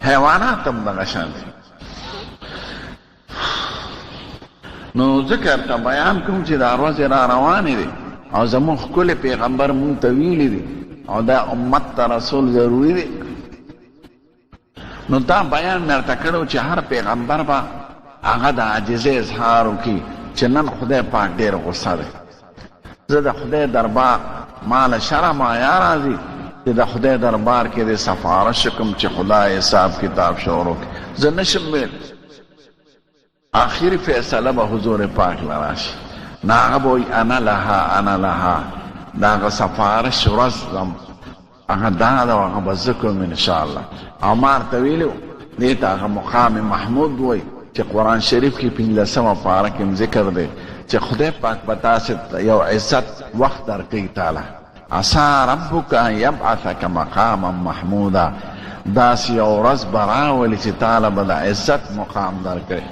حیوانات هم دغه شان دي. نو ذکر ته بیان کوم چې دا ورځې را روانې دي او زموږ ښکلی پیغمبر مونږ ته ویلي دي او دا امت ته رسول ضروري دی. نو دا بیان مې درته کړی چې هر پیغمبر به هغه د عاجزۍ اظهار وکړي چې نن خدای پاک ډېر غصه دی، زه د خدای دربار ماله شرم حیا راځي چې د خدای دربار کې د سفارش کوم چې خدای حساب کتاب شروع کړي، زه نشم ویل. آخري فیصله به حضور پاک له راشي، نه هغه به وایي انا لها انا لها، دا هغه سفارش ورځ هغه دا ده او هغه به زه کوم انشاءالله. او ما ورته ویلي و دې ته هغه مقام محمود وایي چې قرآن شریف کې 15مه پاره کې ذکر دی چې خدای پاک به تاسې یو عزت وخت درکوي تعالی، عسى ربک ان یبعثک مقاما محمودا، داسې یو ورځ به راولي چې تعالی به د عزت مقام درکوي.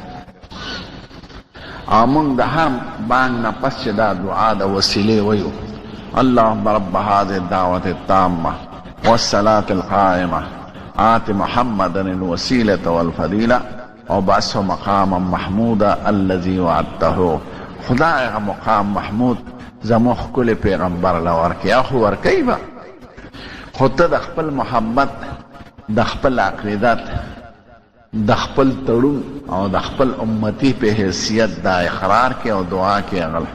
او موږ د هر بانګ نه پس چې دا دعا د وسیلې ویو اللهم رب هذه الدعوة التامة والصلاة القائمة آت محمدا الوسيلة والفضيلة وبعثه مقاما محمودا الذي وعدته. خدای مقام محمود زموږ ښکلی پیغمبر له ورکوي، خو ورکوي به، خو ته د خپل محبت، د خپل عقیدت، د خپل تړون او د خپل امتی په حیثیت دا اقرار کې او دعا کې اغل.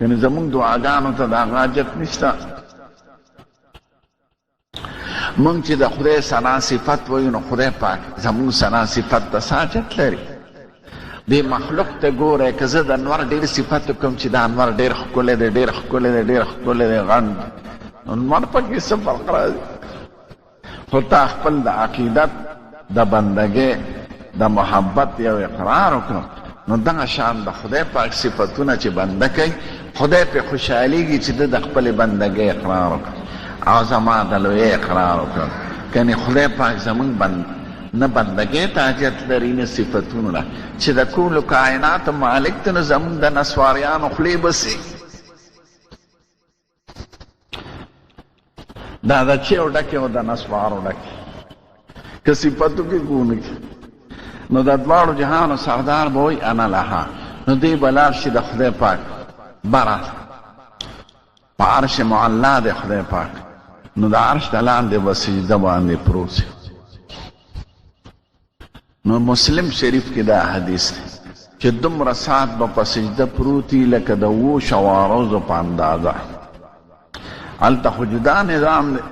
یعنی زمونږ دعاګانو ته د هغه حاجت نشته. مونږ چې د خدای ثنا صفت وایو نو خدای پاک زمونږ ثنا صفت ته څه حاجت لري؟ دې مخلوق ته ګوره که زه د انور ډېر صفت وکړم چې دا انور ډېر ښکلی دی، ډېر ښکلی دی، ډېر ښکلی دی، غڼ انور پکې څه فرق راځي؟ خو تا خپل د عقیدت، د بندګۍ، د محبت یو اقرار وکړو نو دغه شان د خدای پاک صفتونه چې بنده کوي خدای پې خوشحالیږي چې د خپلې بندګۍ اقرار وکړو او زما د لویۍ اقرار وکړو. کنې خدای پاک زمونږ نه بندګۍ ته حاجت لري نه صفتونو نه، چې د ټولو کائناتو مالک ته نو زمونږ د نسواریانو خولې بسي دا د چیو ډکې او د نسوارو ډکې که صفتو کې ګونه کې نو د دواړو جهانو سردار به وایي انا لها. نو دی به لاړ شي د خدای پاک بره په عرش معلا د خدای پاک، نو د عرش د لاندې به سجده باندې پروت شي. نو مسلم شریف کې دا حدیث دی چې دومره ساعت به په سجده پروت وي لکه د 7 شوارزو په اندازه. هلته خو جدا نظام دی.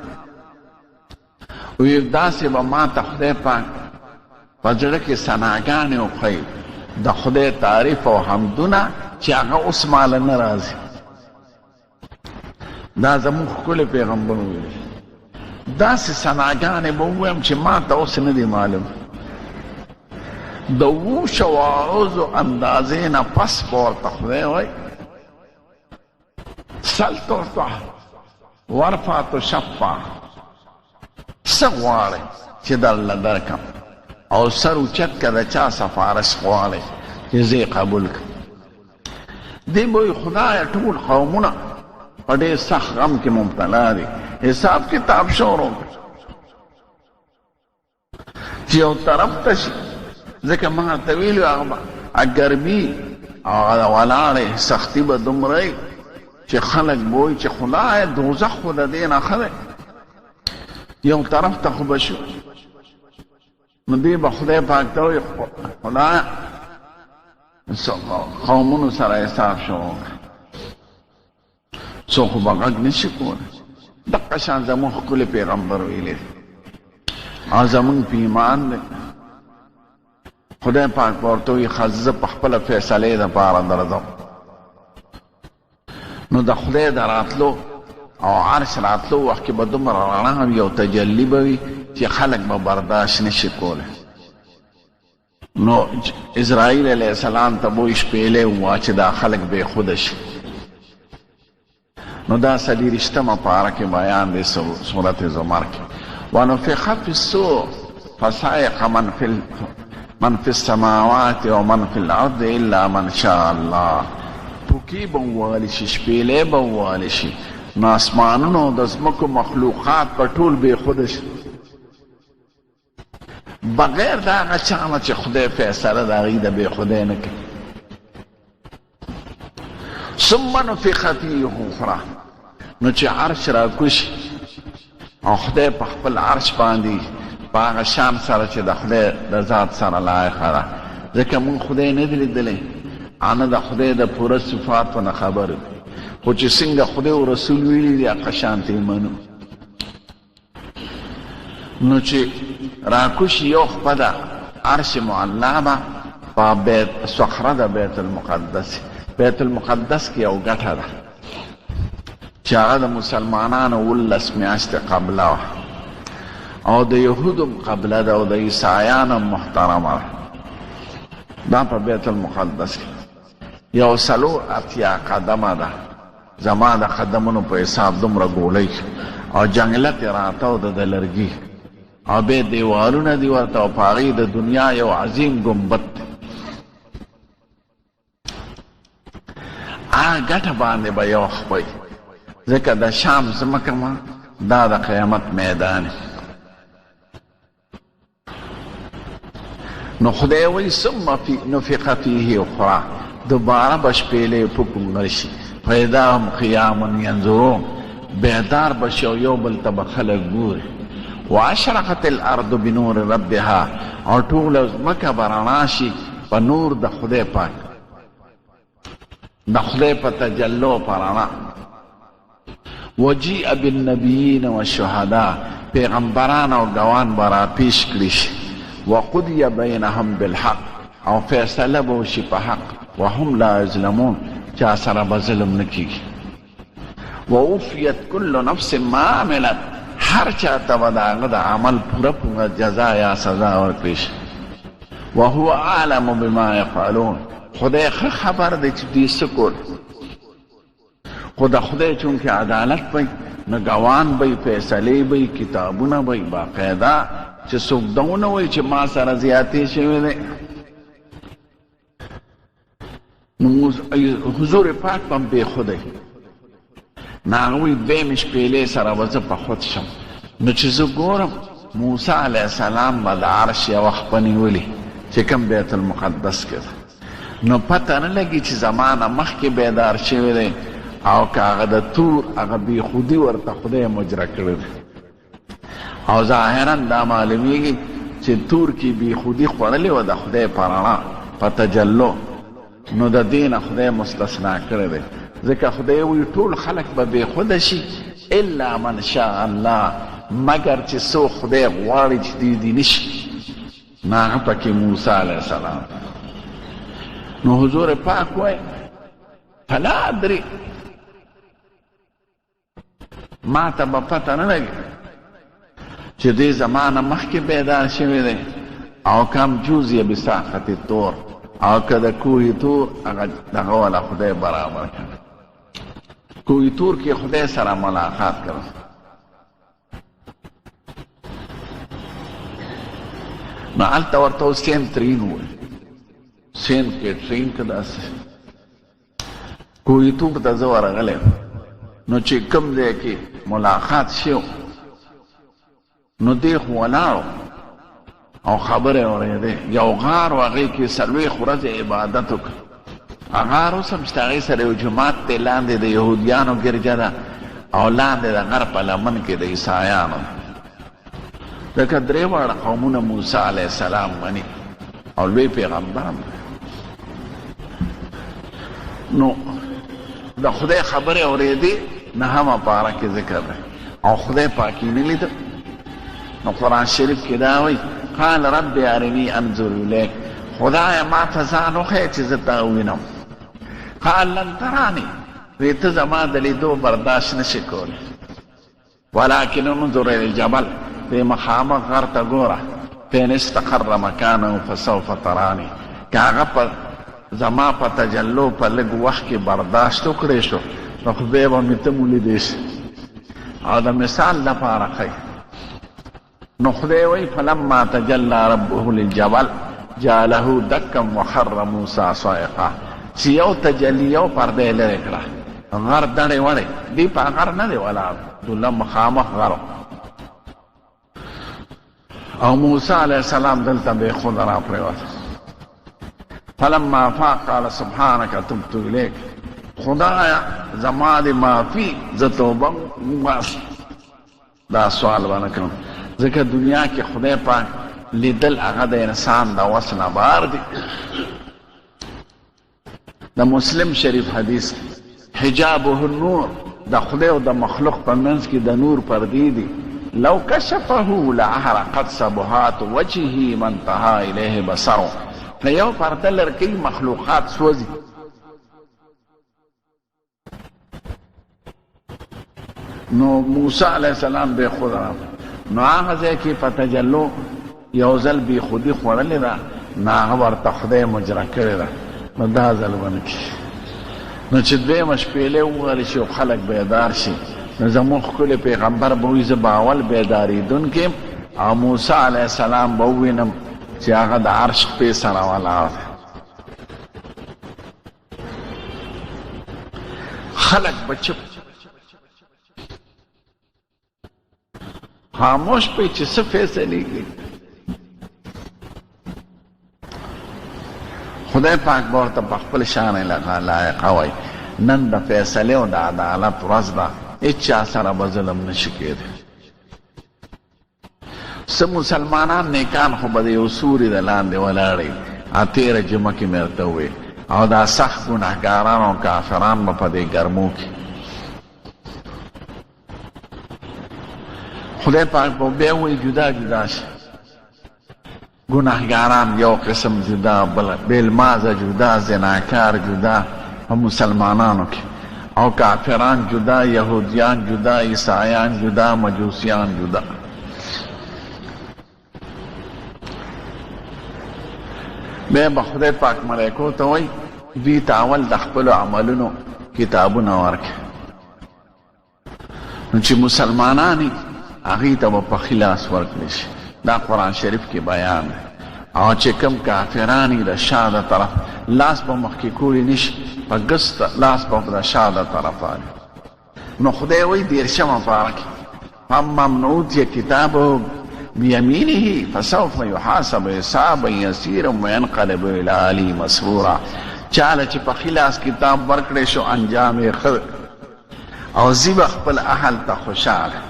وی داسې به ما ته خدای پاک په زړه کې ثناګانې وښیي د خدای تعریف او حمدونه چې هغه اوس ماله نه راځي. دا زموږ ښکلی پیغمبر وویل داسې ثناګانې به ووایم چې ما ته اوس نه دي معلوم. د 7 شوارزو اندازې نه پس به ورته خدای وایي سل تعطى وارفع تشفع، څه غواړئ چې درله درکم او سر اوچت که د چا سفارش غواړئ چې زه یې قبول کړم. دی به وایي خدایه ټول قومونه په ډېر سخت غم کې مبتلا دي، حساب کتاب شروع کړه چې یو طرف ته شي. ځکه ما ته ویلي هغه ګرمي او هغه ولاړې سختي به دومره وي چې خلک به وایي چې خدایه دوزخ خو د دې نه ښه دی. یو طرف ته خو به شو نو دی به خدای پاک ته وایي خدایه قومونو سره حساب شروع کړه، څوک خو به غږ نه شي کولی. دقه شان زموږ ښکلی پیغمبر ویلی دی او زموږ په ایمان دی. خدای پاک به ورته وایي ښه زه په خپله فیصلې دپاره درځم. نو د خدای د راتلو او عرش راتلو وخت کې به دومره رڼا وي او تجلي به وي چې خلک به برداشت نه شي کولی. نو اسرائیل علیه السلام ته به شپېلې ووایه چې دا خلک بېخوده شي. نو دا 30مه پاره کې بیان دی سورت زمر کې. ونفخ فی الصور فصعق من فی السماوات ومن فی الارض الا من شاء الله. پوکي به ووهلی شي، شپېلې به ووهلی شي، نو اسمانونو د ځمکو مخلوقات به ټول بېخوده شي بغیر د هغه چا نه چې خدای فیصله د هغوی د بېخودۍ نه کوي. ثم نفخ فیه اخرى. نو چې عرش راکوشي او خدای په خپل عرش باندې په هغه شان سره چې د خدای د ذات سره لایقه ده. ځکه مونږ خدای نه دی لیدلی، نه د خدای د پوره صفاتو نه خبر دی، خو چې څنګه خدای او رسول ویلي دي هغه شانتې منو. نو چې راکوشي یو خپه ده عرش معلا به په صخره د بیت المقدس. بیت المقدس کې یو ګټه ده چې هغه د مسلمانانو 19 میاشتې قبله وه او د یهودو قبله ده او د عیسایانو محترمه ده. دا په بیت المقدس کې یو 4 قدمه ده. زما د قدمونو په حساب دومره ګولۍ او جنګلت یې راته او د لرګي او بیا دیوالونه دي ورته او په هغې د دنیا یو عظیم ګمبد دی. هغه ګټه باندې به یو خپئ، ځکه د شام ځمکه ما دا د قیامت میدان. نو خدای وایي ثم نفخ فیه اخرى. دوباره به شپېلې پوکونګل شي، فاذا هم قیام ینظرون. بیدار به شي او یو بل ته به خلک ګوري. واشرقت الارض بنور ربها. او ټوله ځمکه به رڼا شي په نور د خدای پاک، د خدای په تجلو په رڼا. وجیء بالنبیین والشهداء. پیغمبران او ګوان به راپیش کړي شي. وقضی بینهم بالحق. او فیصله به وشي په حق. وهم لا یظلمون. چا سره به ظلم نه کېږي. ووفیت کل نفس ما عملت. هر چا ته به د هغه د عمل پوره جزا یا سزا ورکړي شي. وهو اعلم بما یفعلون. خدای ښه خبر دی چې دوی څه کول. خو د خدای چونکې عدالت وی نو ګوان به فیصلې به کتابونه به باقاعده چې څوک دونه وایي چې ما سره زیاتې شوې دی. نو حضور پاک به هم بېخودی. نو هغه وایي دویمې شپېلې سره به زه په خود شم. نو چې زه ګورم موسی علیه السلام به د عرش یوه خپه نیولې چې کوم بیت المقدس کې ده. نو پته نه لګي چې زما نه مخکې بیدار شوی دی او که هغه د تور هغه بېخودي ورته خدای مجره کړی دی. او ظاهرا دا معلومیږي چې تور کې بېخودي خوړلې وه د خدای په رڼا په تجلو. نو د دې نه خدای مستثنا کړی دی. ځکه خدای وایي ټول خلک به بېخوده شي الا من شاء الله، مګر چې څوک خدای غواړي چې دې نه شي. نو هغه پکې موسی علیه السلام. نو حضور پاک وایي فلا ادري. ما ته به پته نه لګي چې دې زمانه مخکې بیدار شوی دی او کم جوزیه بساقط الطور. او که د کوه طور هغه دغه والا خدای برابر کړه. کوه طور کې خدای سره ملاقات کړه. نو هلته ورته سین ترین وویل سین کې ټرین که داسې کویتوب ته زه ورغلی نو چې کوم ځای کې ملاقات شو نو دی خو ولاړو او خبرې اورېدې یو غار و هغې کې څلوېښت ورځې عبادت وکړه غار اوس هم شته هغې سره یو جومات دی لاندې د یهودیانو ګرجه ده او لاندې د غر په لمن کې د عیسایانو ځکه درې واړه قومونه موسی علیه السلام مني او لوی پیغمبر هم نو د خدای خبرې اورېدې نهمه پاره کې ذکر دی او خدای پاک یې نه لیده نو قرآن شریف کې دا وایي قال رب ارني انظر الیک خدایه ما ته ځان وښیه چې زه تا ووینم قال لن تراني وی ته زما د لیدو برداشت نشي کولی ولکن انظر الى الجبل دی مخامخ غر ته ګوره فإن استقر مکانه فسوف تراني که هغه په زما په تجلو په لږ وخت کې برداشت وکړی شو نو خدای به مې ته مولیدی شي او د مثال لپاره ښیي نو خدای وایي فلما تجلی ربه للجبل جعله دکا وخر موسی صاعقا چې یو تجلی یو پرده لرې کړه غر دړې وړې دی په غر نه دی ولاړ دوله مخامخ غرو او موسی علیه السلام دلته بېخوده را پرېوته فلما افاق قال سبحانك تبت الیک خدایا زما د معافي زه توبه وباسم دا سوال به نه کوم ځکه دنیا کې خدای پاک لیدل هغه د انسان د وس نه بار دی د مسلم شریف حدیث حجابه النور د خدای او د مخلوق په منځ کې د نور پردې دي لو کشفه لأحرقت سبحات وجهه ما انتهى الیه بصره که یو پرده لرکې مخلوقات سوځي نو موسی علیه السلام بے خود راغی نو هغه ځای کې په تجلو یو ځل بې خودي خوړلې ده نو هغه ورته خدای مجره کړې ده نو دا ځل ونه کړي نو چې دویمه شپېلې وغواړي چې خلک بیدار شي نو زموږ ښکلی پیغمبر به وایي زه به اول بیدارېدونکی یم او موسی علیه السلام به ووینم چې هغه د عرش خپې سره ولاړ دی خلک به چپ خاموش پی چې څه فیصلې کوي خدای پاک به ورته په خپل شان لایقه وایي نن د فیصلې او د عدالت ورځ ده هېچا سره به ظلم نشي کېدی څه مسلمانان نیکان خو به د یو سوري د لاندې ولاړې تېره جمعه کې مې ورته وویل او دا سخت ګناهګاران او کافران به په دې ګرمو کې خدای پاک به بیا وایي جدا جدا شي ګناهګاران یو قسم جدا بېلمازه جدا زناکار جدا په مسلمانانو کې او کافران جدا یهودیان جدا عیسایان جدا مجوسیان جدا بیا به خدای پاک ملایکو ته وایي دوی ته اول د خپلو عملونو کتابونه ورکړي نو چې مسلمانان یې هغې ته به په ښي لاس ورکړی شي دا قرآن شریف کې بیان دی او چې کوم کافران یې د شا د طرف لاس به مخکې کولی نشي په ګس لاس به د شا د طرف آلي نو خدای وایي دېرشمه پاره کې اما من اوتي کتابه بیمینه فسوف یحاسب حسابا یسیرا وینقلب الی اهله مسرورا چاله چې په ښي لاس کتاب ورکړی شو انجام یې ښه او ځي به خپل اهل ته خوشحاله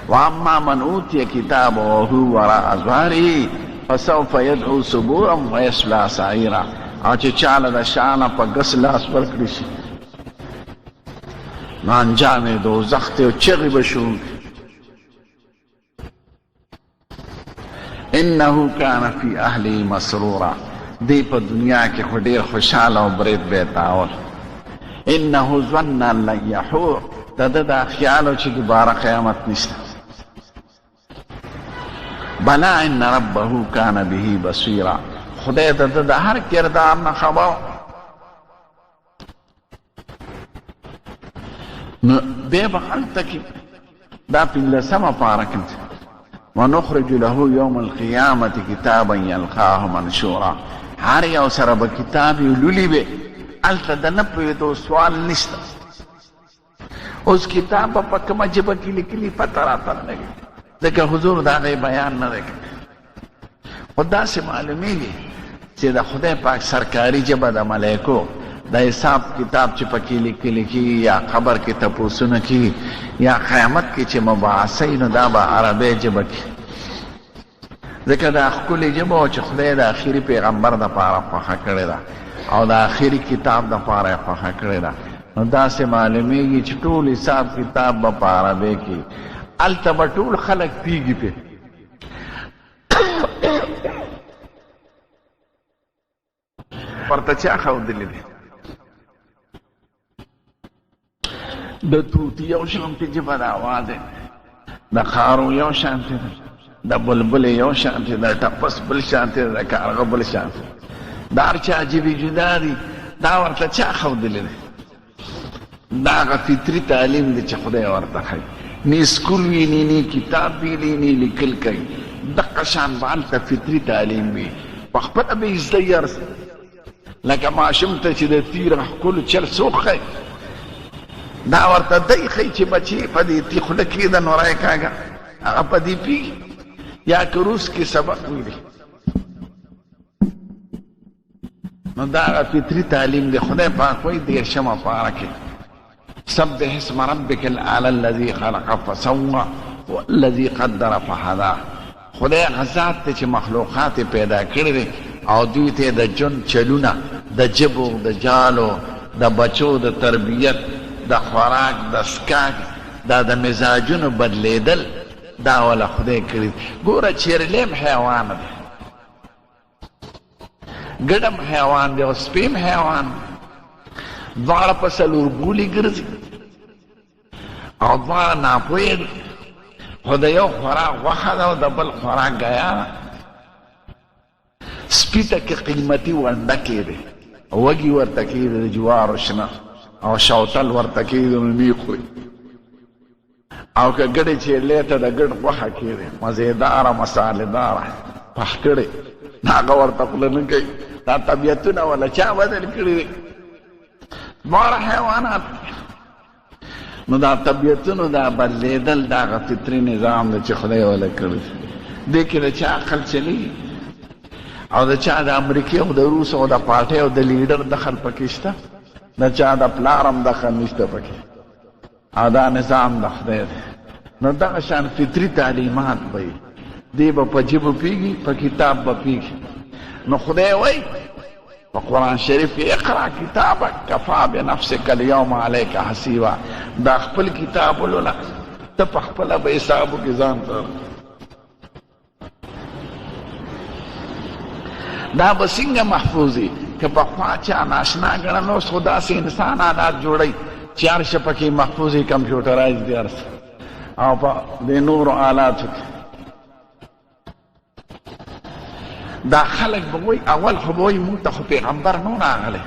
واما من اوتي کتابه وهو وراء ظهره فسوف يدعو ثبورا ويصلى سعيرا او چې چاله د شانه په ګس لاس ورکړي شي نو انجام یې دوزخ ته چغې به شو انه کان فی اهله مسرورا دی په دنیا کې خو ډېر خوشحاله او برید بیتاول انه ظن ان لن یحور د ده دا خیال و چې دوباره قیامت نشته بلا ان ربه کان به بصیرا خدای د ده د هر کردار نه خبر نو بیا به هلته کې دا پنځلسمه پاره کې ونخرج له يوم القيامة كتابا يلقاه منشورا. هر یو سره به کتاب لولي به هلته د نه پوهېدو سوال نشته. اوس کتاب به په کومه ژبه کې لیکلي پته راته نه لګي، ځکه حضور د هغې بیان نه دی کړی. خو داسې معلومېږي چې د خدای پاک سرکاري ژبه د ملایکو د حساب کتاب چې پکې لیکلی کېږي، یا قبر کې تپوسونه کېږي، یا قیامت کې چې مبعثه وي، نو دا به عربۍ ژبه کې. ځکه دا ښکلې ژبه وه چې خدای د آخري پیغمبر دپاره خوښه کړې ده او د آخري کتاب دپاره یې خوښه کړې ده. نو داسې معلومېږي چې ټول حساب کتاب به په عربۍ کې، هلته به ټول خلک پیږي پې. ورته چا ښودلي دي؟ د توتي یو شانتې ژبه د اواز دی، د خارو یو شانتې ده، د بلبل یو شانتې ده، ټپس بل شانتې ده، د کارغه بل شانتې. د هر چا ژبې جدا دي، دا ورته چا ښودلي دی؟ دا هغه فطري تعلیم دی چې خدای ورته ښایي. نه سکول وي، نه کتاب ویلی، نه لیکل کوي. دقه شان به هلته فطري تعلیم وي، په خپله به یې زده یې ارزي. لکه ماشوم ته چې د تیر ښکلو چل څوک ښایي، دا ورته دی ښایي چې بچې په دې تی خوله کېږده نو رایې کاږه، هغه په دې پوهېږي. یا که روس کې سبق ویلي، نو دا هغه فطري تعلیم دی. خدای پاک وایي 13مه پاره کې سبح اسم ربک الاعلی الذي خلق فسوى والذي قدر فهدى. خدای هغه ذات دی چې مخلوقات پیدا کړي دي او دوی ته د ژوند چلونه، د ژبو، د جالو، د بچو د تربیت، د خوراک، د څښاک، دا د مزاجونو بدلیدل، دا ولا خدای کړي. ګوره چیرلیم حیوان دی، ګډم حیوان دی او سپیم حیوان، دواړه په څلور بولي ګرځي او دواړه ناپوهه دي. خو د یو خوراک غوښه ده او د بل خوراک ګیا ده. سپي ته که قیمتي ونډکې دی، وږي ورته کېږي د جوارو شنه، او شوتل ورته کېږي نو نه خوري. او که ګډې چیرلې ته د ګډ غوښه کېږي مزېداره مسالېداره پخ کړې، هغه ورته خوله نه کوي. دا طبیعتونه ولا چا بدل کړي دي؟ دواړه حیوانات. نو دا طبیعتونو دا بدلېدل دا هغه فطري نظام دی چې خدای ولا کړی. دې کې د چا عقل چلیږي او د چا د امریکې او د روس او د پارټۍ او د لیډر دخل پکې شته، د چا د پلار هم دخل نشته پکې، او دا نظام د خدای دی. نو دغه شان فطري تعلیمات به وي، دی به په ژبه پوهېږي، په کتاب به پوهېږي. نو خدای وایي په قرآن شریف کې اقرأ کتابک کفا بنفسک اليوم علیک حسیبا. دا خپل کتاب ولوله، ته په خپله به حساب وکړې ځان ته. دا به څنګه محفوظ وي که پخوا چا ناشنا ګڼل، اوس خو داسې انسان آلات جوړوي چې هر شی پکې محفوظ وي، کمپیوټرایز دی هر څه، او په دې نورو آلاتو کې. دا خلک به وایي اول خو به وایي موږ ته خو پیغمبر نه و راغلی.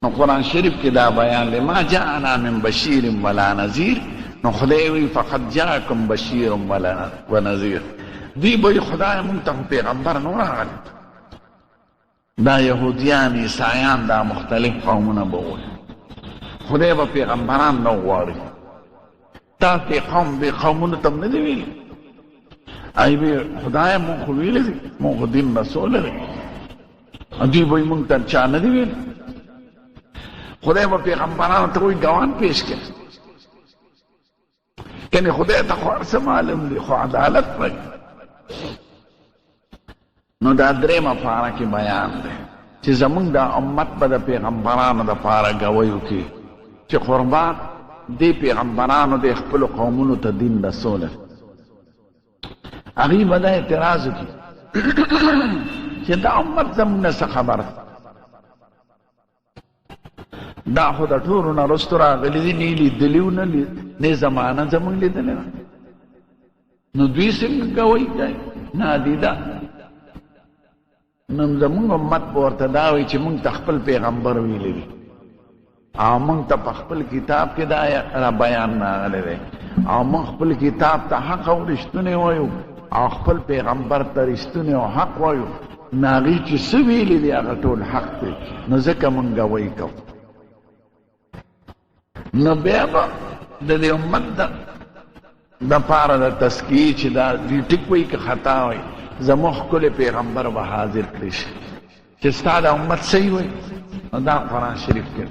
نو قرآن شریف کې دا بیان دی، ما جاءنا من بشیر ولا نذیر. نو خدای وایي فقد جاءکم بشیر ونذیر. دی به وایي خدای موږ ته خو پیغمبر نه و راغلی. دا یهودیان، عیسایان، دا مختلف قومونه به وایي خدای به پیغمبران نه غواړي. تاسې قوم دې قومونو ته هم نه دی ویلي؟ ای به خدای مونږ خو ویلي دي، مونږ خو دین رسول دی. دوی به مونږ ته چا نه دی ویلي؟ خدای به پیغمبرانو ته وایي ګوان پیش کړي. کنې خدای ته خو هر څه معلوم دي، خو عدالت وایي. نو دا درېیمه پاره کې بیان دی چې زمونږ دا امت به د پیغمبرانو دپاره ګوی وکړي چې قربان دې پیغمبرانو د خپلو قومونو ته دین رسولی. هغوی به دا اعتراض وکړي چې دا امت زمونږ نه څه خبر ده، دا خو د ټولو نه رستو راغلي دي، نه لیدلي و نه زمانه زمونږ لیدلې ده. نو دوی څنګه ګوی کوي؟ نادیده. نو زمونږ امت به ورته دا وایي چې مونږ ته خپل پیغمبر ویلی دي او مونږ ته په خپل کتاب کې دا بیان راغلی دی او موږ خپل کتاب ته حق او رښتونی وایو او خپل پیغمبر ته رښتونی او حق وایو، نو هغوی چې څه ویلي دي هغه ټول حق دی، نو ځکه مونږ ګوی کوو. نو بیا به د دې امت دپاره د تزکیې چې دا دوی ټیک وایي که خطا وایي، زموږ ښکلی پیغمبر به حاضر کړی شي چې ستا د امت صحیح وایي، نو دا قرآن شریف کې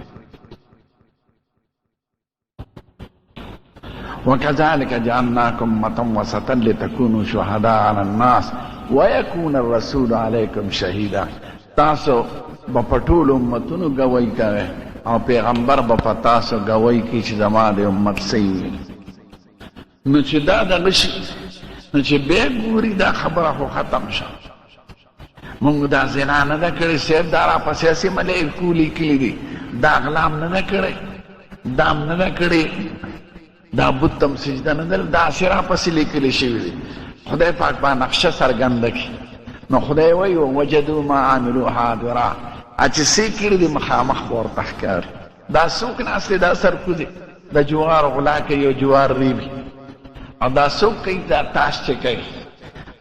وَكَذَلِكَ جَعَلْنَاكُمْ أُمَّةً وَسَطًا لِتَكُونُوا شُهَدَاءَ عَلَى النَّاسِ وَيَكُونَ الرَّسُولُ عَلَيْكُمْ شَهِيدًا. تاسو به په ټولو امتونو ګوی کوئ او پیغمبر به په تاسو ګوی کوي چې زما د امت صحیح وي. نو چې دا دغه شي، نو چې بیا ګوري دا خبره خو ختم شه، مونږ دا زنا نه ده کړې، صاحب دا راپسې هسې ملایکو لیکلي دي، دا غلام نه ده کړی، دام نه ده کړې، دا بت تم سجده نه ده، دا هسې راپسې لیکلي شوي دي. خدای پاک به نقشه څرګنده کړي. نو خدای وایي ووجدوا ما عملوا حاضرا، چې څه کړي دي مخامخ به ورته ښکاري. دا څوک ناست دی؟ دا سرکوزي د جوار غلا کوي او جوار ریبي، او دا څوک کوي دا تاش چې کوي،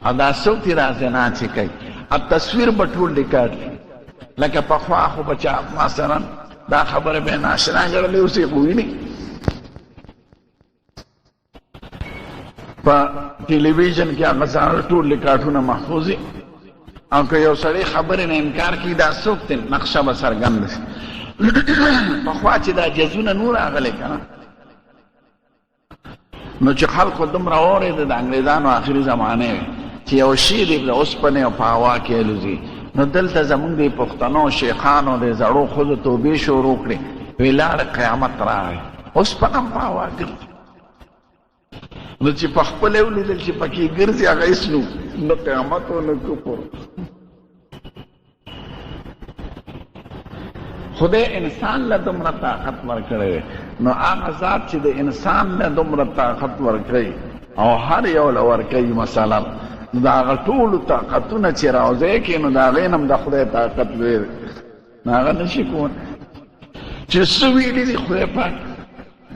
او دا څوک دی دا زنا چې کوي. اب تصویر به ټول ریکارډ کړي. لکه پخوا خو به چا مثلا دا خبره به ناشنا ګڼلې، اوس یې خو ویني په ټلویزیون کې هغه ساړه ټول ریکارډونه محفوظ دي. او که یو سړی خبرې نه انکار کړي دا څوک دی، نقشه به څرګنده شي. پخوا چې دا جزونه نور راغلی که نه، نو چې خلکو دومره واورېده د انګریزانو آخري زمانې وې چې یو شي دی د اوسپنې او په هوا کې الوځي، نو دلته زمونږ د پښتنو شیخانو د زړو ښځو توبې شروع کړې، وی لاړ قیامت راغی، اوسپنه هم په هوا ګرځي. نو چې په خپله یې ولیدل چې پکې ګرځي هغه هېڅ نه قیامت و نه کفر. خدای انسان له دومره طاقت ورکړی دی، نو هغه ذات چې د انسان له دومره طاقت ورکوي او هر یو له ورکوي مثلا، نو د هغه ټولو طاقتونه چې راوځی کړي، نو د هغې نه هم د خدای طاقت لوی دی، نو هغه نه شي کولی چې څه ویلي دي خدای پاک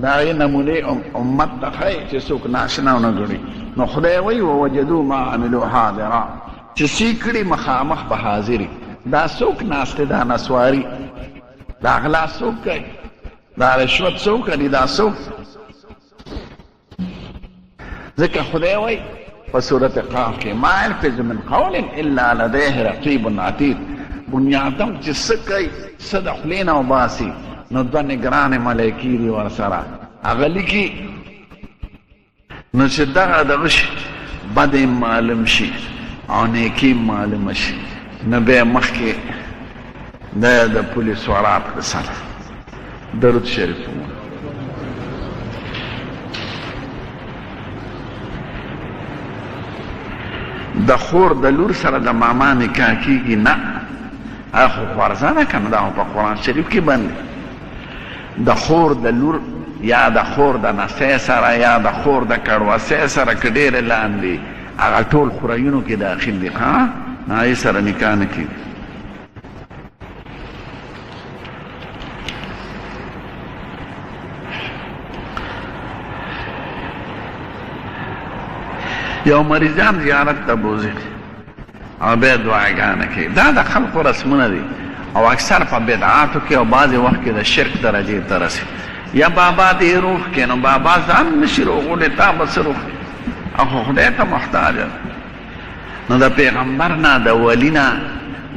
د هغې نمونې امت ته ښایي چې څوک ناشنا ونه ګڼي. نو خدای وایي ووجدوا ما عملوا حاضرا، چې څه کړي مخامخ به حاضري. دا څوک ناست دی؟ دا نسواري، دا غلا څوک کوي، دا رشوت څوک کوي، دا څوک؟ ځکه خدای وایي په سورت قاف کې ما یلفظ من قول الا لدیه رقیب عتید. بنیادم چې څه کوي، څه د خولې نه وباسي، نو دوه نګرانې ملایکې دي ورسره، هغه لیکي. نو چې دغه شي بد یې معلوم شي او نیکي معلومه شي، نو بیا مخکې د پولیس ورات رساله. درود شریف د خور د لور سره د ماما نکاح کېږي؟ نه، هغه خو فرضه ده که نه، دا په قرآن شریف کې باندې د خور د لور یا د خور د نسۍ سره یا د خور د کړوسۍ سره که ډېرې لاندې هغه ټول خورایونو کې داخل دي، هغې سره نکاح نه کېږي. یو مریضان زیارت ته بوځي او بیا دعاګانې کوي. دا د خلقو رسمونه دي او اکثر په بدعاتو کې او بعضې وخت کې د شرک درجې ته رسي. یا بابا دې روح کې، نو بابا ځان نشي روغولی، تا به څه روغ او خو خدای ته محتاج ده. نو د پیغمبر نه، د ولی نه،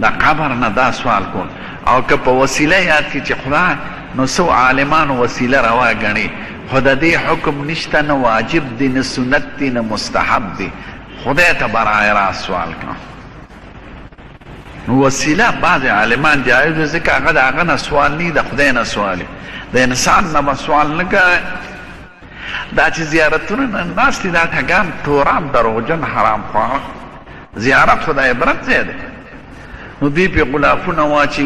د قبر نه دا سوال کول. او که په وسیله یاد کړي چې خدای، نو څو عالمانو وسیله روا ګڼي، خو د دې حکم نشته، نه واجب دی، نه سنت دی، نه مستحب دی، خدای ته برای راست سوال کړه. نو وسیله بعضې عالمان جایز دی، ځکه هغه د هغه نه سوال نه د خدای نه سوالي، د انسان نه به سوال نه کوي. دا چې زیارتونه نه ناست دي، دا ټګان توران دروغجن حرام خواه. زیارت خو د عبرت ځای دی، نو دوی پې غلافونه واچي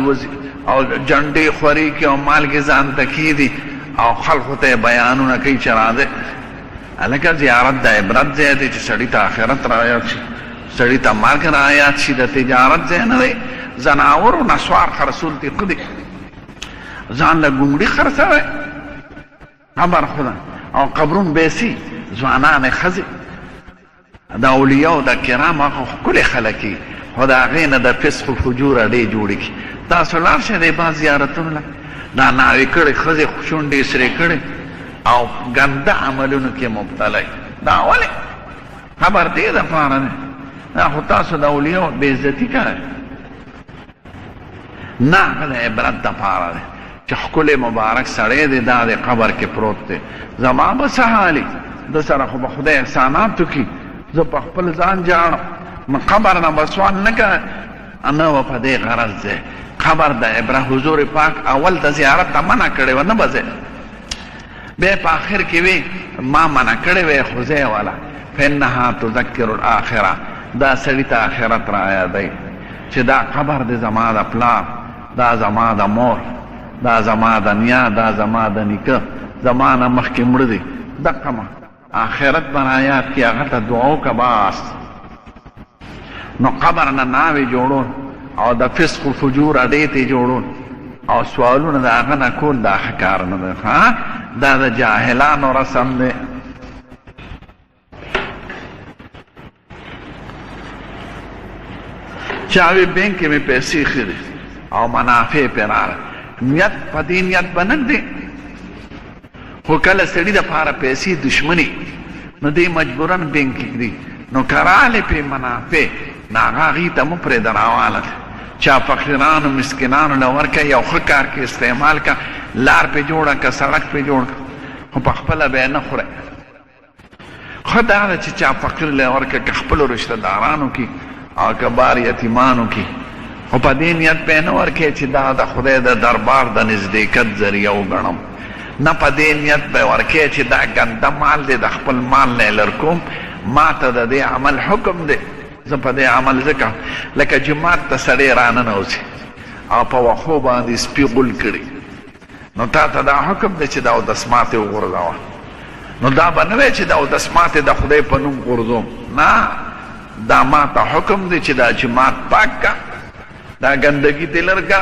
او جنډې خوري کړي او مالګې ځان ته کېږدي او خلقو ته بیانونه کوي چې راځئ. هلکه زیارت د عبرت ځای دی چې سړي ته آخرت رایاد شي، سړي ته مرګ رایاد شي، د تجارت ځای نه دی. زناورو نسوار خرڅول دي ښه دي، ځان له ګونګړي خرڅوی خبر خو ده، او قبرون بیسي ځوانان ښځې د اولیاو د کرام هغه ښکلې خلک خو د هغې نه د فسق و فجور اډې جوړې کړي. تاسو لاړ شئ د بعض زیارتونو له دا ناوې کړې ښځې شونډې سرې کړې او ګنده عملونو کې مبتلا دا ولې خبر دې دپاره دی دا خو تاسو د اولیاو بې عزتي کوئ نه هغه د عبرت دپاره دی چې ښکلی مبارک سړی دی دا د قبر کې پروت دی زما به څه حالي ده سره خو به خدای احسانات وکړي زه په خپل ځان جاړم قبر نه به سوال نه کوه نه به په دې غرض دی قبر د عبرت حضور پاک اول د زیارت ته منع کړې وه نه به ځې بیا په آخر کې وی ما منع کړې وی خو ځې والا فانها تذکر الاخره دا سړي ته آخرت را یادوي چې دا قبر دی زما د پلار دا زما د مور دا زما د نیا دا زما د نیکه زما نه مخکې مړه دی دقه ما آخرت به را یاد کړي هغه ته دعا وکړه بس نو قبر نه ناوې جوړول او د فسق و فجور اډې ته جوړول او سوالونه د هغه نه کول دا ښه کار نه دی دا د جاهلانو رسم دی چاوی بینک میں پیسې خري او منافع پې راغله نیت په دې نیت به نه دی خو کله سړي دپاره پیسې دشمني نو دی مجبورن بینک کړي نو که راغلې پې منافع نو هغه هغې ته مه پرېږده راواله ده چا فقیرانو مسکینانو له ورکه یو ښه کار کې استعمال که لار پې جوړه که سړک پې جوړ که خو په خپله به یې نه خورئ ښه دا ده چې چا فقیر له ورکه که خپلو رشته دارانو کې او که بار یتیمانو کې خو په دې نیت پې نه ورکوې چې دا د خدای د دربار د نزدېکت ذریعه وګڼم نه په دې نیت به ورکوې چې دا ګنده مال دی د خپل مال نه یې لر کوم ما ته د دې عمل حکم دی زه په دې عمل ځکه لکه جومات ته سړی راننوځي او په وښو باندې سپي غول کړي نو تا ته دا حکم دی چې دا اودس ماتې وغورځوه نو دا به نه وی چې دا اودس ماتې د خدای په نوم غورځوم نه دا ما ته حکم دی چې دا جومات پاک کا دا ګندګي دې لر کا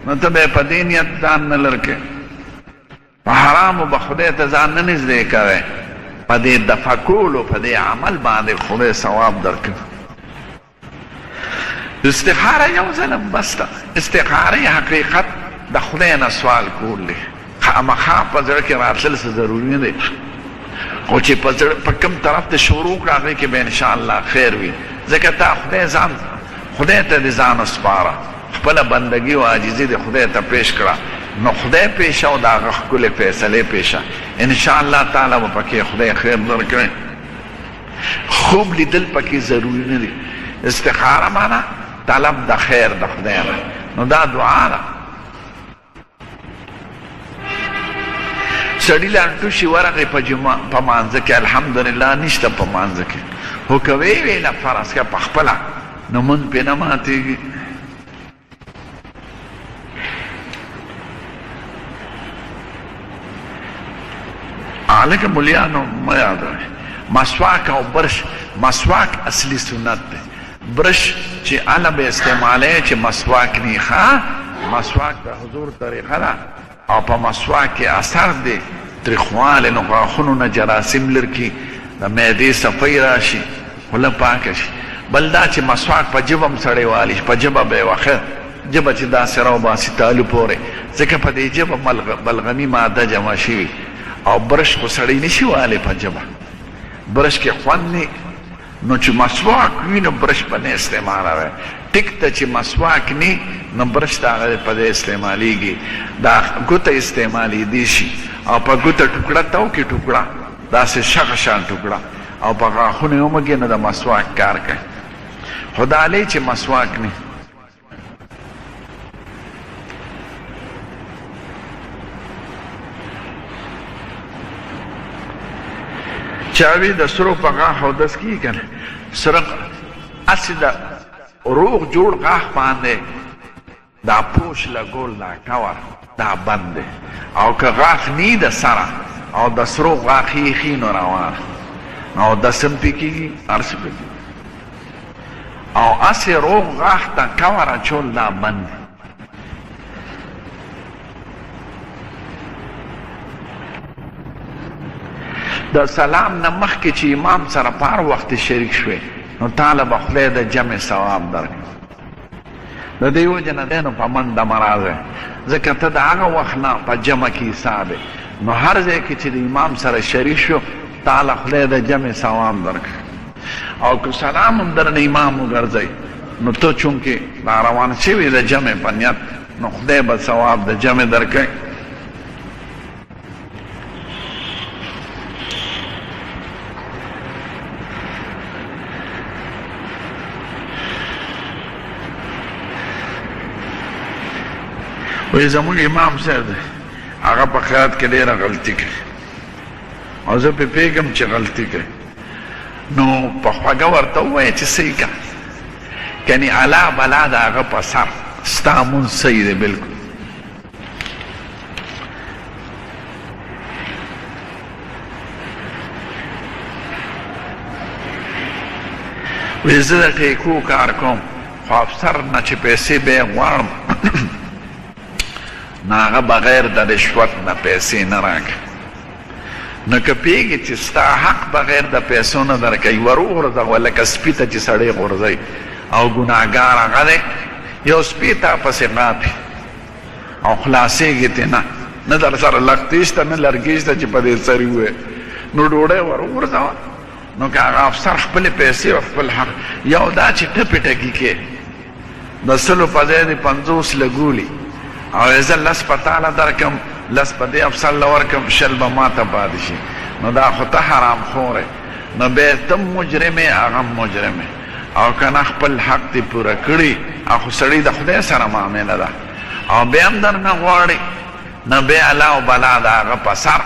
نو ته به په دې نیت ځان نه لر کې په حرامو به خدای ته ځان نه نږدې کوې په دې دفع کولو په دې عمل باندې خدای ثواب درکوي استخاره یو ځلم بس ده استخارې حقیقت د خدای نه سوال کول دی خامخا په زړه کې راتلل څه ضروري نه دی خو چې په کوم طرف ته شروع کړه هغې کې به انشاءالله خیر وي ځکه تا خدای ته دې ځان وسپاره خپله بندګي او عاجزي دې خدای ته پیش کړه نو خدای پیشه او د هغه ښکلې فیصلې پیشه انشاءالله تعالی به پکې خدای خیر درکړي خوب لیدل پکې ضروري نه دي استخاره معنا طلب د خیر د خدای نه نو دا دعا ده سړي لانټو شي ورغې په مانځه کې الحمدلله نشته په مانځه کې خو که ویې ویله فرض که په خپله نو مونځ پې نه ماتېږي لکه ملیانو مه یادوئ مسواک او برش مسواک اصلي سنت دی برش چې هله به استعمالوئ چې مسواک نی مسواک د حضور طریقه ده او په مسواک کې اثر دی تریخوالی نو غاښونو نه جراثیم لر کي د معدې صفۍ راشي خوله پاکه شي بل دا چې مسواک په ژبه هم سړی والي په ژبه به یې وښه ژبه چې داسې راوباسي تالو پورې ځکه په دې ژبه بلغمي ماده جمع شوي او برش خو سړی نشي والی په ژبه برش کې خوند نه نو چې مسواک وي نو برش به نه استعمالوئ ټیک ته چې مسواک نه نو برش ته هغه په دې استعمالیږي دا ګوته استعمالیدی شي او په ګوته ټوکړه ته وکړي ټوکړه داسې شغه شان ټوکړه او په غاښونو یې ومږي نو د مسواک کار کوي خو دا علی چې مسواک نه چاوی د سرو په غاښ اودس کیږي که نه سره هسې د روغ جوړ غاښ باندې دا پوش لګول دا کور دا بند دی او که غاښ نی د سره او د سرو غاښ یې ښي نو روان او دس هم پې کېږي هر څه پې کېږي او هسې روغ غاښ ته کور اچول دا بند دی د سلام نه مخکې چې امام سره پار وخت شریک شوې نو تعالی به خدای د جمع ثواب درکړي. د دې وجه نه دی نو په منډه مه راځئ، ځکه ته د هغه وخت نه په جمع کې حساب نو هر ځای کې چې د امام سره شریک شو تعالی خدای د جمع ثواب درکړي. او که سلام هم درنه امام وګرځئ نو ته چونکې را روان شوي د جمع په نیت نو خدای به ثواب د جمع درکړي. وی زمون امام صاحب دی هغه په خیرات کې ډېره غلطي کوي او زه پې پوهېږم چې غلطي کوي نو په خوږه ورته ووایه چې صحیح که کنی علا بلا د هغه په سر ستا مونځ صحیح دی بلکل. وی زه د ټیکو کار کوم خو افسر نه چې پیسې به یې غواړم نو هغه بغیر د رشوت نه پیسې نه راکړي. نو که پوهېږي چې ستا حق بغیر د پیسو نه درکوي ور وغورځوه لکه سپي ته چې سړی غورځوي او ګناهګار هغه دی یو سپي تا پسې غاپي او خلاصېږي ترې نه در سره لښتې شته نه لرګي شته چې په دې سري ووایې نو ډوډۍ ور وغورځوه. نو که هغه افسر خپلې پیسې او خپل حق یو دا چې ټپې ټکي کې د سلو په ځای د 50 لګولي او زه لس په تاله درکم لس په دې افسر له ورکم شل به ما ته پاتې شي نو دا خو ته حرام خور نو بیا ته مجرم یې هغه مجرم او که نه خپل حق دې پوره کړي او خو سړي د خدای سره معامله ده او بیا هم در نه غواړي نو بیا الله او بلا د هغه په سر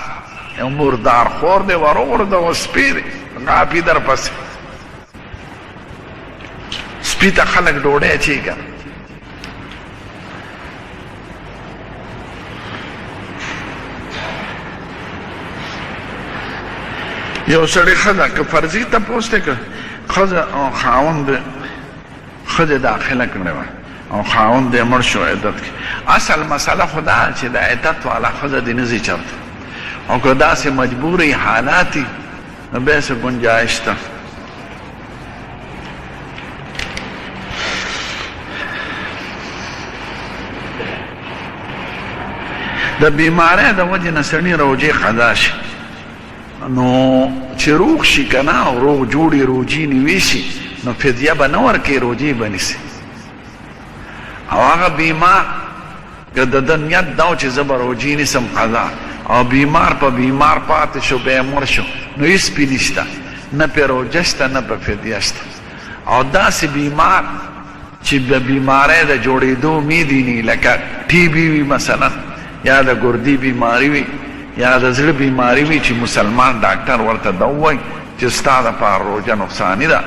یو مردار خور دی ور وغورځوه سپي دی غاپي در پسې سپي ته خلک ډوډۍ اچوي که یو سړی ښځه که فرضي تپوس دی که ښځه او خاوند ښځې داخله کړې وه او خاوند یې مړ شو عدت کې. اصل مسله خو دا چې د عدت والا ښځه دې نه ځي چرته او که داسې مجبورې حالات وي نو بیا څه ګنجایش شته. د بیمارۍ د وجې نه سړي روجې قضا شي نو چې روغ شي که نه او روغ جوړې روجې نیوي شي نو فدیه به نه ورکوي روجې به نیسي. او هغه بیمار که د ده نیت دا و چې زه به روجې نیسم قضا او بیمار په بیمار پاتې شو بیا مړ شو نو هېڅ پې نشته نه پې روجه شته نه په فدیه شته. او داسې بیمار چې د بیمارۍ د جوړېدو امید یې نه لکه ټي بي وي مثلا یا د ګردې بیماري وي یا د زړه بیماری وي چې مسلمان ډاکټر ورته دا ووایي چې ستا دپاره روژه نقصاني ده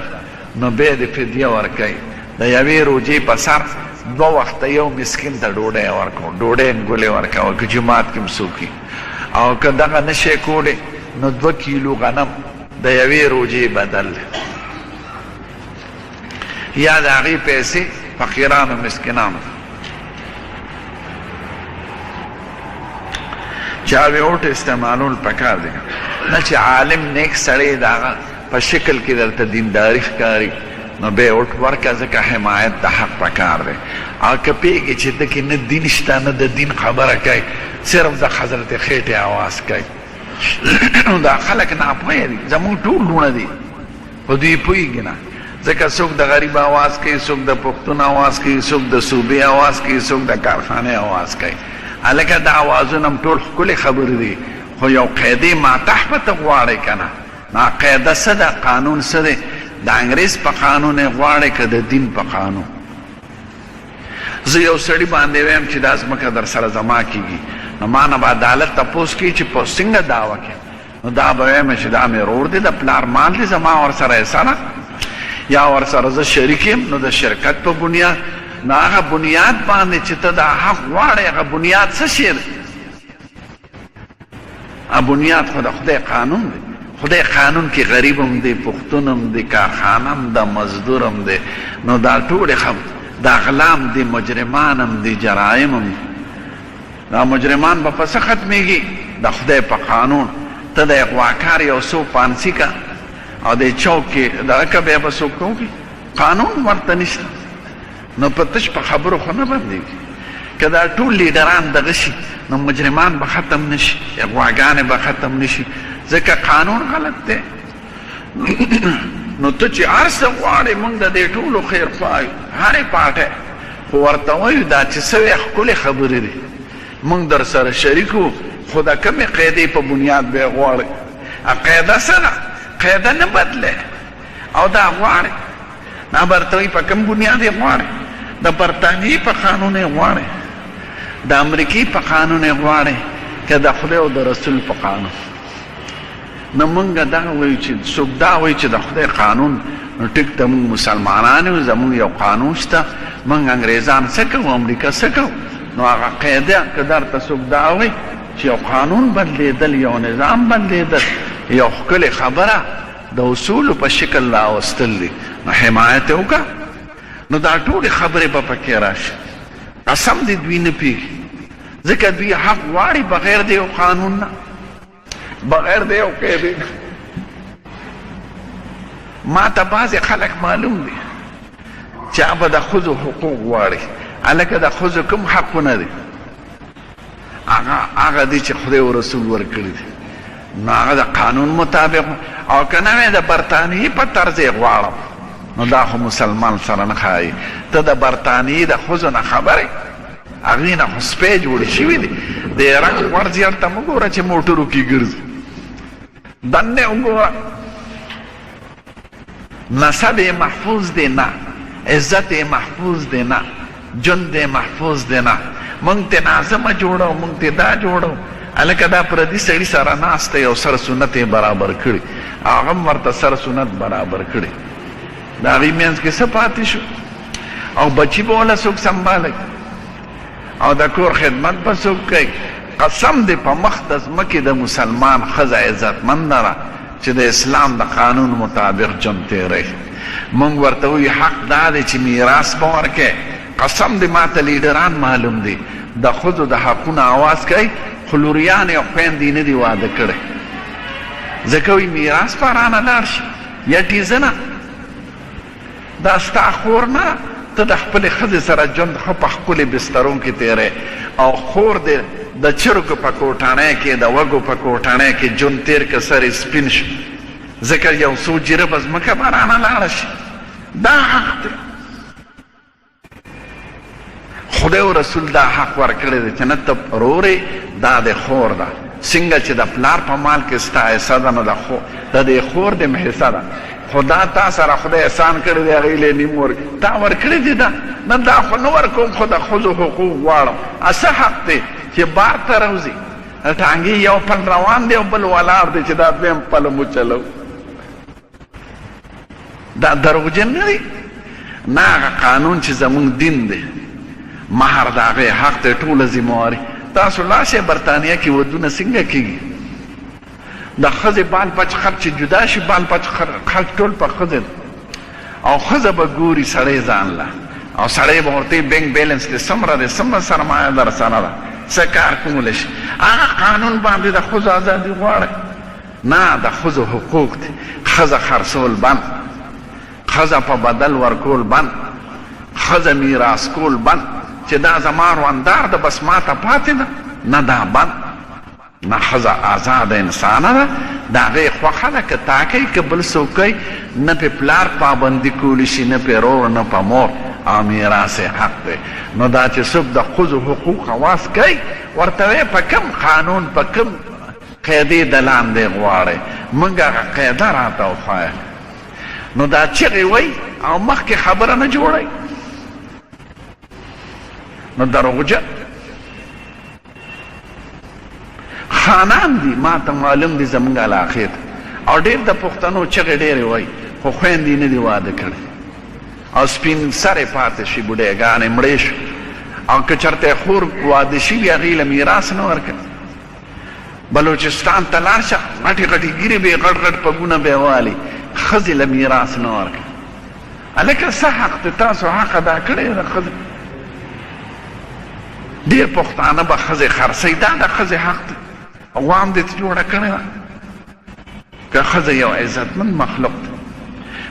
نو بیا د فدیه ورکوي. د یوې روژې په سر 2 وخته یو مسکین ته ډوډۍ ورکوه ډوډۍ ګولې ورکوه که جومات کې هم څوک او که دغه نه شی کولی نو 2 کیلو غنم د یوې روژې بدل یا د هغې پیسې فقیرانو مسکینانو چاوی اوټ استعمالول پکار دی نه چې عالم نیک سړی د هغه په شکل کې درته دینداري ښکاري نو بیا اوټ ورکړه ځکه حمایت د حق پکار دی. او که پوهېږي چې ده کې نه دین شته نه د دین خبره کوي صرف د حضرت خېټې اواز کوي دا خلک ناپوهه دي زموږ ټول لوڼه دي خو دوی پوهېږي نه ځکه څوک د غریب اواز کوي څوک د پښتون اواز کوي څوک د صوبې اواز کوي څوک د کارخانې اواز کوي. هلکه دا اوازونه هم ټول ښکلې خبرې دي خو یو قاعدې ماتح به ته غواړئ که نه نا قاعده څه ده قانون څه دی د انګریز په قانون یې غواړئ که د دین په قانون. زه یو سړي باندې ویم چې دا ځمکه در سره زما کېږي نو ما نه به عدالت تپوس کوي چې په څنګه دعوه کوې نو دا به وایم چې دا مې ورور دی د پلار مال دی زما ورسره حصه یا ورسره زه شریک یم نو د شرکت په بنیاد نو هغه بنیاد باندې چې ته دا حق غواړې هغه بنیاد څه شی دی؟ بنیاد خو د خدای قانون دی. خدای قانون کې غریب هم دی پښتون هم دی کارخانه هم ده مزدور هم دی نو دا ټولې دا غلام دی مجرمان هم دی جرایم هم دی. دا مجرمان به په څه ختمېږي؟ د خدای په قانون ته د غواکار یو څو پانسي کا او د چوک کې دغه که بیا به څوک کوي قانون ورته نشته نو په تش په خبرو خو نه بندېږي که دا ټول لیډران دغه شي نو مجرمان به ختم نشي غواګانې به ختم نشي ځکه قانون غلط دی نو ته چې هر څه غواړې موږ د دې ټولو خیر خوا یو هرې پاټی خو ورته وایو دا چې څه وی ښکلې خبرې دي موږ در سره شریک وو خو د کمې قاعدې په بنیاد به یې غواړې قاعده څه ده قاعده نه بدلې او دا غواړې دا برتوي په کوم بنیاد یې غواړې د برطانیې په قانون یې غواړې د امریکې په قانون یې غواړې که د خدای او د رسول په قانون نو موږ دا وایو چې څوک دا وایي چې د خدای قانون نو ټیک ته موږ مسلمانان یو زموږ یو قانون شته موږ انګریزان څه کوو امریکا څه کوو نو هغه قاعده که درته څوک دا وایي چې یو قانون بدلېدل یو نظام بدلېدل یو ښکلې خبره د اصولو په شکل راوستل دي نو حمایت یې وکړه نو دا ټولې خبرې به پکې راشي قسم دې دوی نه پوهېږي ځکه دوی حق غواړي بغیر د یو قانون نه بغیر د یو قاعدې نه ما ته بعضې خلک معلوم دي چې هغه د ښځو حقوق غواړي هلکه د ښځو کوم حقونه دي هغه دي چې خدای او رسول ورکړي دي نو هغه د قانون مطابق او که نه د برطانیې په طرز یې غواړم نو دا خو مسلمان سره نه ښایي ته د برطانیې د ښځو نه خبرې هغې نه خو سپی جوړې شوي دي د رنګ ورځ ته مه ګوره چې موټرو کې ګرځي دنې وګوره نسب یې محفوظ دی نه عزت یې محفوظ دی نه ژوند یې محفوظ دی نه موږ ته نازمه جوړو موږ ته دا جوړو هلکه دا پردي سړي سره ناسته یو سره سنت یې برابر کړي هغه هم ورته سره سنت برابر کړي د هغې منځ کې څه پاتې شو او بچي به وله څوک سنبالوي او د کور خدمت به څوک کوي قسم دی په مخ د ځمکې د مسلمان ښځه عزتمنده ده چې د اسلام د قانون مطابق ژوند تېروي موږ ورته وایو حق دا دی چې میراث به ورکوې قسم دی ما ته لیډران معلوم دي د ښځو د حقونو آواز کوي خو لوریانې او خویندې نه دي واده کړی ځکه وایي میراث به رانه لاړ شي یټې زه نه دا ستا خور نه ته د خپلې ښځې سره ژوند ښه په ښکلې بسترو کې تېری او خور دې د چرګو په کوټنۍ کې د وږو په کوټنۍ کې ژوند تېر که سر یې سپین شي ځکه یو څو جربه ځمکه به رانه لاړه شي دا حق دی خدای او رسول دا حق ورکړی دی چې نه ته ورورې دا د خور ده څنګه چې د پلار په مال کې ستا حصه ده نو د دې خور د حصه ده خو دا تا سره خدای احسان کړی دی هغې له نیم ورکړي تا ورکړی دی دا نه دا خو نه ورکوم خو د ښځو حقوق غواړم څه حق دی چې بار ته روځي ټانګې یو پل روان دی او بل ولاړ دی چې دا دویم پل مو چلو دا دروغجن نه دی نه هغه قانون چې زموږ دین دی مهر د هغې حق دی ټوله ذمهواري تاسو لاړ شئ برطانیه کې ودونه څنګه کېږي د ښځې بال بچ خرچ چې جدا شي بال بچ خرچ ټول په ښځې او ښځه به ګوري سړی ځان له او سړی به ورته بینک بیلنس کې څومره دی څومره سرمایه در سره ده څه کار کولی شي هغه قانون باندې د ښځو ازادي غواړئ نه د ښځو حقوق دي ښځه خرڅول بند ښځه په بدل ورکول بند ښځه میراث کول بند چې دا زما رواندار ده بس ما ته پاتې ده نه دا بند نه ښځه آزاده انسانه ده د هغې خوښه ده که تا کوي که بل څوک کوي نه پې پلار پابندي کولی شي نه پې رور نه په مور او میراث حق دی نو دا چې څوک د ښځو حقوق اواز کوي ورته وایي په کوم قانون په کوم قاعدې د لاندې غواړئ موږ هغه قاعده راته وښایه نو دا چغې وایي او مخکې خبره نه جوړئ نو دروغجن خانان دي ما ته معلوم دي زموږ علاقې ته او ډېر د پښتنو چغې ډېرې وایي خو خویندې نه دي واده کړی او سپین سرې پاتې شي بوډېګانې مړې شو او که چېرته خور واده شوي هغې له میراث نه ورکړي بلوچستان ته لاړ شه غټې غټې ګیرې به یې غټ غټ پګونه به یې والي ښځې له میراث نه ورکړي هلکه څه حق دی تاسو حق ادا کړی د ښځې ډېر پښتانه به ښځې خرڅوي دا د ښځې حق دی عوام دې ته جوړه کړې ده که ښځه یو عزتمند مخلوق دی.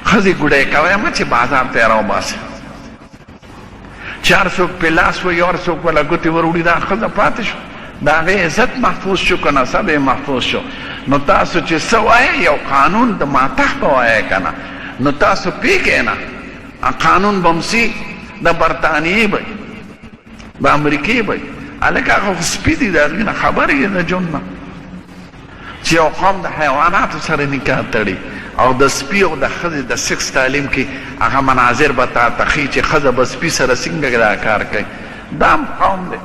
ښځې ګوډی کوی مه چې بازار ته یې راوباسئ، چې هر څوک پې لاس وهي، هر څوک وله ګوتې ور وړي، دا ښځه پاتې شو، د هغې عزت محفوظ شو که نسب یې محفوظ شو. نو تاسو چې څه وایئ یو قانون د ماتح به وایئ که نه، نو تاسو پوهېږئ نه قانون به همسي د برطانیې به د امریکې به هلکه هغه خو سپي دي، د هغې نه خبر یې د ژوند نه چې یو قوم د حیواناتو سره نکاح تړي، او د سپي او د ښځې د سکس تعلیم کې هغه مناظر به تا ته ښي چې ښځه به سپي سره څنګه دا کار کوي. دا هم قوم دی.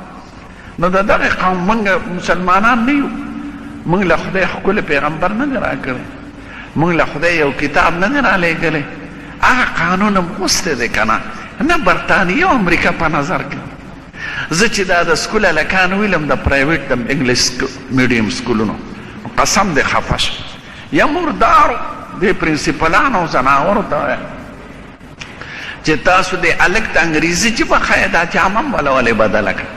نو د دغې قوم موږ مسلمانان نه یو، موږ له خدای ښکلی پیغمبر نه دی راکړی، موږ له خدای یو کتاب نه دی رالیږلی، هغه قانون هم اوس دی که نه، نه برطانیه او امریکا په نظر کې. زه چې دا د سکول هلکان ویلم د پرایویټ د انګلیش میډیم سکولونو، قسم دی خفه شم، یا مردارو دې پرنسپلانو او زناورو ته وایم چې تاسو دې هلک د انګریزي ژبه ښایه دا جامه هم وله ولې بدله کړه،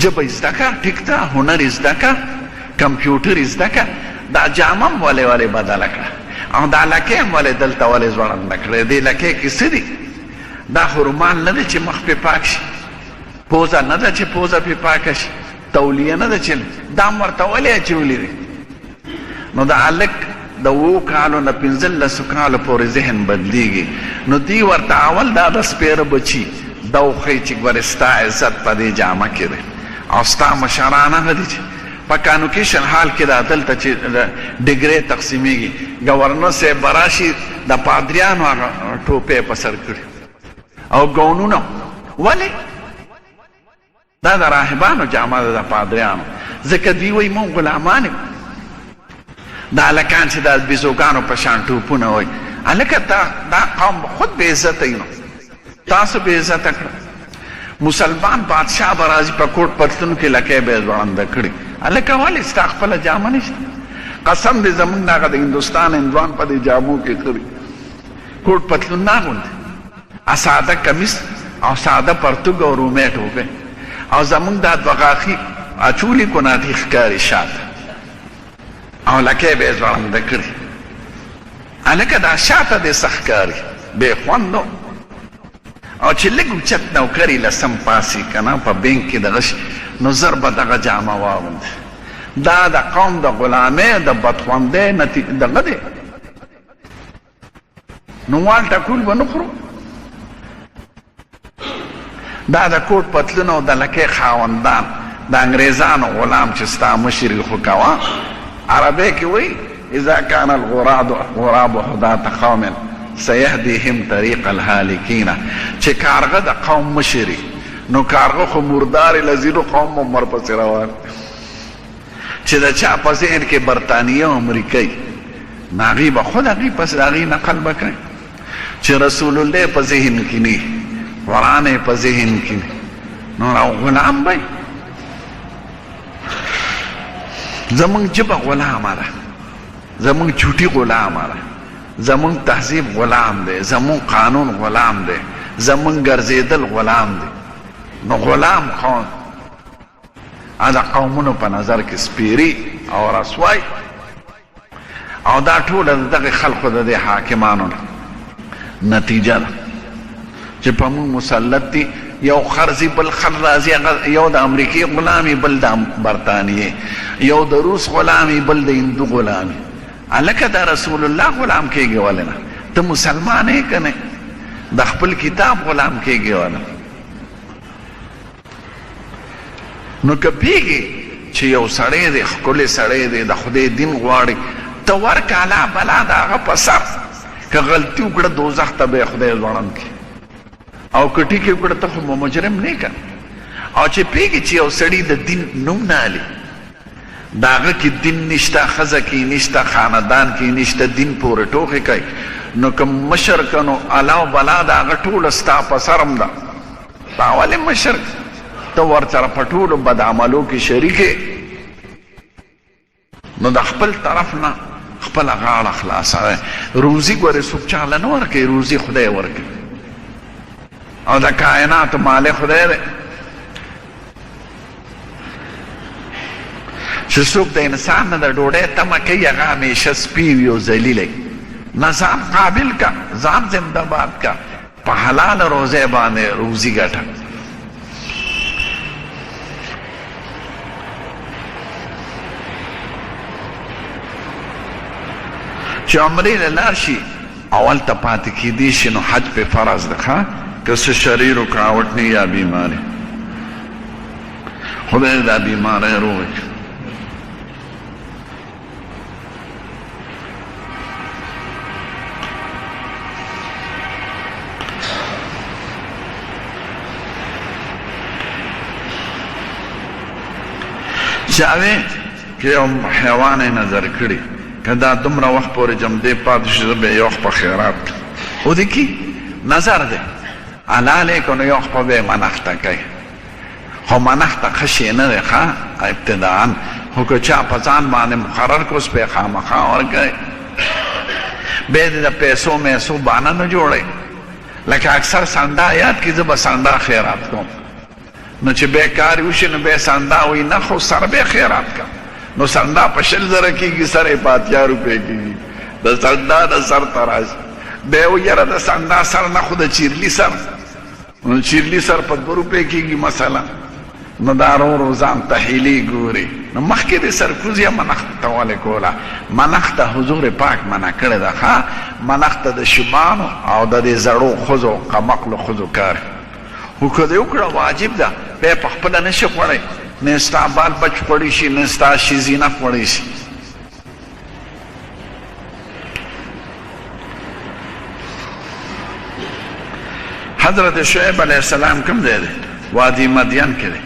ژبه زده کړه، ټیک ده، هنر زده کړه، کمپیوټر زده کړه، دا جامه هم ولې بدله کړه، او دا لکۍ هم ولې دلته ولې ځوړنده کړې. دې لکۍ کې څه دي؟ دا خو رومال نه دی چې مخ پې پاک شي، پوزه نه ده چې پوزه پې پاکه شي، تولیه نه ده چې دا هم ورته ولې اچولي دي. نو د هلک د 7 کالو نه 15 کالو پورې ذهن بدلیږي، نو دی ورته اول دا د سپیره بچي دا وښیي چې ګورې ستا عزت په دې جامه کې دی، او ستا مشران هغه دي چې په کانوکیشن حال کې دا دلته چې ډګرې تقسیمیږي، ګورنر صاحب به راشي د پادریانو هغه ټوپې په سر کړي او ګونونه. ولې؟ دا د راهبانو جامه ده، د پادریانو، ځکه دوی وایي موږ غلامان یو. دا هلکان چې د بیزوګانو په شان ټوپونه وایي، هلکه دا قوم خود بې عزته یي، نو تاسو بې عزته کړه. مسلمان بادشاه به راځي په کوټ پتلون کې لکۍ به یې ځوړنده کړي، هلکه ولې ستا خپله جامه نشته؟ قسم دې زمونږ هغه د هندوستان هندوان په دې جامو کې ښه کوټ پتلون نه اغوندي، ساده کمیس او ساده پرتوګ او رومې ټوپې، او زمونږ دا دوه غاښي اچولي کناتي ښکاري شاته، او لکۍ به یې ځوړنده کړي. هلکه دا شاته دې څه ښکاري؟ بې خوندو. او چې لږ اوچت نوکري لسم پاسي که نه په بینک کې دغه شي، نو زر به دغه جامه واغوندي. دا د قوم د غلامۍ د بدخوندۍ دغه دی. نو وال ټکول به نه خورو. دا د کوټ پتلون او د لکۍ خاوندان د انګریزانو غلام چې ستا مشر یې خو کوه. عربی کې وایي اذا کان الغراب هداة قوم سیهدیهم طریق الهالکین، چې کارغه د قوم مشري، نو کارغه خو مردار لذیرو قوم هم ورپسې روان، چې د چا په ذهن کې برطانیه او امریکۍ، نو هغې به خود هغې پس د هغې نقل به کوي چې رسول الله په ذهن کې نه، قرآن یې په ذهن کې نه، نو غلام به زمونږ ژبه غلامه ده، زمونږ چوټي غلامه ده، زمونږ تهذیب غلام دی، زمونږ قانون غلام دی، زمونږ ګرځېدل غلام دی. نو غلام قوم د قومونو په نظر کې سپیري او رسوای، او دا ټوله د دغې خلقو د دې حاکمانو نتیجه ده چې په موږ مسلط دي. یو خرزي بل خر راځي، یو د امریکې غلامي بل د برطانیې، یو د روس غلامي بل د هندو غلامي. هلکه دا رسول الله غلام کېږي ولې نه؟ ته مسلمان یې که نه؟ د خپل کتاب غلام کېږي ولې؟ نو که پوهېږي چې یو سړی دی، ښکلی سړی دی، د خدای دین غواړي، ته ورکه الله بلا د هغه په سر. که غلطي وکړه دوزخ ته به یې خدای ځوړند کړي، او که ټیکې وکړه ته خو مجرم نه یې که. او چې پوهېږي چې یو سړي د دین نوم نه هلي، د هغه کې دین نشته، ښځه کې نشته، خاندان کې نشته، دین پورې ټوکې کوي، نو که مشر که نو الله او بلا د هغه ټوله ستا په سر هم ده. تا ولې مشر ته ورسره په ټولو بد عملو کې شریک یې؟ نو د خپل طرف نه خپله غاړه خلاصوئ. روزي ګورې څوک چاله نه ورکوي، روزي خدای ورکوي، او د کائناتو مالک خدای دی. چې څوک د انسان نه د ډوډۍ تمه کوي هغه همیشه سپي وي او ذلیلی نه ځان قابل کا ځان زنده باد کا په حلال روزه باندې روزي ګټه چې عمرې له لاړ شي اول ته پاتې کېدی شي نو حج پې فرض ده ښه که څه شریر رکاوټ نه یا بیماري خدای دا بیماری روغ کړي چاوی که یو حیوان نظر کړي که دا دومره وخت پورې جمدې پاتې شي زه به یو په خیرات او د کی نظر دی حلالی که نو یو په به منښته کوي خو منښته ښه شی نه دی ښه ابتداء خو که چا په ځان باندې مقرر کړو اوس به یې خامخا ورکوي بیا دې د پیسو میسو بانه نه جوړوي لکه اکثر سنډا یاد کړي زه به سنډا خیرات کوم نو چې بیکاري وشي نو بیا سنډا وایي نه خو سر به خیرات کوم نو سنډا په 100 زره کېږي سر یې په 80 روپۍ کېږي د سنډا د سر ته راشي بیا و یاره د سنډا سر نه خو د چیرلي سر نو چیرلي سر په 2 روپۍ کېږي مثلا نو دا رو ځان ته هیلې ګوري نو مخکې د سرکوز یا منښته ولې کوله منښته حضور پاک منع کړې ده ښه منښته د شبانو او د دې زړو ښځو قمقلو ښځو کار خو که دې وکړه واجب ده بیا په خپله نشي خوړی نه ستا بال بچ خوړی شي نه ستا ښځینه خوړی شي حضرت شعیب علیه السلام کوم ځای دی وادي مدین کې دی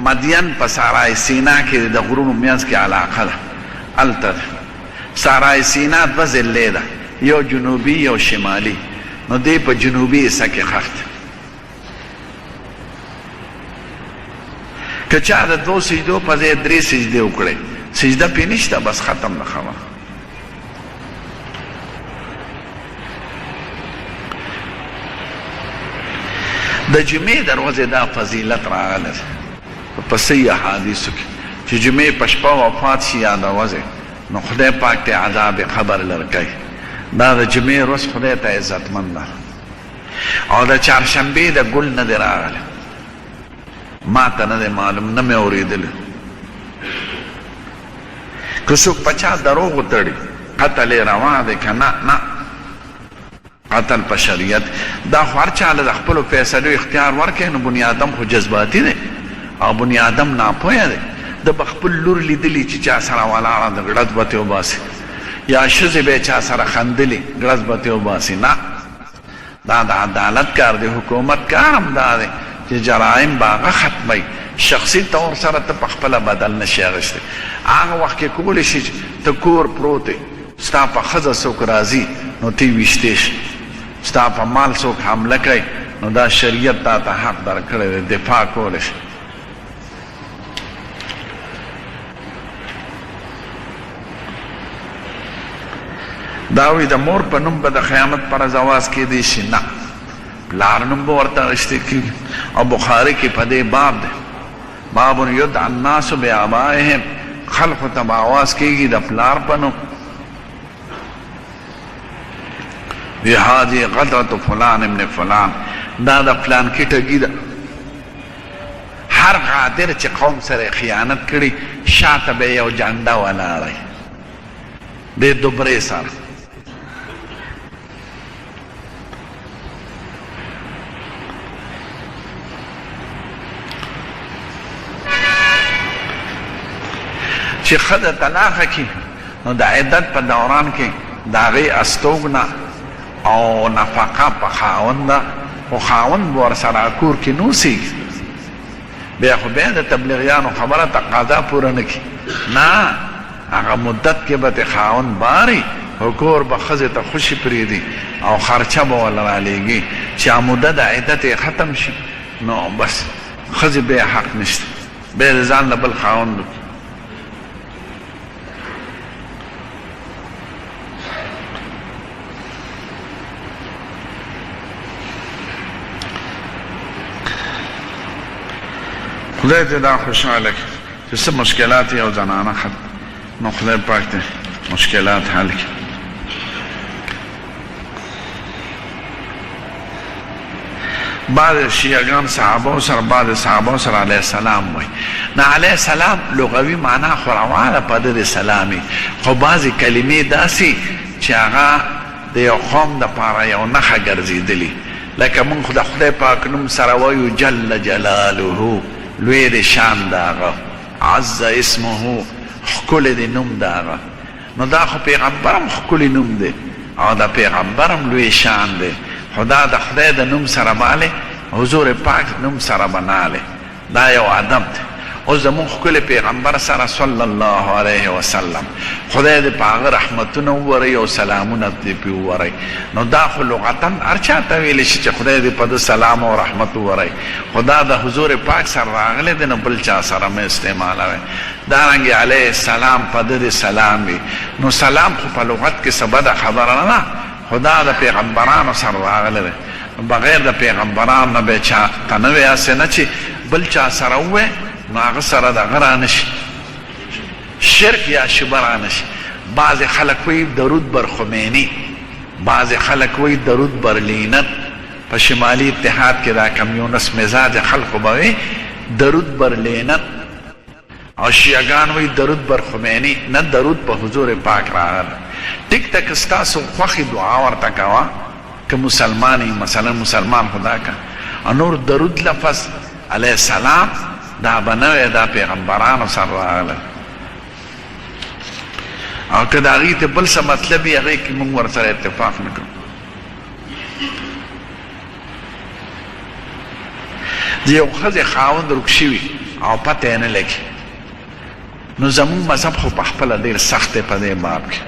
مدین په صحرای سینا کې د غرونو منځ کې علاقه ده هلته ده صحرای سینا 2 ضلعې ده یو جنوبي یو شمالي نو دی په جنوبي حصه کې ښخ دی که چا د 2 سجدو په ځای 3 سجدې وکړئ سجده پې نشته بس ختم ده خبره د جمعې د ورځې دا فضیلت راغلی په صحیح احادیثو کې چې جمعې په شپه وفات شي یا د ورځې نو خدای پاک ته عذاب قبر لرکوي دا د جمعې ورځ خدای ته عزتمند ده او د چهارشنبې د ګل نه دی راغلی ما ته نه دی معلوم نه مې اورېدلی که څوک په چا دروغ وتړي قتل یې روا دی که نه نه قتل په شریعت دا خو هر چا له د خپلو فیصلو اختیار ورکوي نو بني آدم خو جذباتي دی او بني آدم ناپویه دی د به خپل لور لیدلي چې چا سره ولاړه د ګړز بتې وباسي یا ښځې به چا سره خندلي ګړز بتې وباسي نه دا د عدالت کار دی حکومت کار هم دا دی چې جرایم به هغه ختموي شخصي طور سره ته په خپله بدل نشي اخیستی هغه وخت کې کولی شي چې ته کور پروت دی ستا په ښځه څوک راځي نو تی ویشتې شي ستا په مال څوک حمله کوي نو دا شریعت تا ته حق درکړی دی دفاع کولی شي دا وی د مور په نوم به د قیامت پر ورځ اواز کېدی شي نه پلار نوم به ورته اخیستی کېږي او بخاري کې په دې باب دی باب یدعى الناس بآبائهم خلقو ته به اواز کېږي د پلار په نوم وی هذه غدرة فلان ابن فلان دا د فلان کې ټګي ده هر غادر چې قوم سره خیانت کړي شاته به یو جنډه ولاړی د دوبرې سره چې ښځه طلاقه کړي نو د عدت په دوران کې د هغې استوګنه او نفقه په خاوند ده خو خاوند به ورسره کور کې نه اوسېږي بیا خو بیا د تبلیغیانو خبره تقاضا پوره نه کړي نه هغه مدت کې به د خاوند باري خو کور به ښځې ته خوشي پرېږدي او خرچه به ورله رالیږي چې موده د عدت یې ختم شي نو بس ښځې بیا حق نشته بیا د ځان له بل خاوند خدای ته دا خوشحاله کړي چې څه مشکلات یو زنانه نو خدای پاک ته مشکلات حل کړي. بعض شیعگان صحابه سره بعض صحابه سره علیه السلام وای. نه علیه السلام لغوي معنا خو روانه په د سلامي، خو بعضې کلمې داسې چې هغه د یو قوم دپاره یو نښه ګرځېدلي، لکه موږ خو د خدای پاک نوم سره وایو جل جلاله، لوی د شان د هغه، عز اسمه، ښکلی د نوم د هغه. نو دا خو پیغمبرم ښکلی نوم دی او د پیغمبرم لوی شان دی، خدا د خدای د نوم سره باله حضور پاک نوم سره بناله. دا یو ادب دی. اوس زمون ښکلی پیغمبر سره صلی الله علیه وسلم خدای دې په هغه رحمتونه وورئ او سلامونه دې پې وورئ. نو دا خو لغتا هر چا ته ویلی شي چې خدای دې په ده سلام او رحمت وورئ، خدا د حضور پاک سره راغلی دی، نو بل چا سره مه استعمالوئ. دارنګې علیه السلام په ده دې سلام وي. نو سلام خو په لغت کې څه بده خبره نه ده، خدا د پیغمبرانو سره راغلی دی. بغیر د پیغمبرانو نه به چا ته نه وي، هسې نه چې بل چا سره ووایې نو هغه سره دغه رانشي، شرک یا شبه رانشي. بعضې خلک وایي درود بر خمیني، بعضې خلک وایي درود بر لینت. په شمالي اتحاد کې دا کمیونست مزاج خلکو به وایي درود بر لینت، او شیعګان وایي درود بر خمیني. نه، درود په حضور پاک راغلی. ټیک ته که ستاسو خوښې دعا ورته کوه، که مسلمان یې، مثلا مسلمان خدا که نور درود لفظ علیه السلام دا به نه وی، دا پیغمبرانو سره راغلی. او که د هغې ته بل څه مطلب وي هغې کې موږ ورسره اتفاق نه کوو. د یو ښځې خاوند ورک شوي او پته یې نه لګي، نو زموږ مذهب خو په خپله ډېر سخت دی په دې باب کې.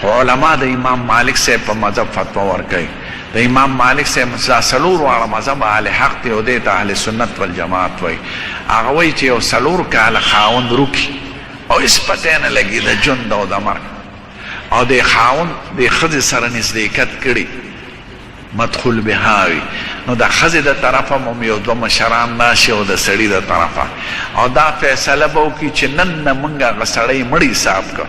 خو علما د امام مالک صاحب په مذهب فتوا ورکوي. د امام مالک صاحب دا څلور واړه مذهب اهل حق دی او دې ته اهل سنت والجماعت وایي. هغه وایي چې یو څلور کاله خاوند روکي او هېڅ پته یې نه لګي د ژوند او د مرګ، او د خاوند د ښځې سره نزدېکت کړي مدخول بها وي، نو د ښځې د طرفه هم یو دوه مشران راشي او د سړي د طرفه، او دا فیصله به وکړي چې نن نه موږ هغه سړی مړ حساب کړ،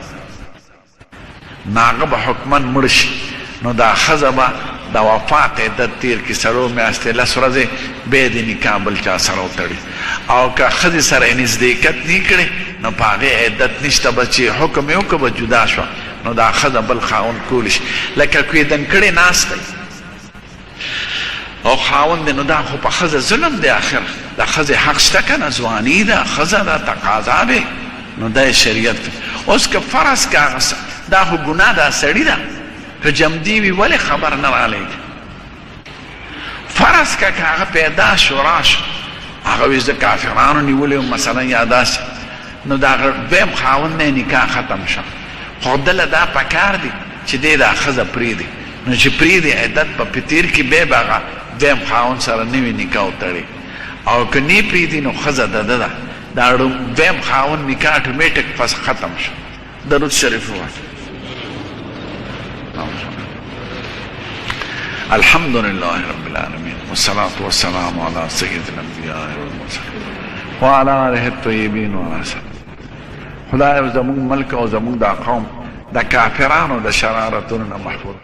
نو هغه به حکمن مړ شي. نو دا ښځه به د وفات عدت تیر کړي، څلور میاشتې 10 ورځې بیا د نکاح بل چا سره وتړي. او که ښځې سره یې نزدېکت نه کړي نو په هغې عدت نشته، به چې حکم یې وکړه به جدا شوه، نو دا ښځه بل خاوند کولی شي. لکه کویدن کړی ناست دی او خاوند دی، نو دا خو په ښځه ظلم دی. آخر د ښځې حق شته که نه، ځواني ده، ښځه ده، تقاضا دی، نو دا شریعت. اوس که فرض که هغه دا خو ګناه ده، سړي ده، که جمدي وي ولې خبر نه رالیږي؟ فرض که هغه پیدا شو راشو هغه وایي زه کافرانو نیولی وم مثلا یا داسې، نو د هغه دویم خاوند نه نکاح ختم شه. خو دله دا پکار دی چې دی دا ښځه پرېږدي، نو چې پرېږدي عدت په تیر کې بیا به هغه دویم خاوند سره نوي نکاح وتړي. او که نه پرېږدي نو ښځه د ده ده، دا دویم خاوند نکاح اټومیټک پس ختم شو. درود شریف ووایه. الحمد لله رب العالمين والصلاة والسلام على سيد الأنبياء والمرسلين وعلى آله الطيبين وآله. خدای زموږ ملک او زموږ دا قوم د کافرانو د شرارتونو نه محفوظ